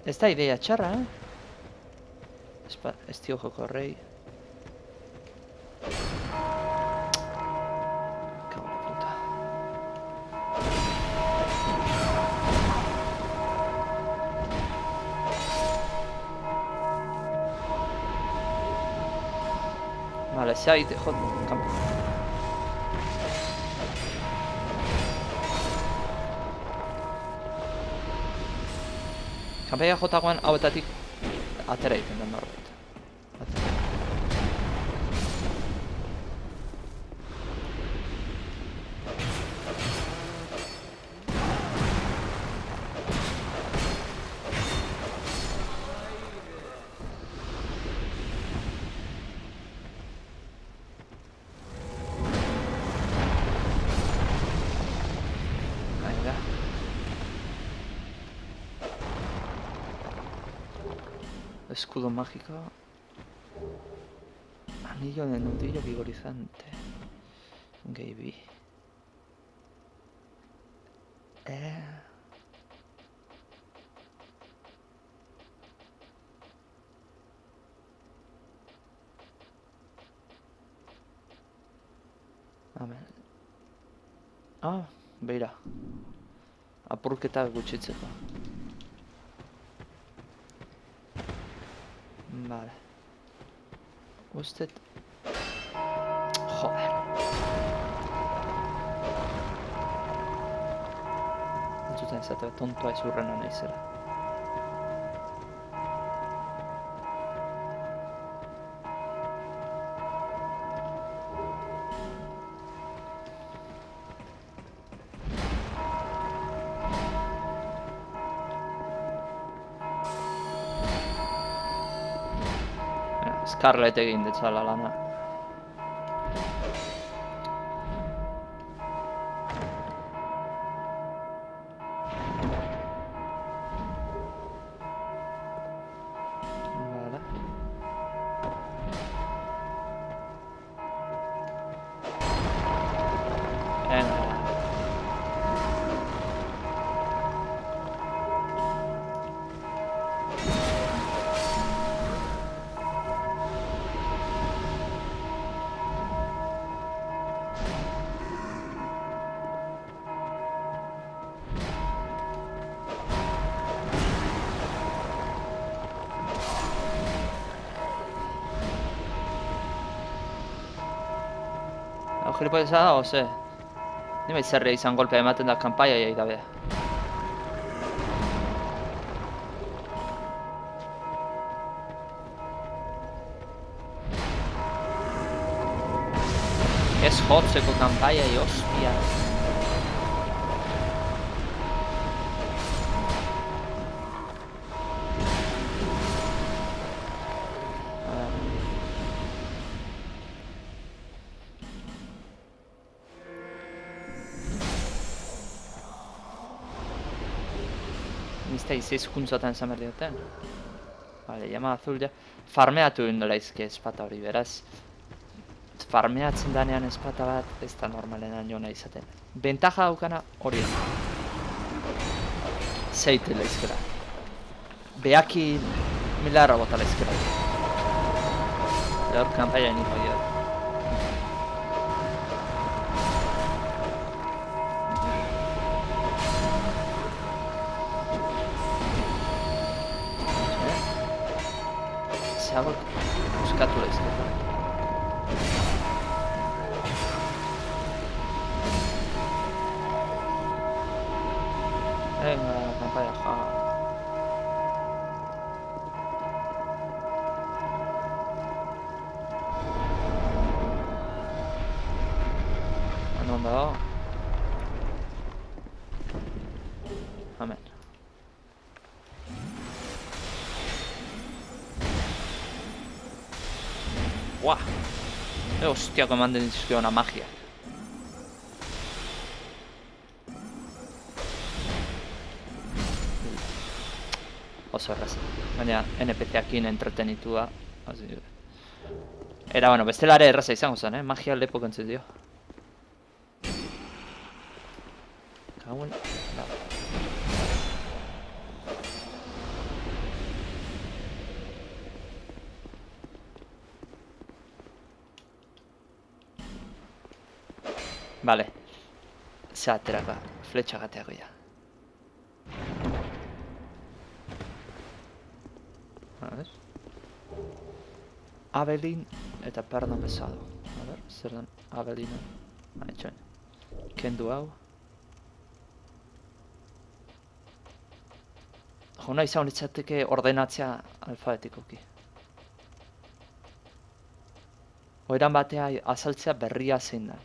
A: Ez da ideia txarra, Ez dio joko horrei. Cago la puta. Vale, se ha ido, joder, campo. Kanpaia jotagoan hauetatik atera egiten da norbait. Escudo mágico. Anillo de nudillo vigorizante. Gaby. Amen. Beira. Apurketa gutxitzeko. Vale. Usted... Joder. Entzuten izate, tontoa izurrena naizera. Scarlett egin detzala lana. Vale. Venga. Gilipolleza da, ose. Nima izerria izan golpea ematen da kanpaia gabe. Ez jotzeko kanpaia, hostia. Nizte izizkuntzatan izan behar dioten. Vale, llama azul ja. Farmeatu indela izke espata hori, beraz. Farmeatzen danean espata bat, ez da normalenan jona izaten. Bentaja daukana hori da. Zeitela izkera. Behaki milarra botala izkera. Hor kanpaia niko dira. Zeagol buskatu lehizketa. Venga, kanpaia, ja. Non dago. Amen. Buah! Hostia, komanden dizkiona magia. Oso erraz. Baina NPC-akin entretenitua. Era, bueno, bestelare erraza izango zen, magia lepo kontzit dio. Kauen... Vale. Ze ateraka, fletxa gateako ja. ¿Ves? Abelin eta perno pesado. A ver, zer den Abelina. Itxoin. Kendu hau. Jona izan litzateke ordenatzea alfabetikoki. Oiran batea azaltzea berria zein da.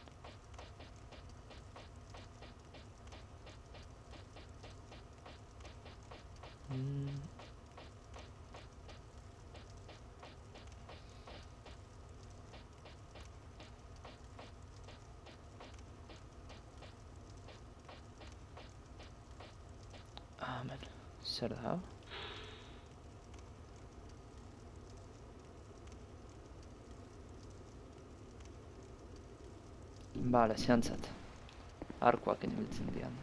A: Amen. Zer da hau? Bale, zehantzat. Arkoak inibiltzen dian.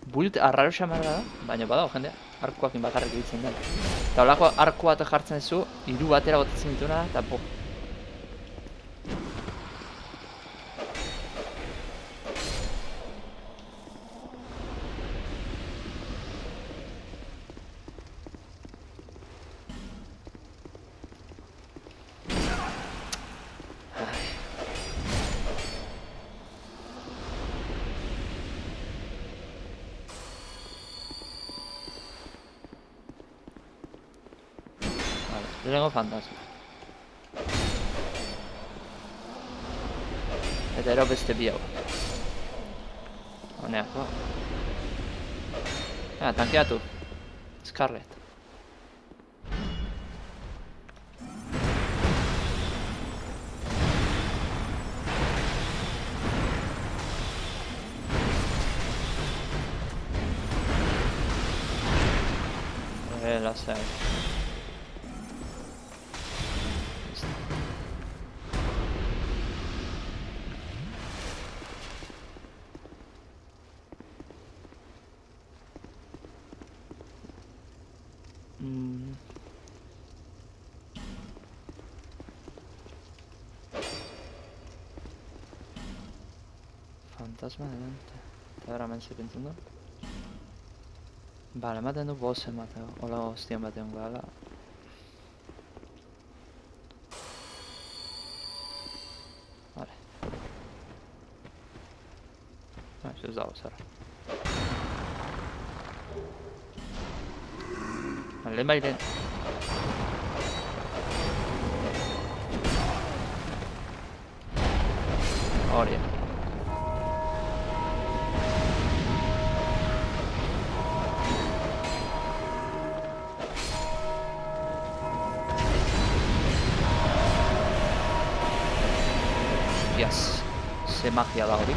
A: Build arraro xamarra da, baina badago jendea. Arkoakin bakarrik ibiltzen den. Eta holako arko bat jartzen zu, hiru batera botatzen dituna, eta bo. Vale, lehenengo fantasma. Eta ero beste bi hauak. Honeako. Tankeatu. Scarlet. Lasai. Fantasma delante. Eta bera zer du? Bale, ematen du boss emateko. Ola hostian batean gara. Vale. Ez dago zara. Lehen bairen. Hori. Ze magia da hori.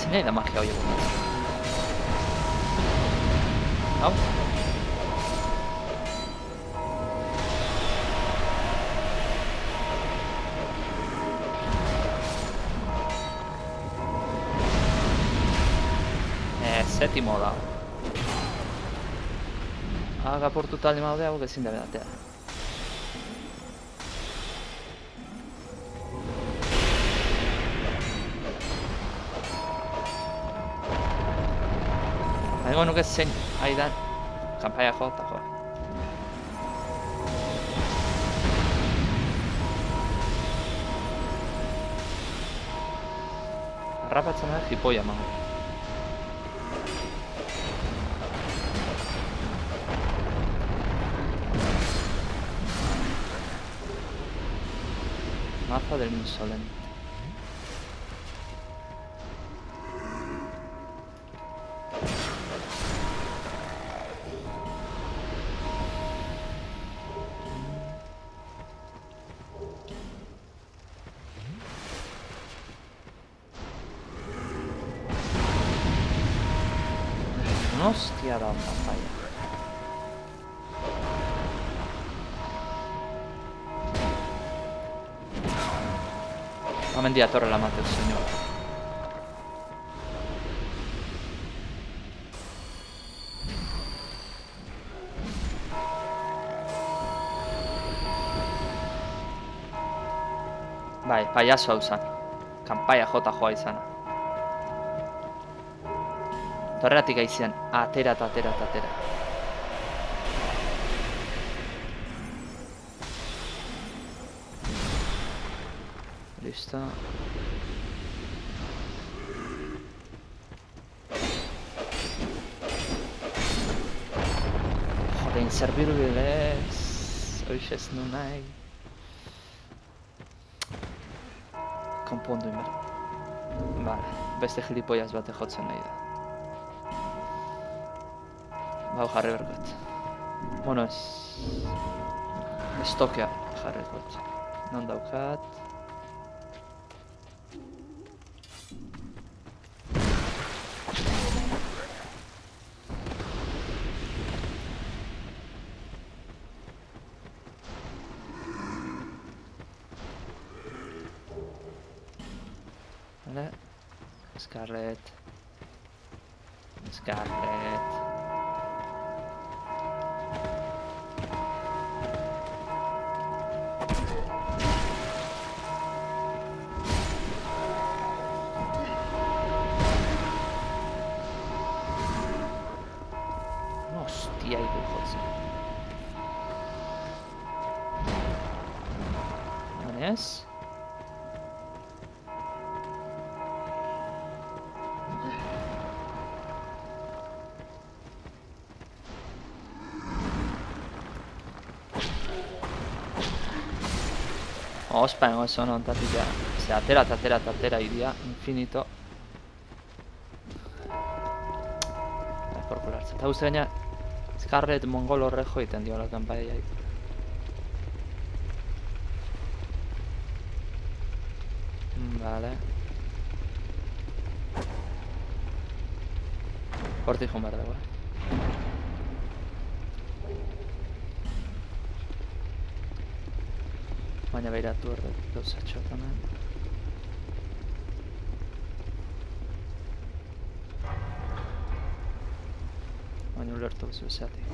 A: Zinei da magia hori egun. Hau? Séptimo da. Agapurtu talde maude hau gezin da bedatea. Hago nuke zein aidan kanpaia jo eta jo. Harrapatzen da jipoia mango. Mazo del insolente. Hostia da pantalla. Hemendik atorrela Mateo señor. Bai, payaso hau zan. Kanpaia jota joa izana. Torreatik aizian, atera eta atera eta atera. Listo. Joder, inservibles. Hoxe ez nu nahi. Konpondu inber. Vale, beste gilipollas bate jotzen nahi da. Bau jarri berkot. Bueno, estokea jarri berkot. Non daukat. Vale. Scarlet. Scarlet. Hostia, hidu jotzen. Honez. Ospa egon zon ontatik ja. Ze atera idia, infinito. Porkulartzen. Eta guzti gaina, Scarlet mongol horre joiten diola kanpaiai. Vale. Hortik joan behar dago, Baina behiratu hor dut gauzatxo tamen. Baina ulertu bezu ezatik.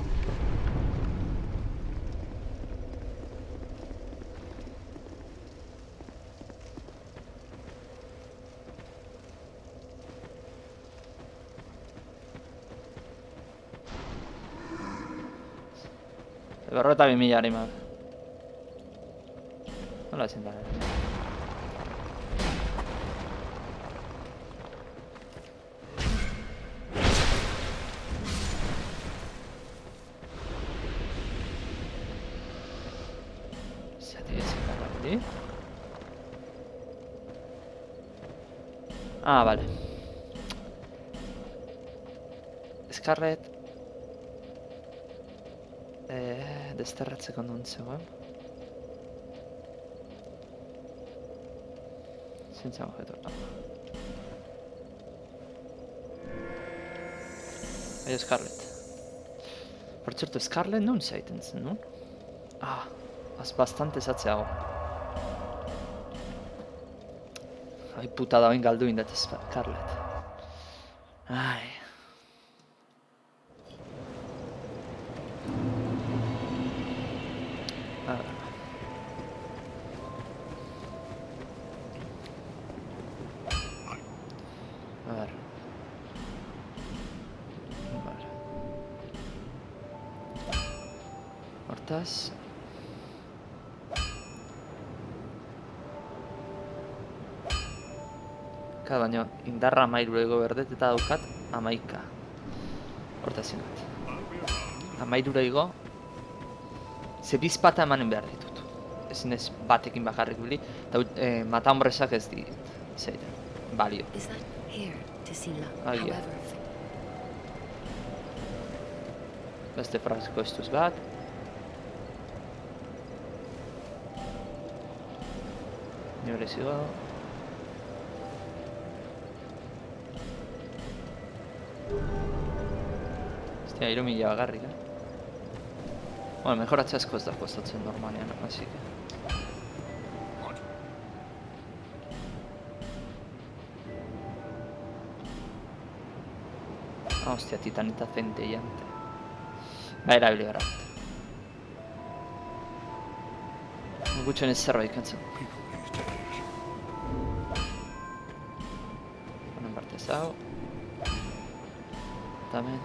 A: Berrota 2000 harima. Nola ezin da. Zati ezin da hori. Ah, vale. Scarlet desterratzeko non zegoen. Senza objeto. Ahí Scarlet. Por cierto, Scarlet non zaiten zen, no? Ah, bastante zatzeago. Ai, putada oin galdu indat Scarlet. Ai. Hortaz baina indarra 13 ego berdet eta daukat 11. Hortaz ingat 13 ego ze bizpata emanen behar ditut. Ezin ez batekin bakarrik bili eta mata hombresak ez dit zeiten balio. Agia. Beste frasko ez duz bat. Nire zigo. Estia, 3000 bagarrik, Bueno, mejoratze asko ez da kostatzen normalean, así que... Hostia, titanita centellante. Ba, erabili gara. Gutxen ez zerbait kantzen. Honen partez hau. Tamen.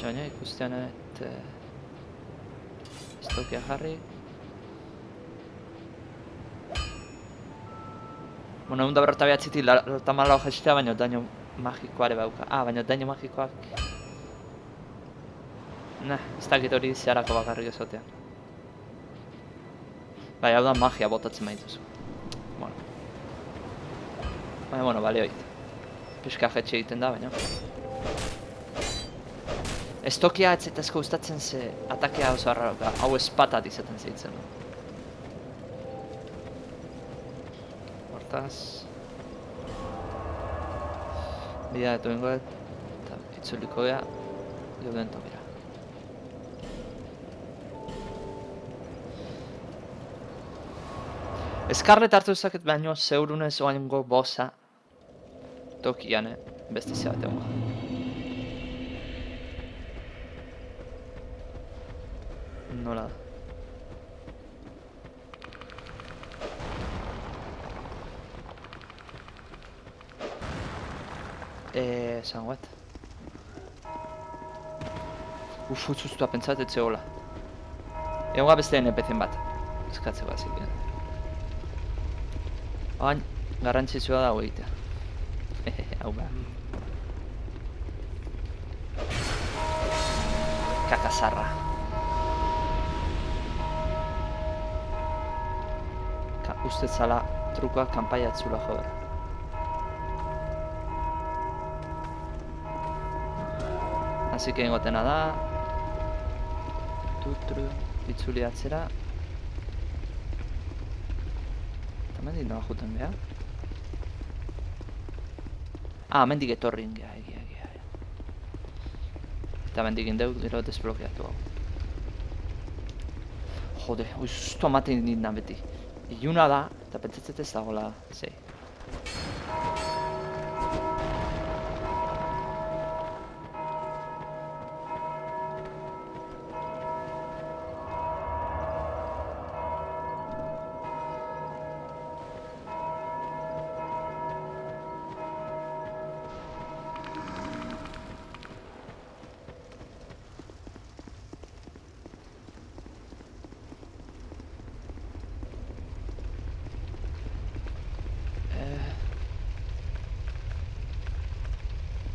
A: Baina ikustean et... Estokia jarri. Bueno, egun da berrota behatzitik larta malau jestea, baina daño magikoare bauka. Ah, baina daño magikoak... Nah, ez dakit hori zeharako bakarrik ezotean. Bai, hau da magia botatzen maituzu. Bueno. Baina, bueno, balio egiten. Piska jetxe egiten da, baina. Estokia etzetazko gustatzen ze atakea oso harra, hau espatat izaten zeitzen du. Hortaz... Bida eto ingoet, eta itzuliko gea, geuden tokira. Scarlet hartu ezaket baino zeurunez oaingo bosa tokian, beste zebat egon. Nola da. Zangoet. Utzuztua pentsat ez zegoela. Egon beste NPC-en bat. Eskatzeko hazik. Oain, garrantzitsua dago egitea. Hau behar. Kakazarra. uste zala trukoa kanpaia etzula jo behar. Así que ingotena da. Tutru, itzuli atzera. Eta mendik noa juten geha? Mendik etorrin geha, egia. Eta mendik indeu gero desblokeatu hau. Jode, justo ematen dindan beti. Iluna da, eta pentsatzet ez dagoela, zei.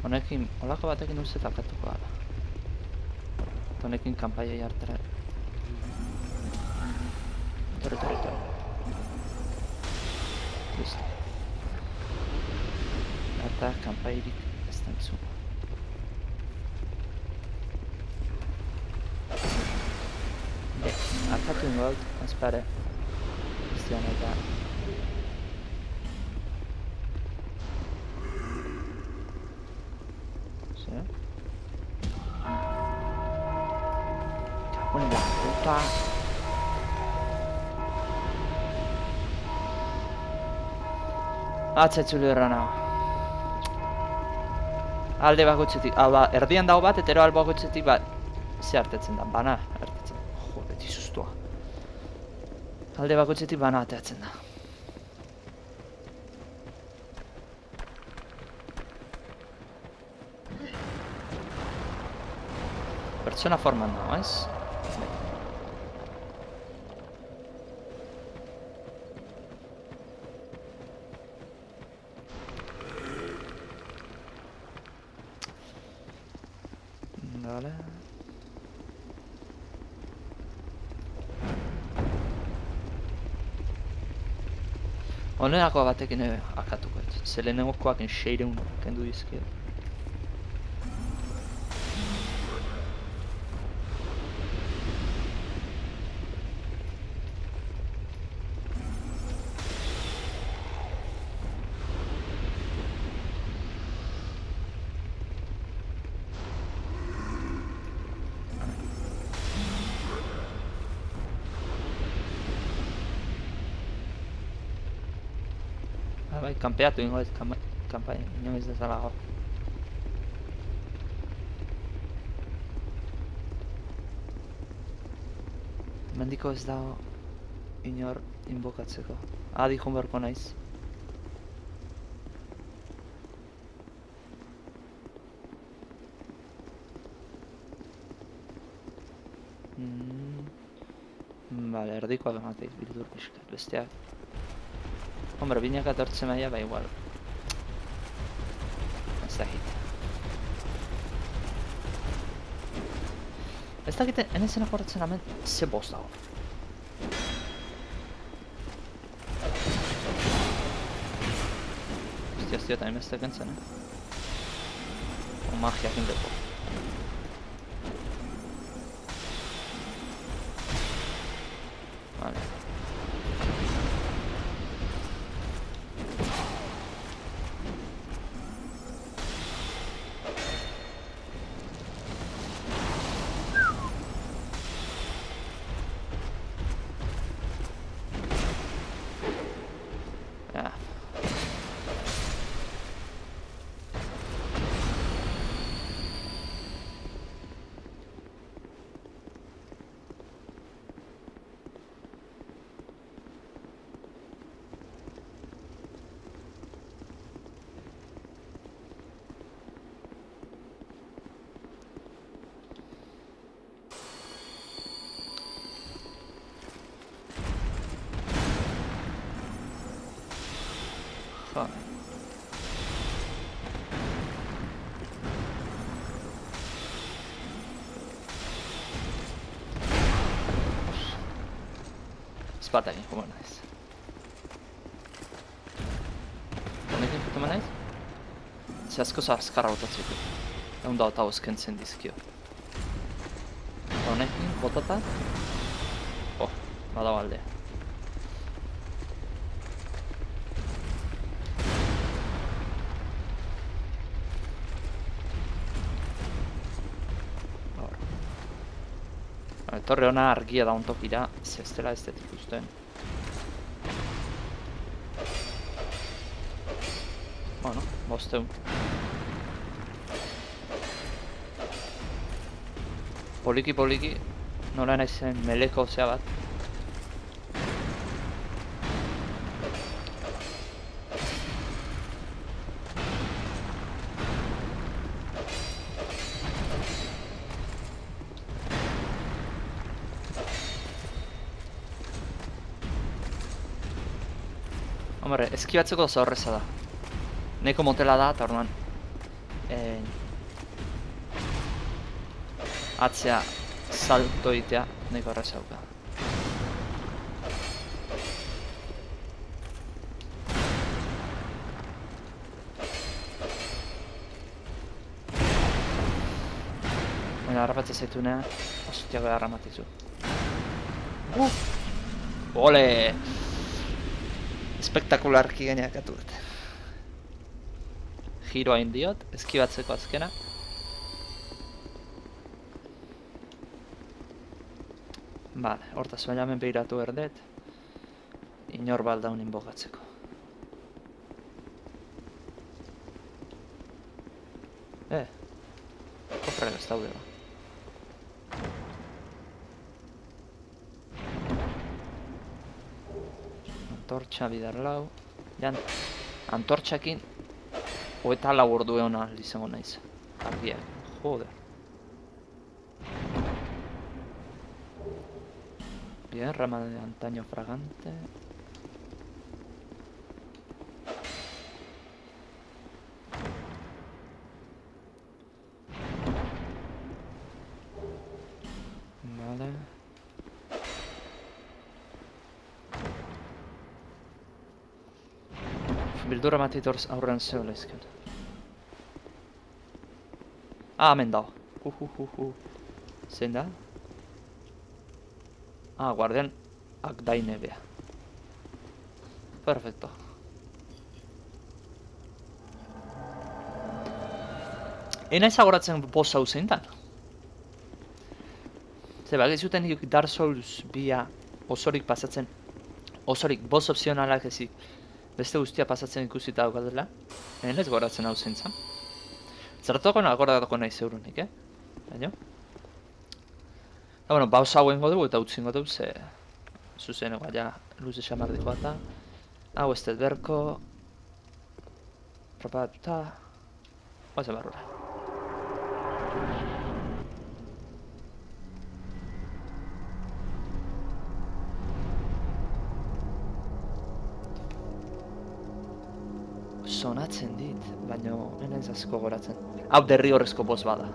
A: Honekin, holako batekin uste takatuko gara. Honekin kanpaia jartara. Torre. Listo. Eta kanpairik ez da entzun. Arkatu ingo dut, azpare. Iztian eta... Cago en la puta. Atzetzuli errana. Alde bakotxetik, erdian dago bat, etero albo bakotxetik bat. Ze hartetzen da, bana hartetzen. Jode, tizuztua. Alde bakotxetik bana ateatzen da. Pertsona forman dago, ez? Vale. Honenako batekin akatuko ez. Zelenegokoak 600 kendu dizkiet. Bai, kanpeatu ingo ez kanpai, inoiz dezala gaur. Mendiko ez dago inor inbokatzeko. Adi joan beharko naiz. Vale, erdikoak emateiz bildur pixkat, besteak. Hombre, bineak atortzen maia, ba igual. Ez dakit. Ez dakit, enezena jorratzen hemen, ze bost dago. Hostia, eta imestek entzen, O magiak indeko. Vale. Espartakin, como naiz. eman naiz? Ze asko azkarra botatzeko. Egun da eta kentzen dizkio. Honekin, botata. Badago aldea. Etorre hona argia da ontokira, ez dela ez dut ikusten. Bueno, bosteun. Poliki, nola naizen meleko zea bat. Hombre, eskibatzeko oso horreza da. Neko motela da, eta orduan atzea salto egitea neko horreza dauka. Baina harrapatzea zaitunean, osutiago da harramatizu. Ole! Espektakularki gainak atu dut. Giro hain diot, eskibatzeko azkena. Bale, hortaz baina hemen behiratu erdet. Inor baldaun inbogatzeko. Kofrera ez daude ba. Antortxa bidar lau. Jan, antortxakin 24 ordu egon ahal izango naiz. Argiak, joder. Bien, rama de antaño fragante. Vale. Bildura matitor aurrean zeo lehizken. Hemen dago. Zein da? Guardian Akdaine bea. Perfecto. Ena ezagoratzen boss hau zein dan? Ze bagizuten Dark Souls bia osorik pasatzen. Osorik boss opzionalak ezik. Beste guztia pasatzen ikusita daukatela. Ena ez goratzen hau zein zan. Zertuako nagoratuko nahi zeurunik, Baina? Bueno, pausa hauen godu eta utzin godu ze zuzeneko ja luze xamardikoa eta hau ez dut berko propatuta oaze barrura. Sonatzen dit, baina enaiz asko goratzen. Hau derrigorrezko boss bada.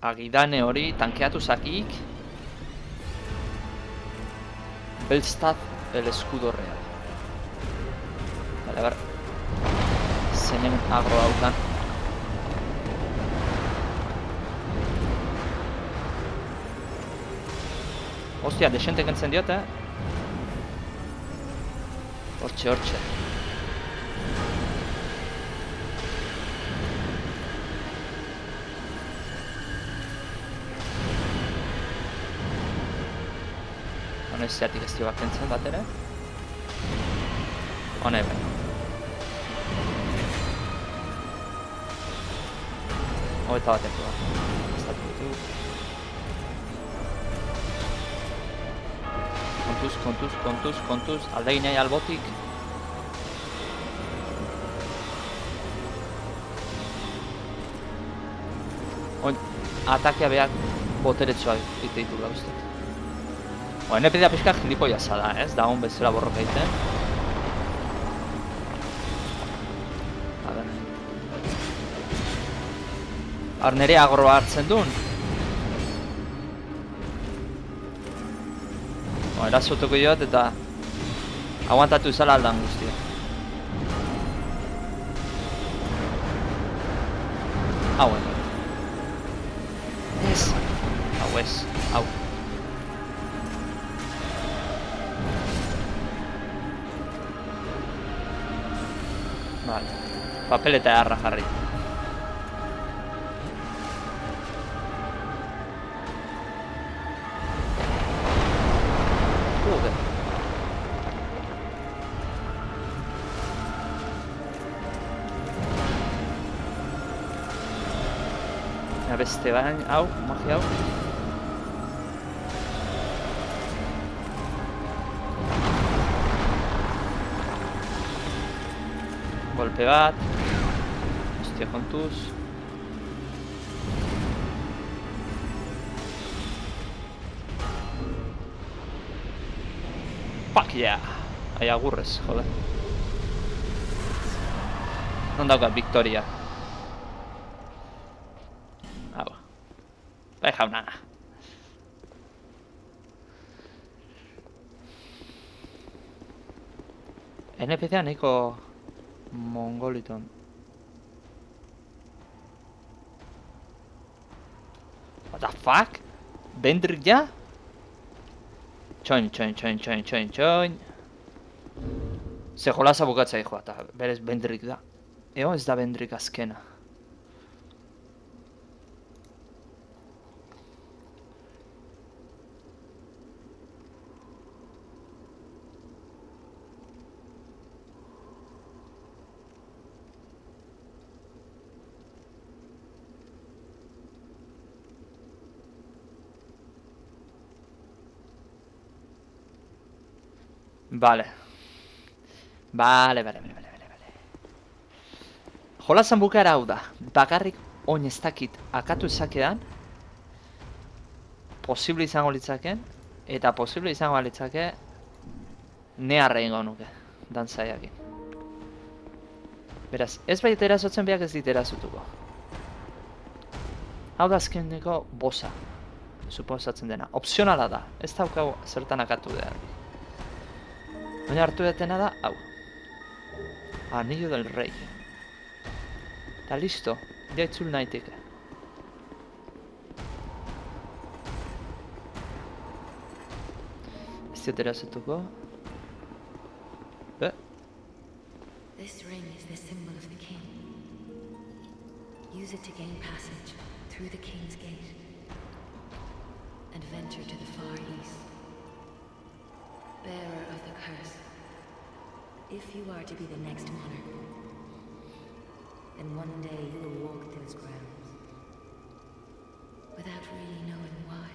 A: Agidane hori tankeatu zakik. Belstad el escudo real. Vale, a ver. Zeinen agro daukan. Ostia, desente kentzen diot, Hortxe. Hone zeatik ez dioak kentzen bat ere. Hone bai. Hogeita bateko bat. Estatu ditu. Kontuz, aldegin nahi albotik. Oin, atakea behar boteretsoa ite ditu gauztet. Oin, nepedea pixka gilipoia zada, ez? Da hon bezala borroka egiten. A ver. Hor nire agroa hartzen duen. Erazotuko joat eta aguantatu izala aldan guztia. Hau egot. Ez. Hau ez. Hau. Vale. Papeleta jarra jarri. Joder. Beste bain, hau, magia hau. Golpe bat. Hostia, kontuz. Fuck yeah! Ai agurrez, joder. Non daukat, Victoria. Hau. Bai jauna. NPC-a nahiko mongoliton. What the fuck? Bendrik ja? Txoin. Ze jolasa bukatzea joa, eta berez Bendrik da. Eo ez da Bendrik azkena. Vale. Jolasan bukaera hau da. Bakarrik oin ez dakit akatu ezakedan. Posible izango litzaken. Eta posible izango litzake neharra ingo nuke. Dantzaiakin. Beraz, ez baita erasotzen behar ez dit erasotuko. Hau da azkeneko bosa. Suposatzen dena. Opzionala da. Ez daukagu zertan akatu behar. Baina hartu detena da, hau. Anillo del Rey. Eta listo, ja itzul naiteke. Ez diot erasotuko.
G: This ring is the symbol of the king. Use it to gain passage through the king's gate and venture to the far east. Bearer of the curse, if you are to be the next monarch, then one day you will walk those grounds without really knowing why.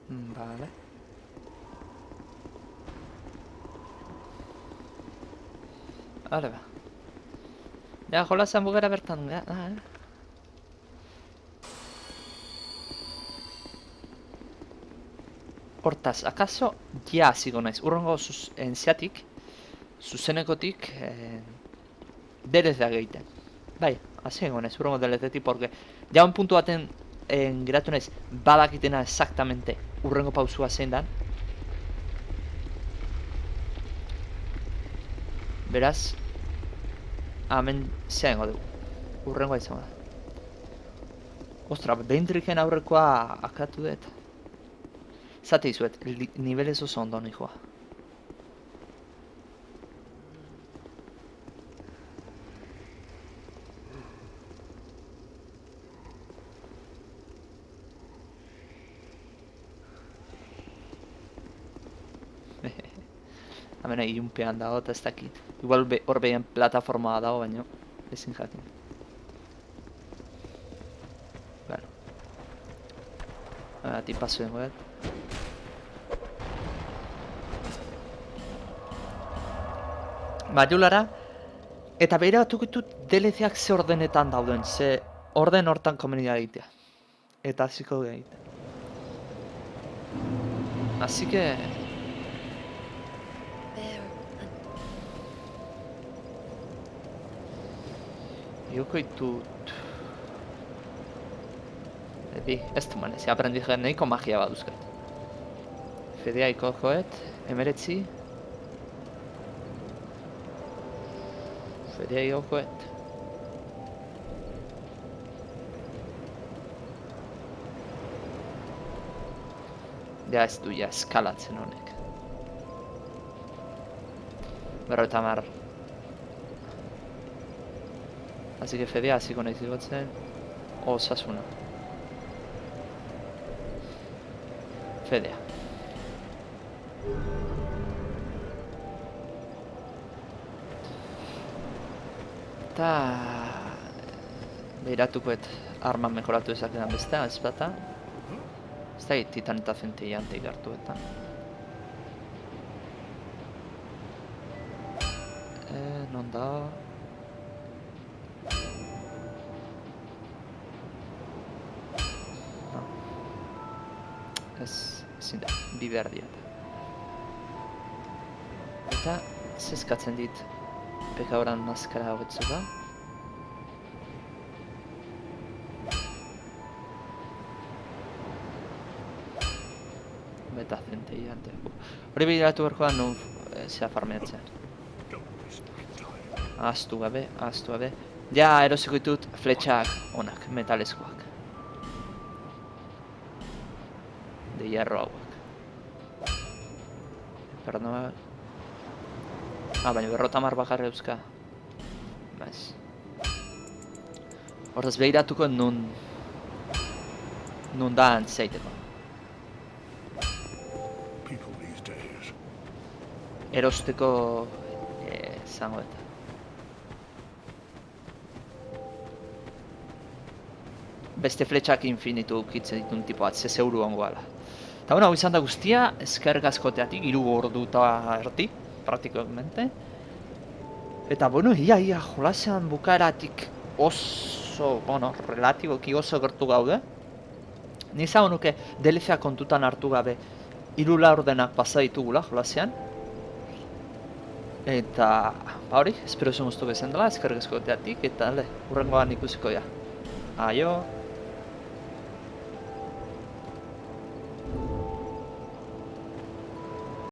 A: Vale. Vale, ba. Ja, jolasan bugera bertan, Hortaz, akaso ja hasiko naiz. Urrengo enziatik, zuzenekotik, DLCa egiten. Bai, hasiko naiz, urrengo DLCetik, porque ja un puntu baten geratu naiz badakitena exactamente urrengo pausua zein dan. Beraz, hemen zeango dugu. Urrengoa izango da. Ostra, Bendriken aurrekoa akatu dut. Zate izuet, nivelez oso ondo nijoa. Hemen ilunpean dago eta ez dakit. Igual hor behien plataforma dago, baina ezin jakin. Bueno. Ati paso dengo dut. Baiulara, eta behira batuk ditut DLCak ze ordenetan dauden, ze orden hortan komunidea egitea. Eta hasiko dugu egitea. Así que... Igoko ditut... Ez du manez, aprendi gen nahiko magia baduzkat. Fedea ikokoet, 19. Fedea ikokoet. Ja ez du eskalatzen honek. 50. Así que Fedea hasiko naiz igotzen. Osasuna. Fedea. Eta... behiratukoet arma mejoratu ezaketan bestea, ez bata. Ez da titan eta zentei anteik hartu eta. Non da... Ezin da, bi behar diat. Eta zezkatzen dit pekaoran maskara hobetzu da. Beta zentei anteako. Hori behiratu berko da nun zea farmeatzen. Ahaztu gabe. Ja, erosiko ditut fletxak onak, metalezkoak. De hierro hauek. Perdoa... baina 50 bakarra euska. Bez. Hortaz behiratuko nun da antzeiteko. Erosteko... zango eta. Beste fletxak infinitu ukitzen ditun tipo bat, ze zeuru ongo ala. Eta hau izan da guztia, eskerrik askoteatik, 3 ordu eta erdi, praktikamente. Eta, bueno, ia, jolasean bukaeratik oso, bueno, relatiboki oso gertu gaude. Nizango nuke DLC kontutan hartu gabe 3 laurdenak pasa ditugula jolasean. Eta, hori, espero zen guztu bezen dela, eskerrik askoteatik, eta, hurrengoan ikusiko ja. Aio!